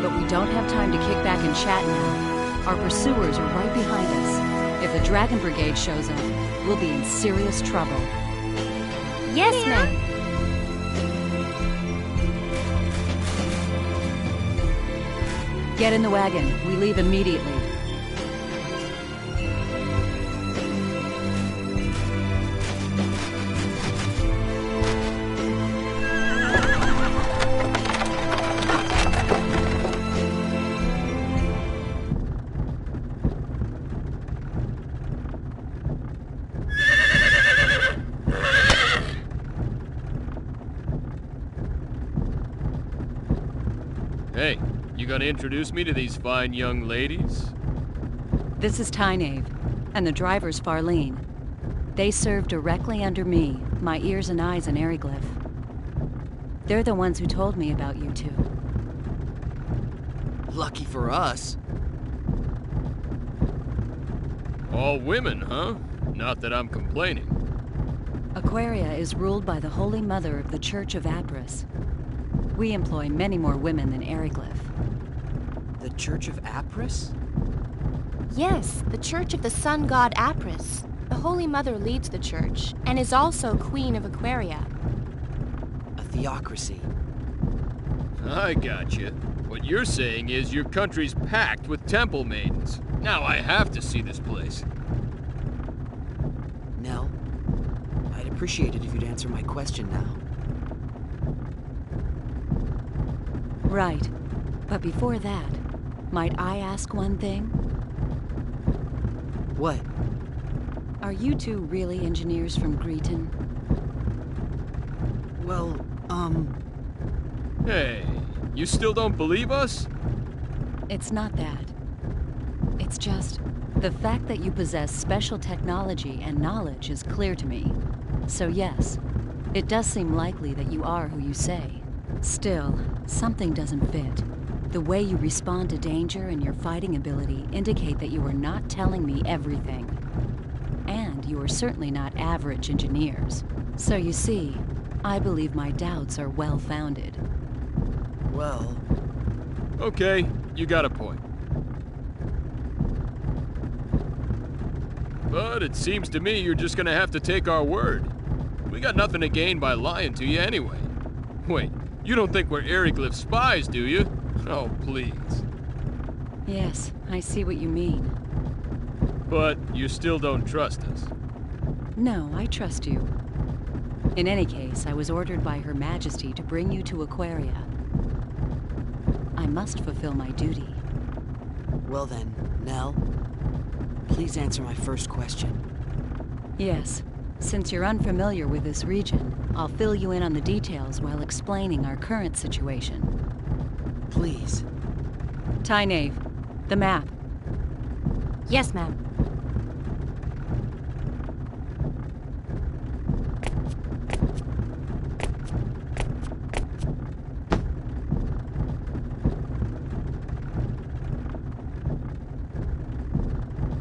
But we don't have time to kick back and chat now. Our pursuers are right behind us. If the Dragon Brigade shows up, we'll be in serious trouble. Yes, ma'am. Get in the wagon. We leave immediately. Hey, you gonna introduce me to these fine young ladies? This is Tynave, and the driver's Farlene. They serve directly under me, my ears and eyes in Eriglyph. They're the ones who told me about you two. Lucky for us. All women, huh? Not that I'm complaining. Aquaria is ruled by the Holy Mother of the Church of Apris. We employ many more women than Eriglyph. The Church of Apris? Yes, the Church of the Sun God Apris. The Holy Mother leads the church, and is also Queen of Aquaria. A theocracy. I gotcha. What you're saying is your country's packed with temple maidens. Now I have to see this place. Nell, I'd appreciate it if you'd answer my question now. Right. But before that, might I ask one thing? What? Are you two really engineers from Greeton? Well, Hey, you still don't believe us? It's not that. It's just, the fact that you possess special technology and knowledge is clear to me. So yes, it does seem likely that you are who you say. Still, something doesn't fit. The way you respond to danger and your fighting ability indicate that you are not telling me everything. And you are certainly not average engineers. So you see, I believe my doubts are well-founded. well... Okay, you got a point. But it seems to me you're just gonna have to take our word. We got nothing to gain by lying to you anyway. Wait, you don't think we're Eriglyph spies, do you? Oh, please. Yes, I see what you mean. But you still don't trust us. No, I trust you. In any case, I was ordered by Her Majesty to bring you to Aquaria. I must fulfill my duty. Well then, Nell, please answer my first question. Yes. Since you're unfamiliar with this region, I'll fill you in on the details while explaining our current situation. Please. Tynave, the map. Yes, ma'am.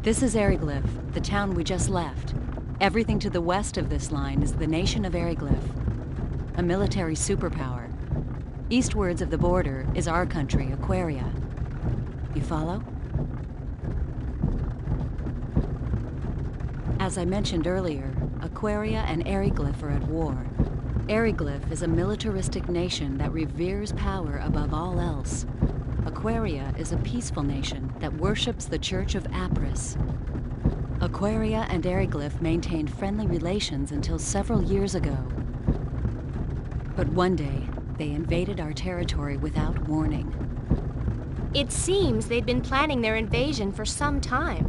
This is Eriglyph, the town we just left. Everything to the west of this line is the nation of Eriglyph, a military superpower. Eastwards of the border is our country, Aquaria. You follow? As I mentioned earlier, Aquaria and Eriglyph are at war. Eriglyph is a militaristic nation that reveres power above all else. Aquaria is a peaceful nation that worships the Church of Apris. Aquaria and Eriglyph maintained friendly relations until several years ago. But one day, they invaded our territory without warning. It seems they'd been planning their invasion for some time.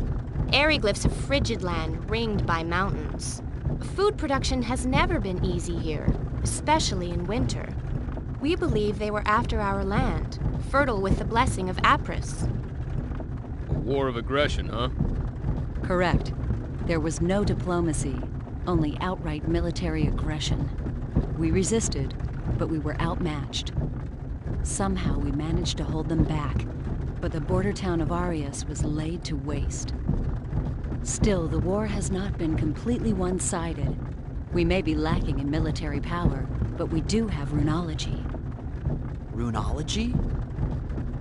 Eriglyph's a frigid land ringed by mountains. Food production has never been easy here, especially in winter. We believe they were after our land, fertile with the blessing of Apris. A war of aggression, huh? Correct. There was no diplomacy, only outright military aggression. We resisted, but we were outmatched. Somehow we managed to hold them back, but the border town of Arius was laid to waste. Still, the war has not been completely one-sided. We may be lacking in military power, but we do have runology. Runology?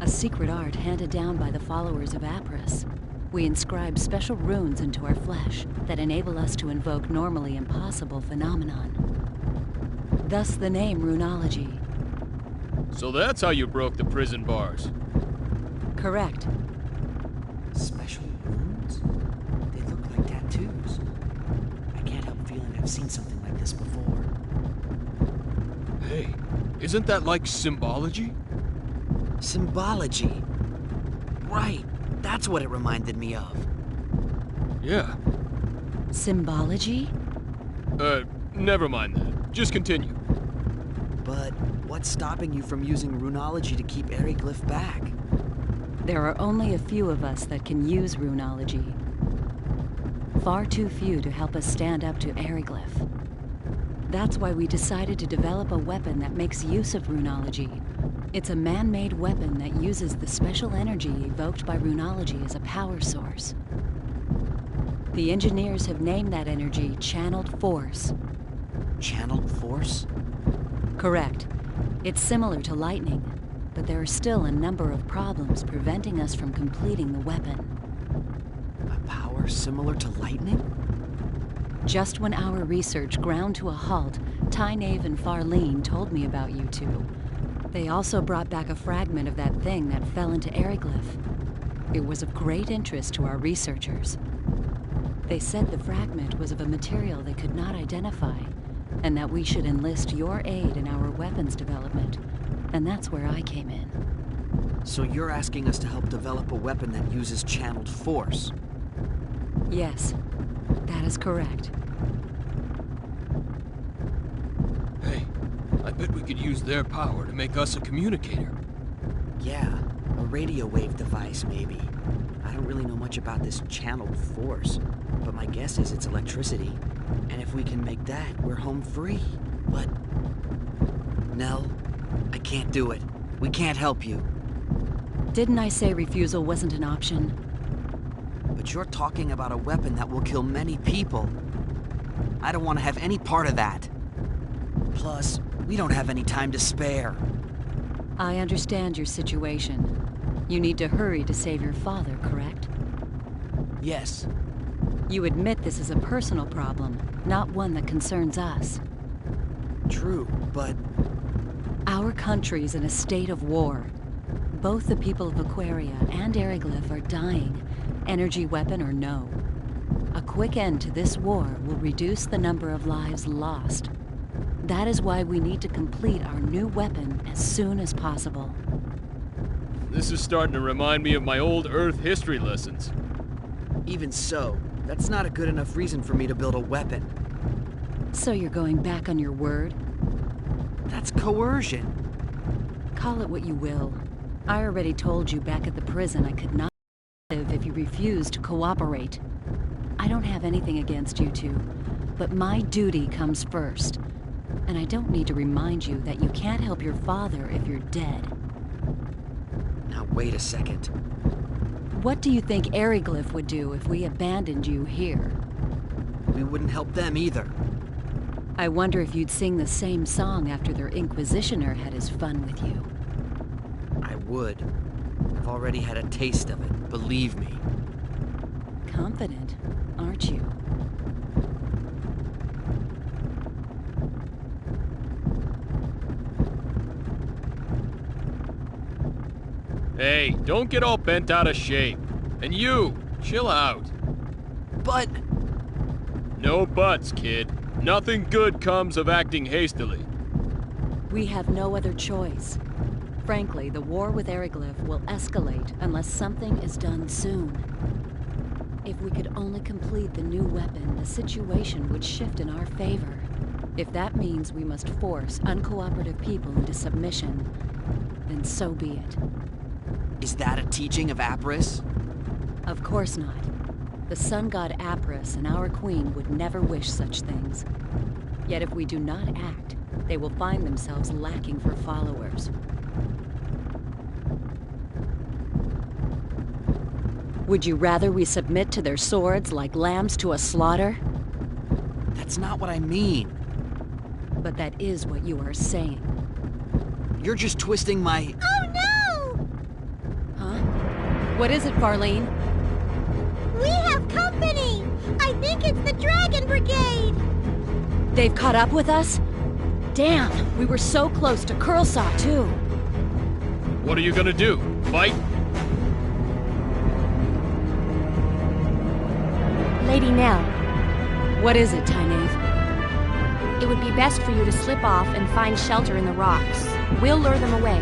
A secret art handed down by the followers of Apris. We inscribe special runes into our flesh that enable us to invoke normally impossible phenomenon. Thus the name Runology. So that's how you broke the prison bars. Correct. Special runes? They look like tattoos. I can't help feeling I've seen something like this before. Hey, isn't that like symbology? Symbology? Right, that's what it reminded me of. Yeah. Symbology? Never mind that. Just continue. But what's stopping you from using runology to keep Eriglyph back? There are only a few of us that can use runology. Far too few to help us stand up to Eriglyph. That's why we decided to develop a weapon that makes use of runology. It's a man-made weapon that uses the special energy evoked by runology as a power source. The engineers have named that energy Channeled Force. Channeled Force? Correct. It's similar to lightning, but there are still a number of problems preventing us from completing the weapon. A power similar to lightning? Just when our research ground to a halt, Tynaeve and Farlene told me about you two. They also brought back a fragment of that thing that fell into Eriglyph. It was of great interest to our researchers. They said the fragment was of a material they could not identify, and that we should enlist your aid in our weapons development. And that's where I came in. So you're asking us to help develop a weapon that uses channeled force? Yes, that is correct. Hey, I bet we could use their power to make us a communicator. Yeah, a radio wave device, maybe. I don't really know much about this channeled force, but my guess is it's electricity. And if we can make that, we're home free. But... Nell, I can't do it. We can't help you. Didn't I say refusal wasn't an option? But you're talking about a weapon that will kill many people. I don't want to have any part of that. Plus, we don't have any time to spare. I understand your situation. You need to hurry to save your father, correct? Yes. You admit this is a personal problem, not one that concerns us. True, but... Our country's in a state of war. Both the people of Aquaria and Eriglyph are dying, energy weapon or no. A quick end to this war will reduce the number of lives lost. That is why we need to complete our new weapon as soon as possible. This is starting to remind me of my old Earth history lessons. Even so, that's not a good enough reason for me to build a weapon. So you're going back on your word? That's coercion. Call it what you will. I already told you back at the prison I could not live if you refused to cooperate. I don't have anything against you two, but my duty comes first. And I don't need to remind you that you can't help your father if you're dead. Now wait a second. What do you think Eriglyph would do if we abandoned you here? We wouldn't help them either. I wonder if you'd sing the same song after their Inquisitioner had his fun with you. I would. I've already had a taste of it, believe me. Confident, aren't you? Hey, don't get all bent out of shape. And you, chill out. But... No buts, kid. Nothing good comes of acting hastily. We have no other choice. Frankly, the war with Eriglyph will escalate unless something is done soon. If we could only complete the new weapon, the situation would shift in our favor. If that means we must force uncooperative people into submission, then so be it. Is that a teaching of Apris? Of course not. The sun god Apris and our queen would never wish such things. Yet if we do not act, they will find themselves lacking for followers. Would you rather we submit to their swords like lambs to a slaughter? That's not what I mean. But that is what you are saying. You're just twisting my... Oh no! Huh? What is it, Farlene? We have company! I think it's the Dragon Brigade! They've caught up with us? Damn, we were so close to Curlsaw, too. What are you gonna do? Fight? Lady Nell. What is it, Tynaeve? It would be best for you to slip off and find shelter in the rocks. We'll lure them away.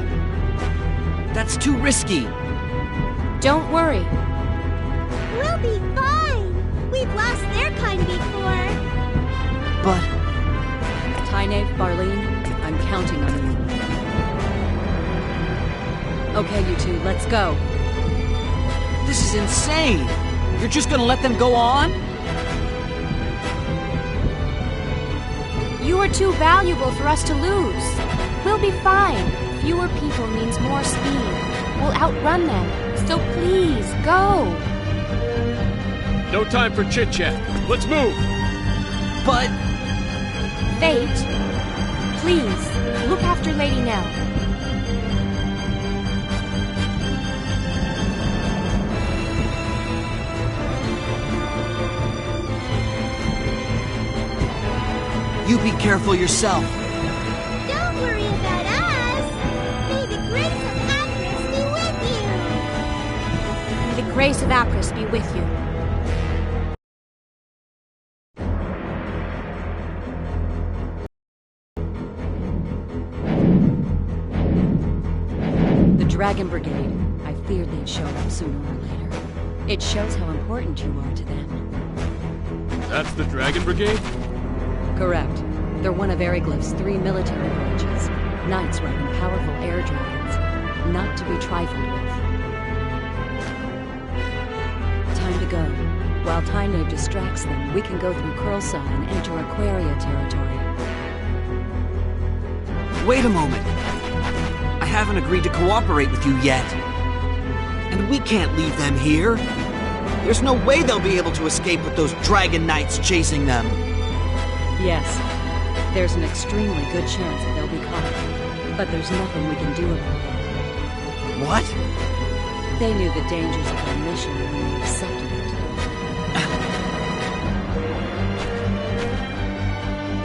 That's too risky. Don't worry. We'll be fine. We've lost their kind before. But... Tynaeve, Farlene, I'm counting on you. Okay, you two, let's go. This is insane! You're just gonna let them go on? You are too valuable for us to lose. We'll be fine. Fewer people means more speed. We'll outrun them. So please, go. No time for chit-chat. Let's move! But... Fate, please, look after Lady Nell. You be careful yourself. Don't worry about us. May the grace of Apris be with you. May the grace of Apris be with you. The Dragon Brigade. I feared they'd show up sooner or later. It shows how important you are to them. That's the Dragon Brigade? Correct. They're one of Eriglyph's 3 military branches. Knights riding powerful air dragons. Not to be trifled with. Time to go. While Tynaeve distracts them, we can go through Curlsaw and enter Aquaria territory. Wait a moment. I haven't agreed to cooperate with you yet. And we can't leave them here. There's no way they'll be able to escape with those Dragon Knights chasing them. Yes, there's an extremely good chance that they'll be caught. But there's nothing we can do about it. What? They knew the dangers of their mission when they accepted it.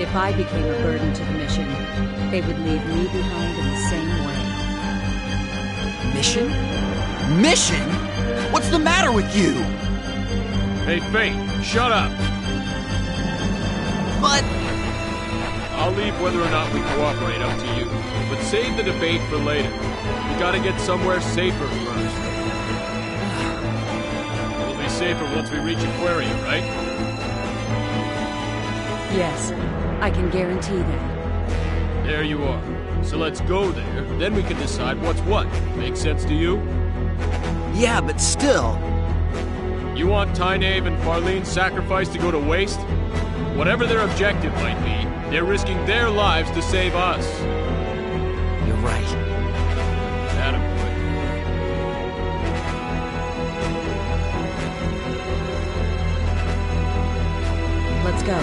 If I became a burden to the mission, they would leave me behind in the same way. Mission? Mission? What's the matter with you? Hey, Fate, shut up! But... I'll leave whether or not we cooperate up to you. But save the debate for later. We gotta get somewhere safer first. We'll be safer once we reach Aquaria, right? Yes, I can guarantee that. There you are. So let's go there, then we can decide what's what. Make sense to you? Yeah, but still... You want Tynaeve and Farlene's sacrifice to go to waste? Whatever their objective might be, they're risking their lives to save us. You're right. Attaboy. Let's go.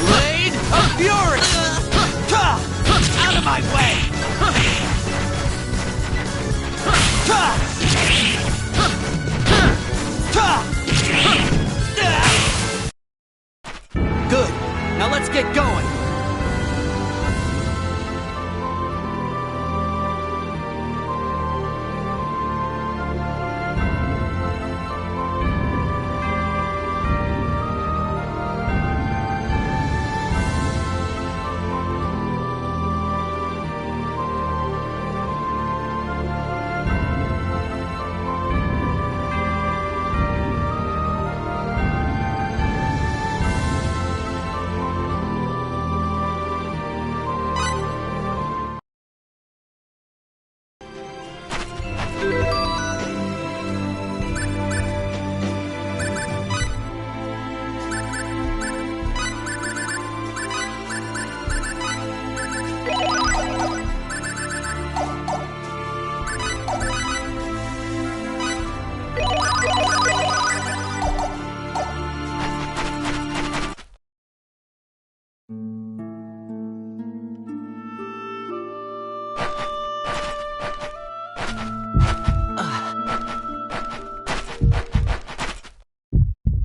Blade of Fury! Out of my way! Good. Now let's get going.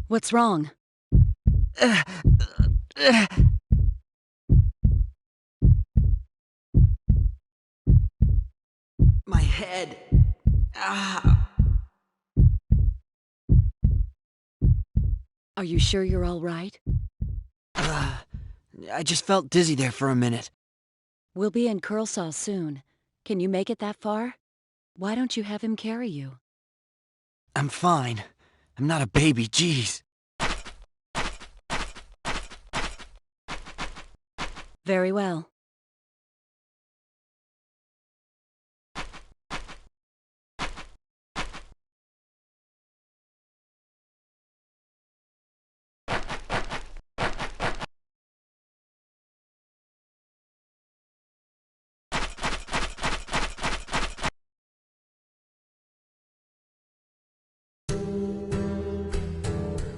What's wrong? My head. Ah. Are you sure you're all right? I just felt dizzy there for a minute. We'll be in Curlsaw soon. Can you make it that far? Why don't you have him carry you? I'm fine. I'm not a baby, jeez. Very well.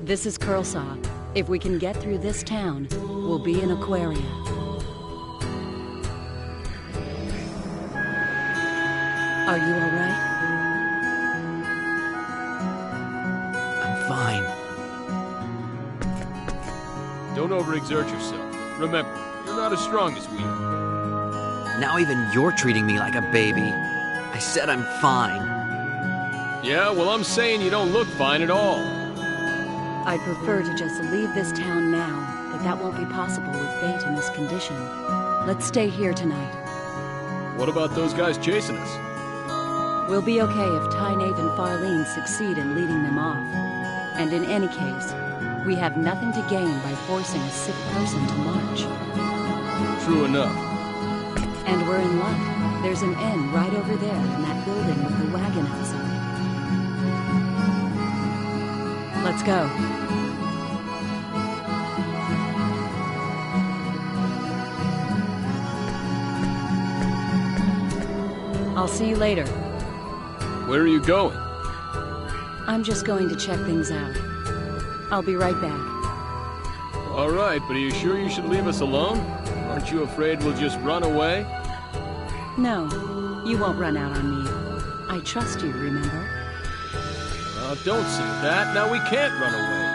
This is Curlsaw. If we can get through this town, we'll be in Aquaria. Are you all right? I'm fine. Don't overexert yourself. Remember, you're not as strong as we are. Now even you're treating me like a baby. I said I'm fine. Yeah, well, I'm saying you don't look fine at all. I'd prefer to just leave this town now, but that won't be possible with Fate in this condition. Let's stay here tonight. What about those guys chasing us? We'll be okay if Tynaeve and Farlene succeed in leading them off. And in any case, we have nothing to gain by forcing a sick person to march. True enough. And we're in luck. There's an inn right over there in that building with the wagon outside. Let's go. I'll see you later. Where are you going? I'm just going to check things out. I'll be right back. All right, but are you sure you should leave us alone? Aren't you afraid we'll just run away? No, you won't run out on me. I trust you, remember? Don't say that. Now we can't run away.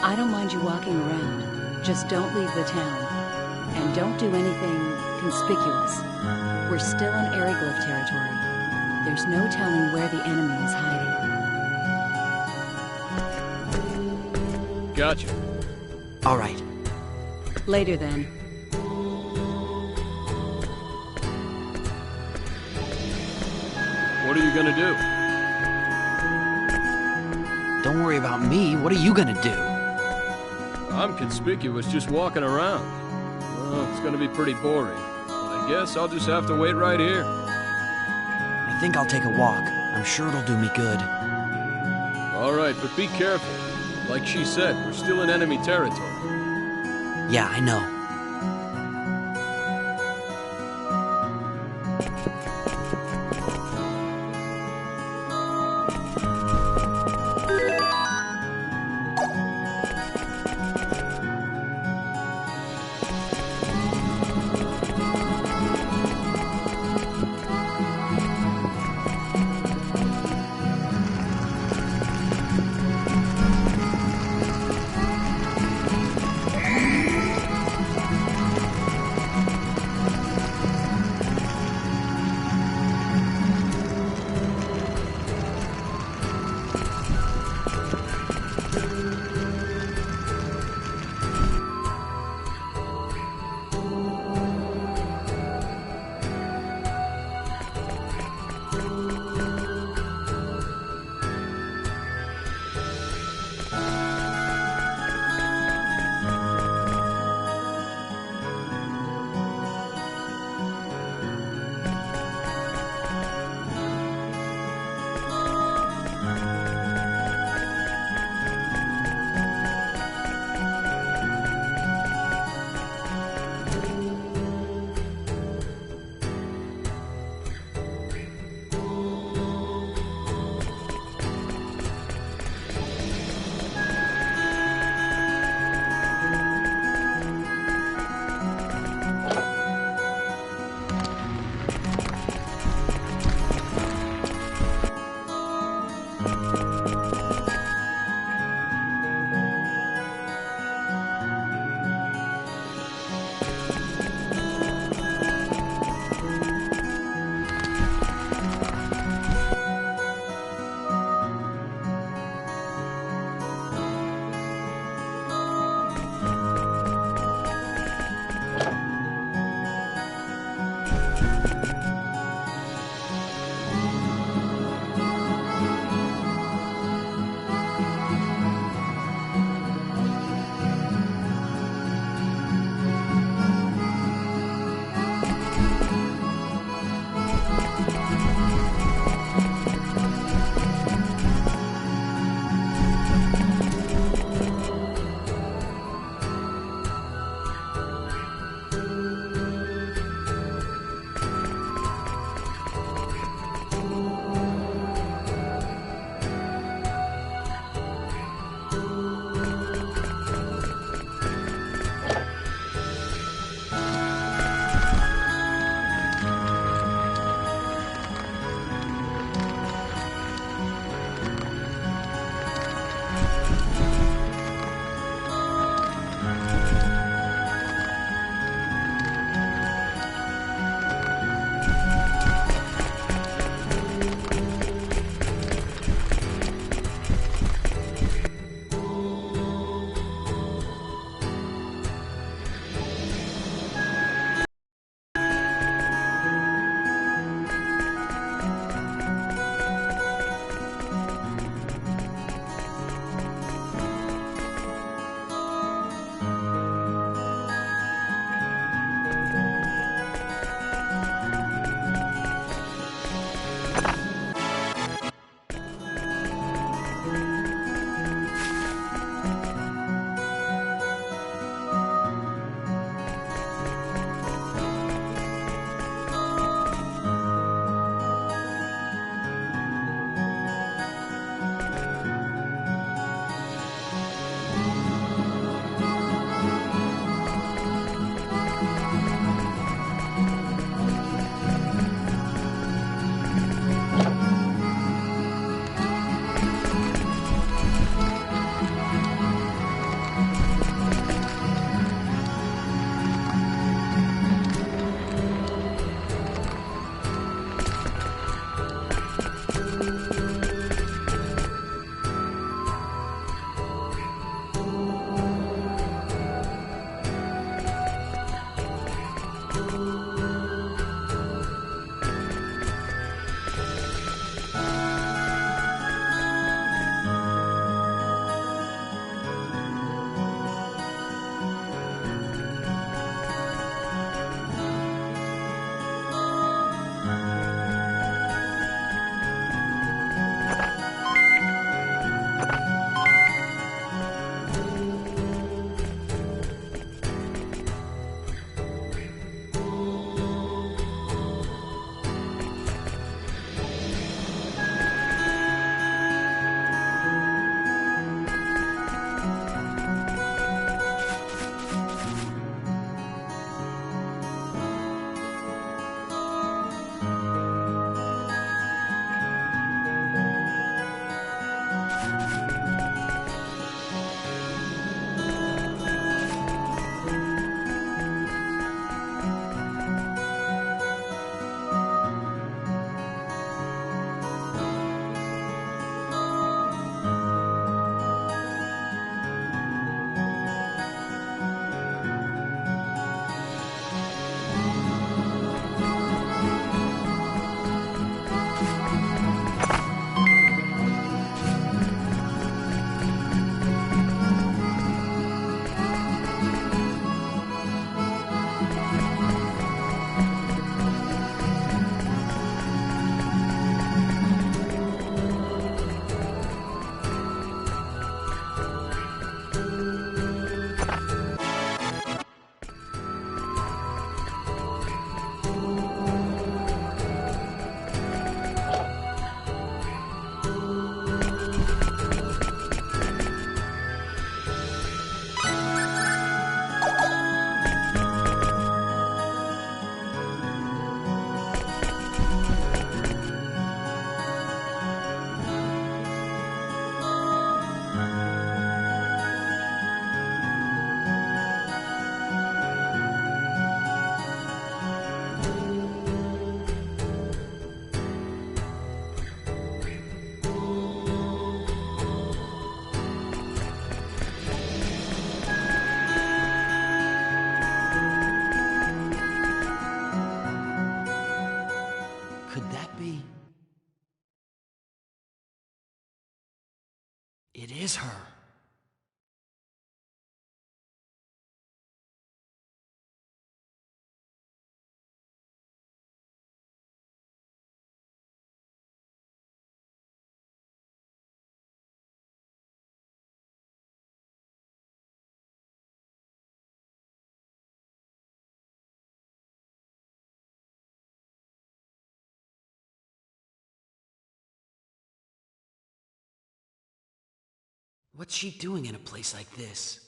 I don't mind you walking around. Just don't leave the town. And don't do anything conspicuous. We're still in Aryglyph territory. There's no telling where the enemy is hiding. Gotcha. All right. Later then. What are you gonna do? Don't worry about me. What are you gonna do? I'm conspicuous just walking around. Well, it's gonna be pretty boring. But I guess I'll just have to wait right here. I think I'll take a walk. I'm sure it'll do me good. All right, but be careful. Like she said, we're still in enemy territory. Yeah, I know. It is her. What's she doing in a place like this?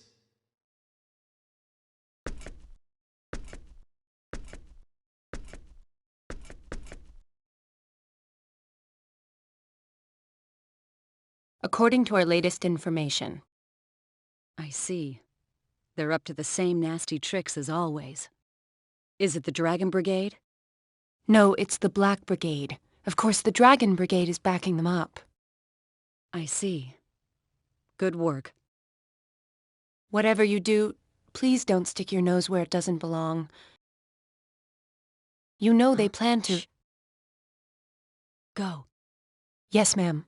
According to our latest information. I see. They're up to the same nasty tricks as always. Is it the Dragon Brigade? No, it's the Black Brigade. Of course, the Dragon Brigade is backing them up. I see. Good work. Whatever you do, please don't stick your nose where it doesn't belong. You know they plan to... Shh. Go. Yes, ma'am.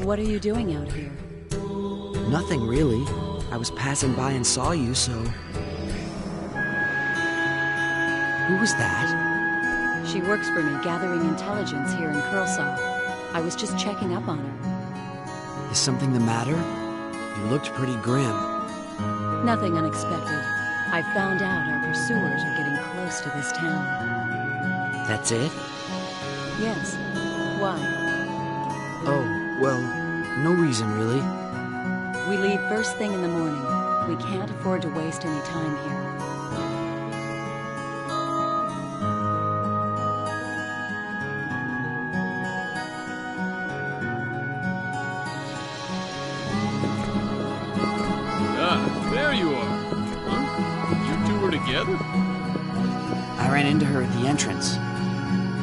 What are you doing out here? Nothing, really. I was passing by and saw you, so... Who was that? She works for me, gathering intelligence here in Curlsaw. I was just checking up on her. Is something the matter? You looked pretty grim. Nothing unexpected. I found out our pursuers are getting close to this town. That's it? Yes. Why? Oh, well, no reason, really. We leave first thing in the morning. We can't afford to waste any time here. There you are. Huh? You two were together? I ran into her at the entrance.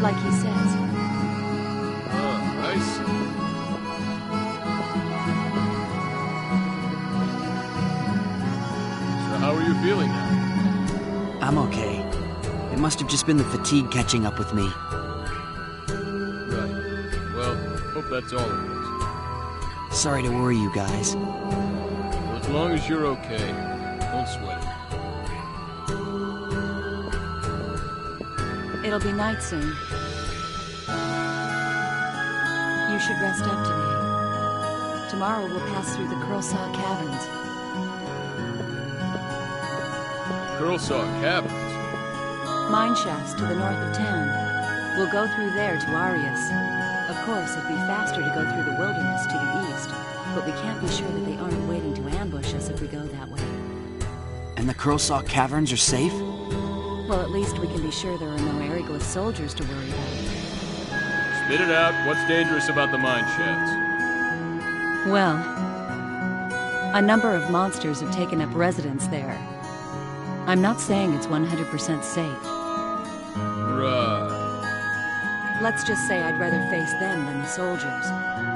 Like he says. Oh, I see. So how are you feeling now? I'm okay. It must have just been the fatigue catching up with me. Right. Well, hope that's all it was. Sorry to worry you guys. As long as you're okay, don't sweat it. It'll be night soon. You should rest up today. Tomorrow we'll pass through the Curlsaw Caverns. Curlsaw Caverns? Mine shafts to the north of town. We'll go through there to Arius. Of course, it'd be faster to go through the wilderness to the east, but we can't be sure that they aren't waiting to ambush us if we go that way. And the Curlsaw Caverns are safe? Well, at least we can be sure there are no Aryglyph soldiers to worry about. Spit it out. What's dangerous about the mine shafts? Well, a number of monsters have taken up residence there. I'm not saying it's 100% safe. Right. Let's just say I'd rather face them than the soldiers.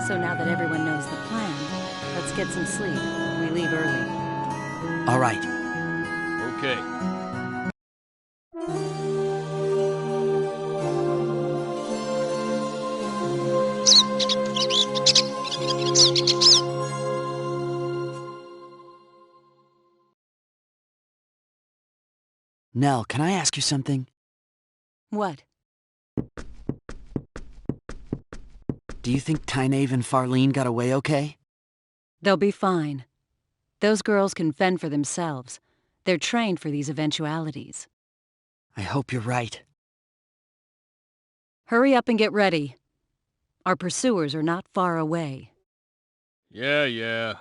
So now that everyone knows the plan, let's get some sleep. We leave early. All right. Okay. Nell, can I ask you something? What? Do you think Tynaeve and Farlene got away okay? They'll be fine. Those girls can fend for themselves. They're trained for these eventualities. I hope you're right. Hurry up and get ready. Our pursuers are not far away. Yeah.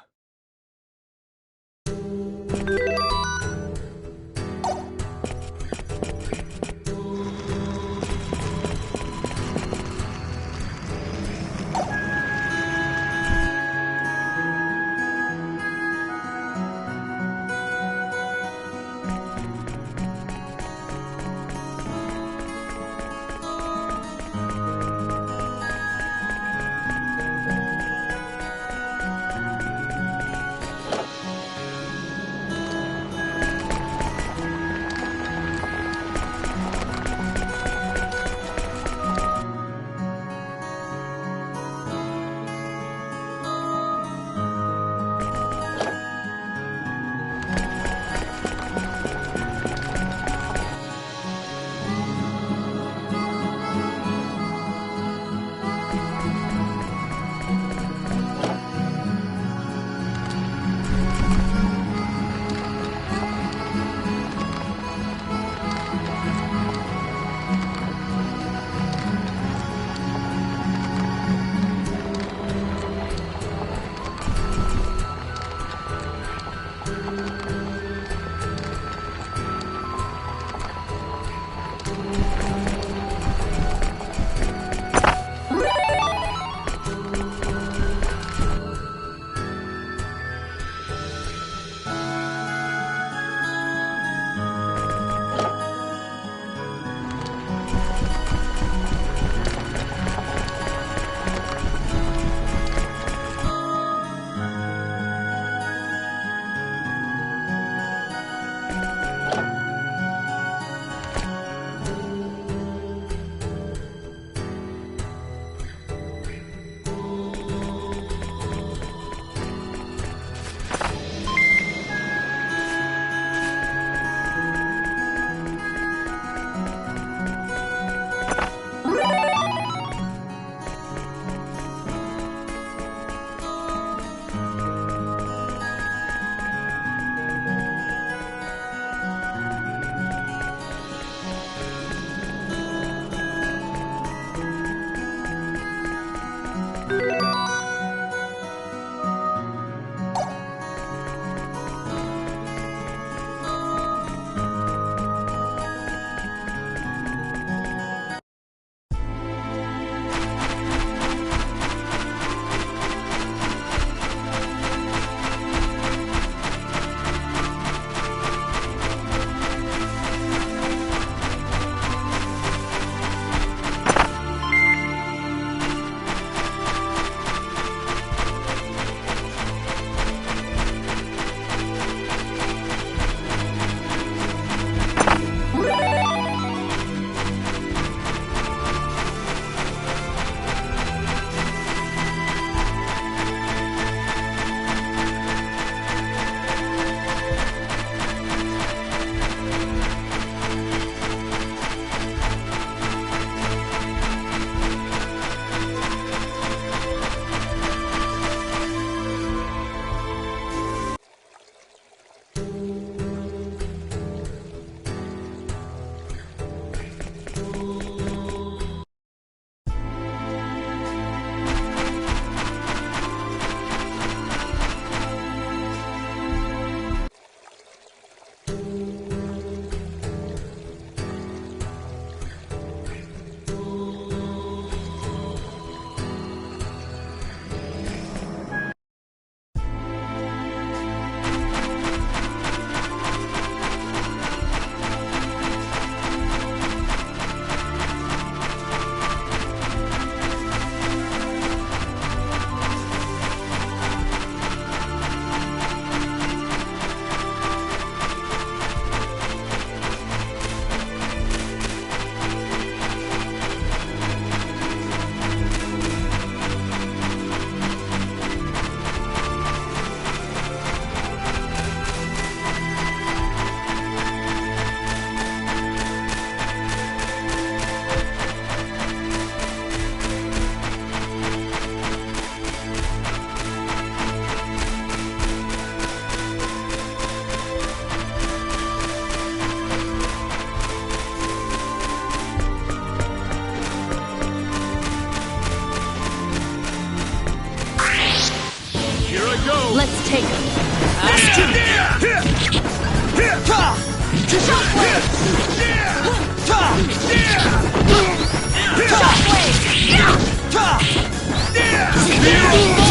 Let's take him.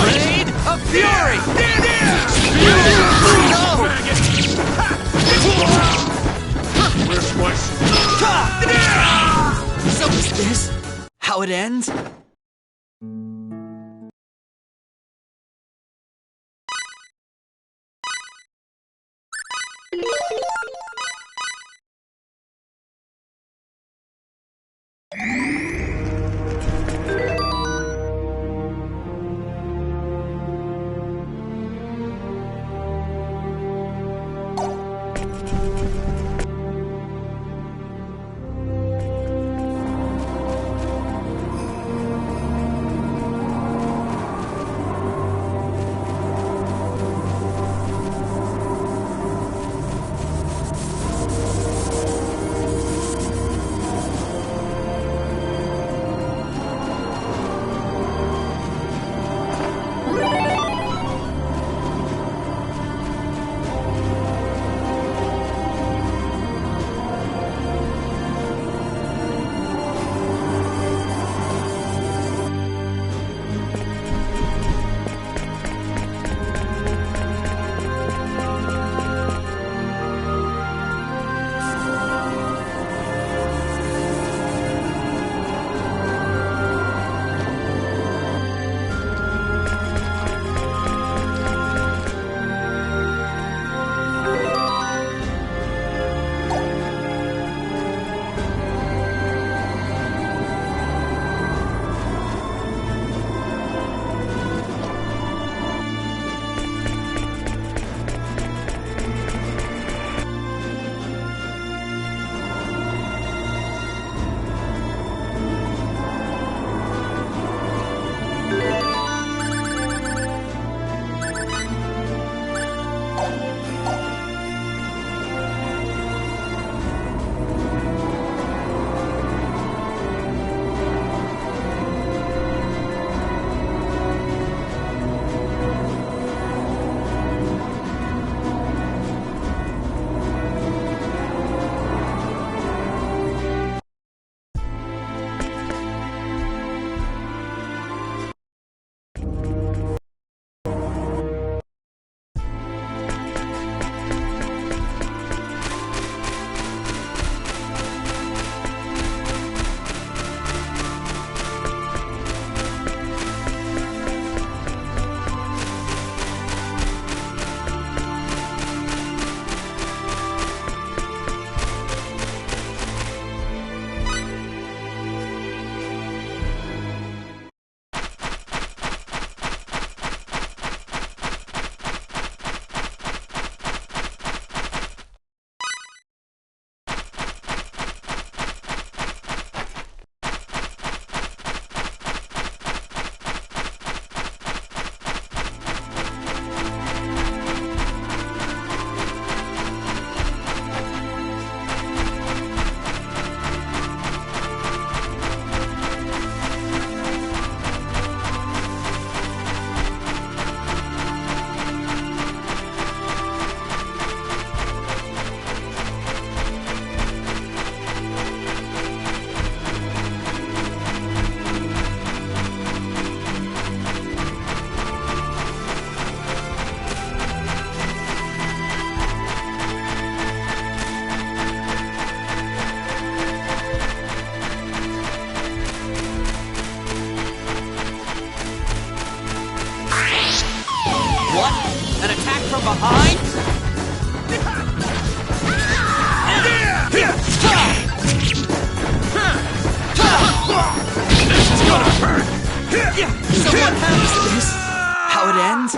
Blade of Fury! Where's my... So is this how it ends? from behind? This is gonna hurt! So what happens to this? How it ends?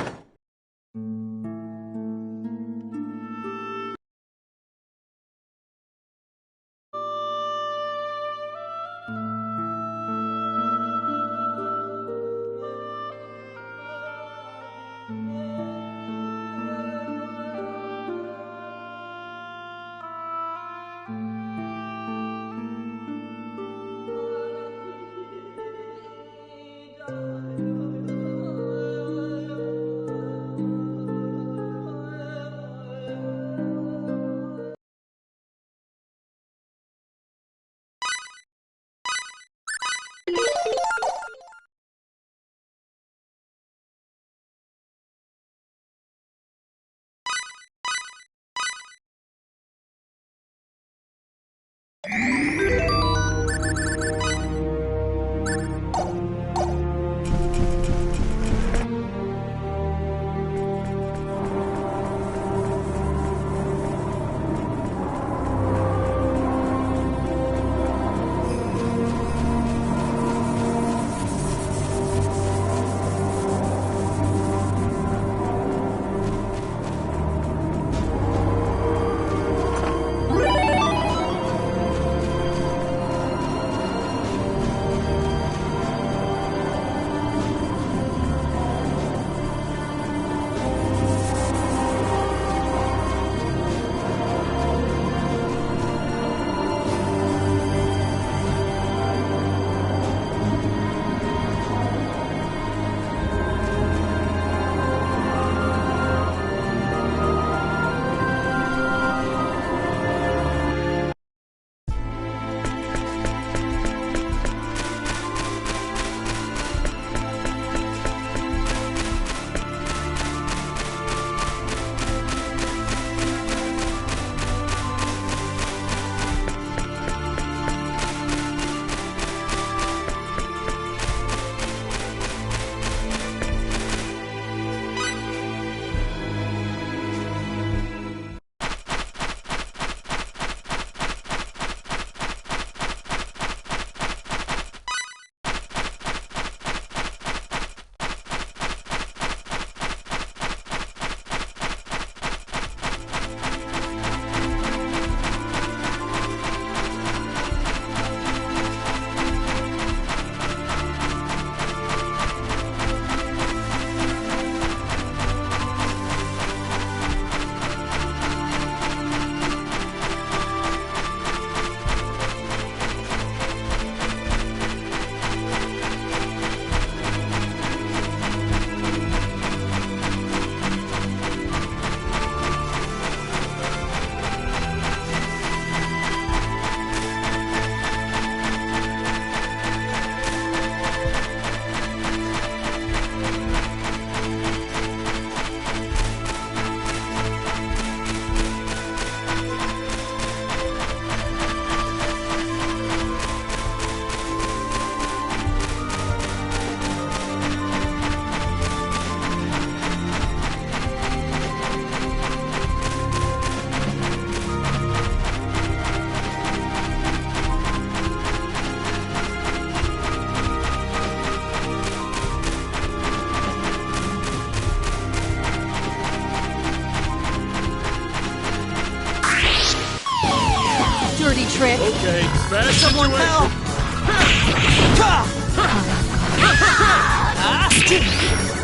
trick. Okay, bad Someone situation. help!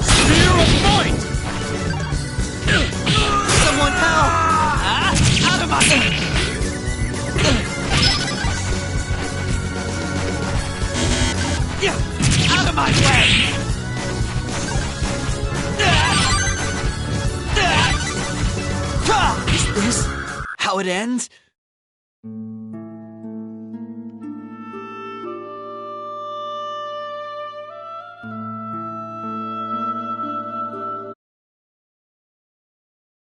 Spear of might! Someone help! Out of my... Out of my way! Is this how it ends?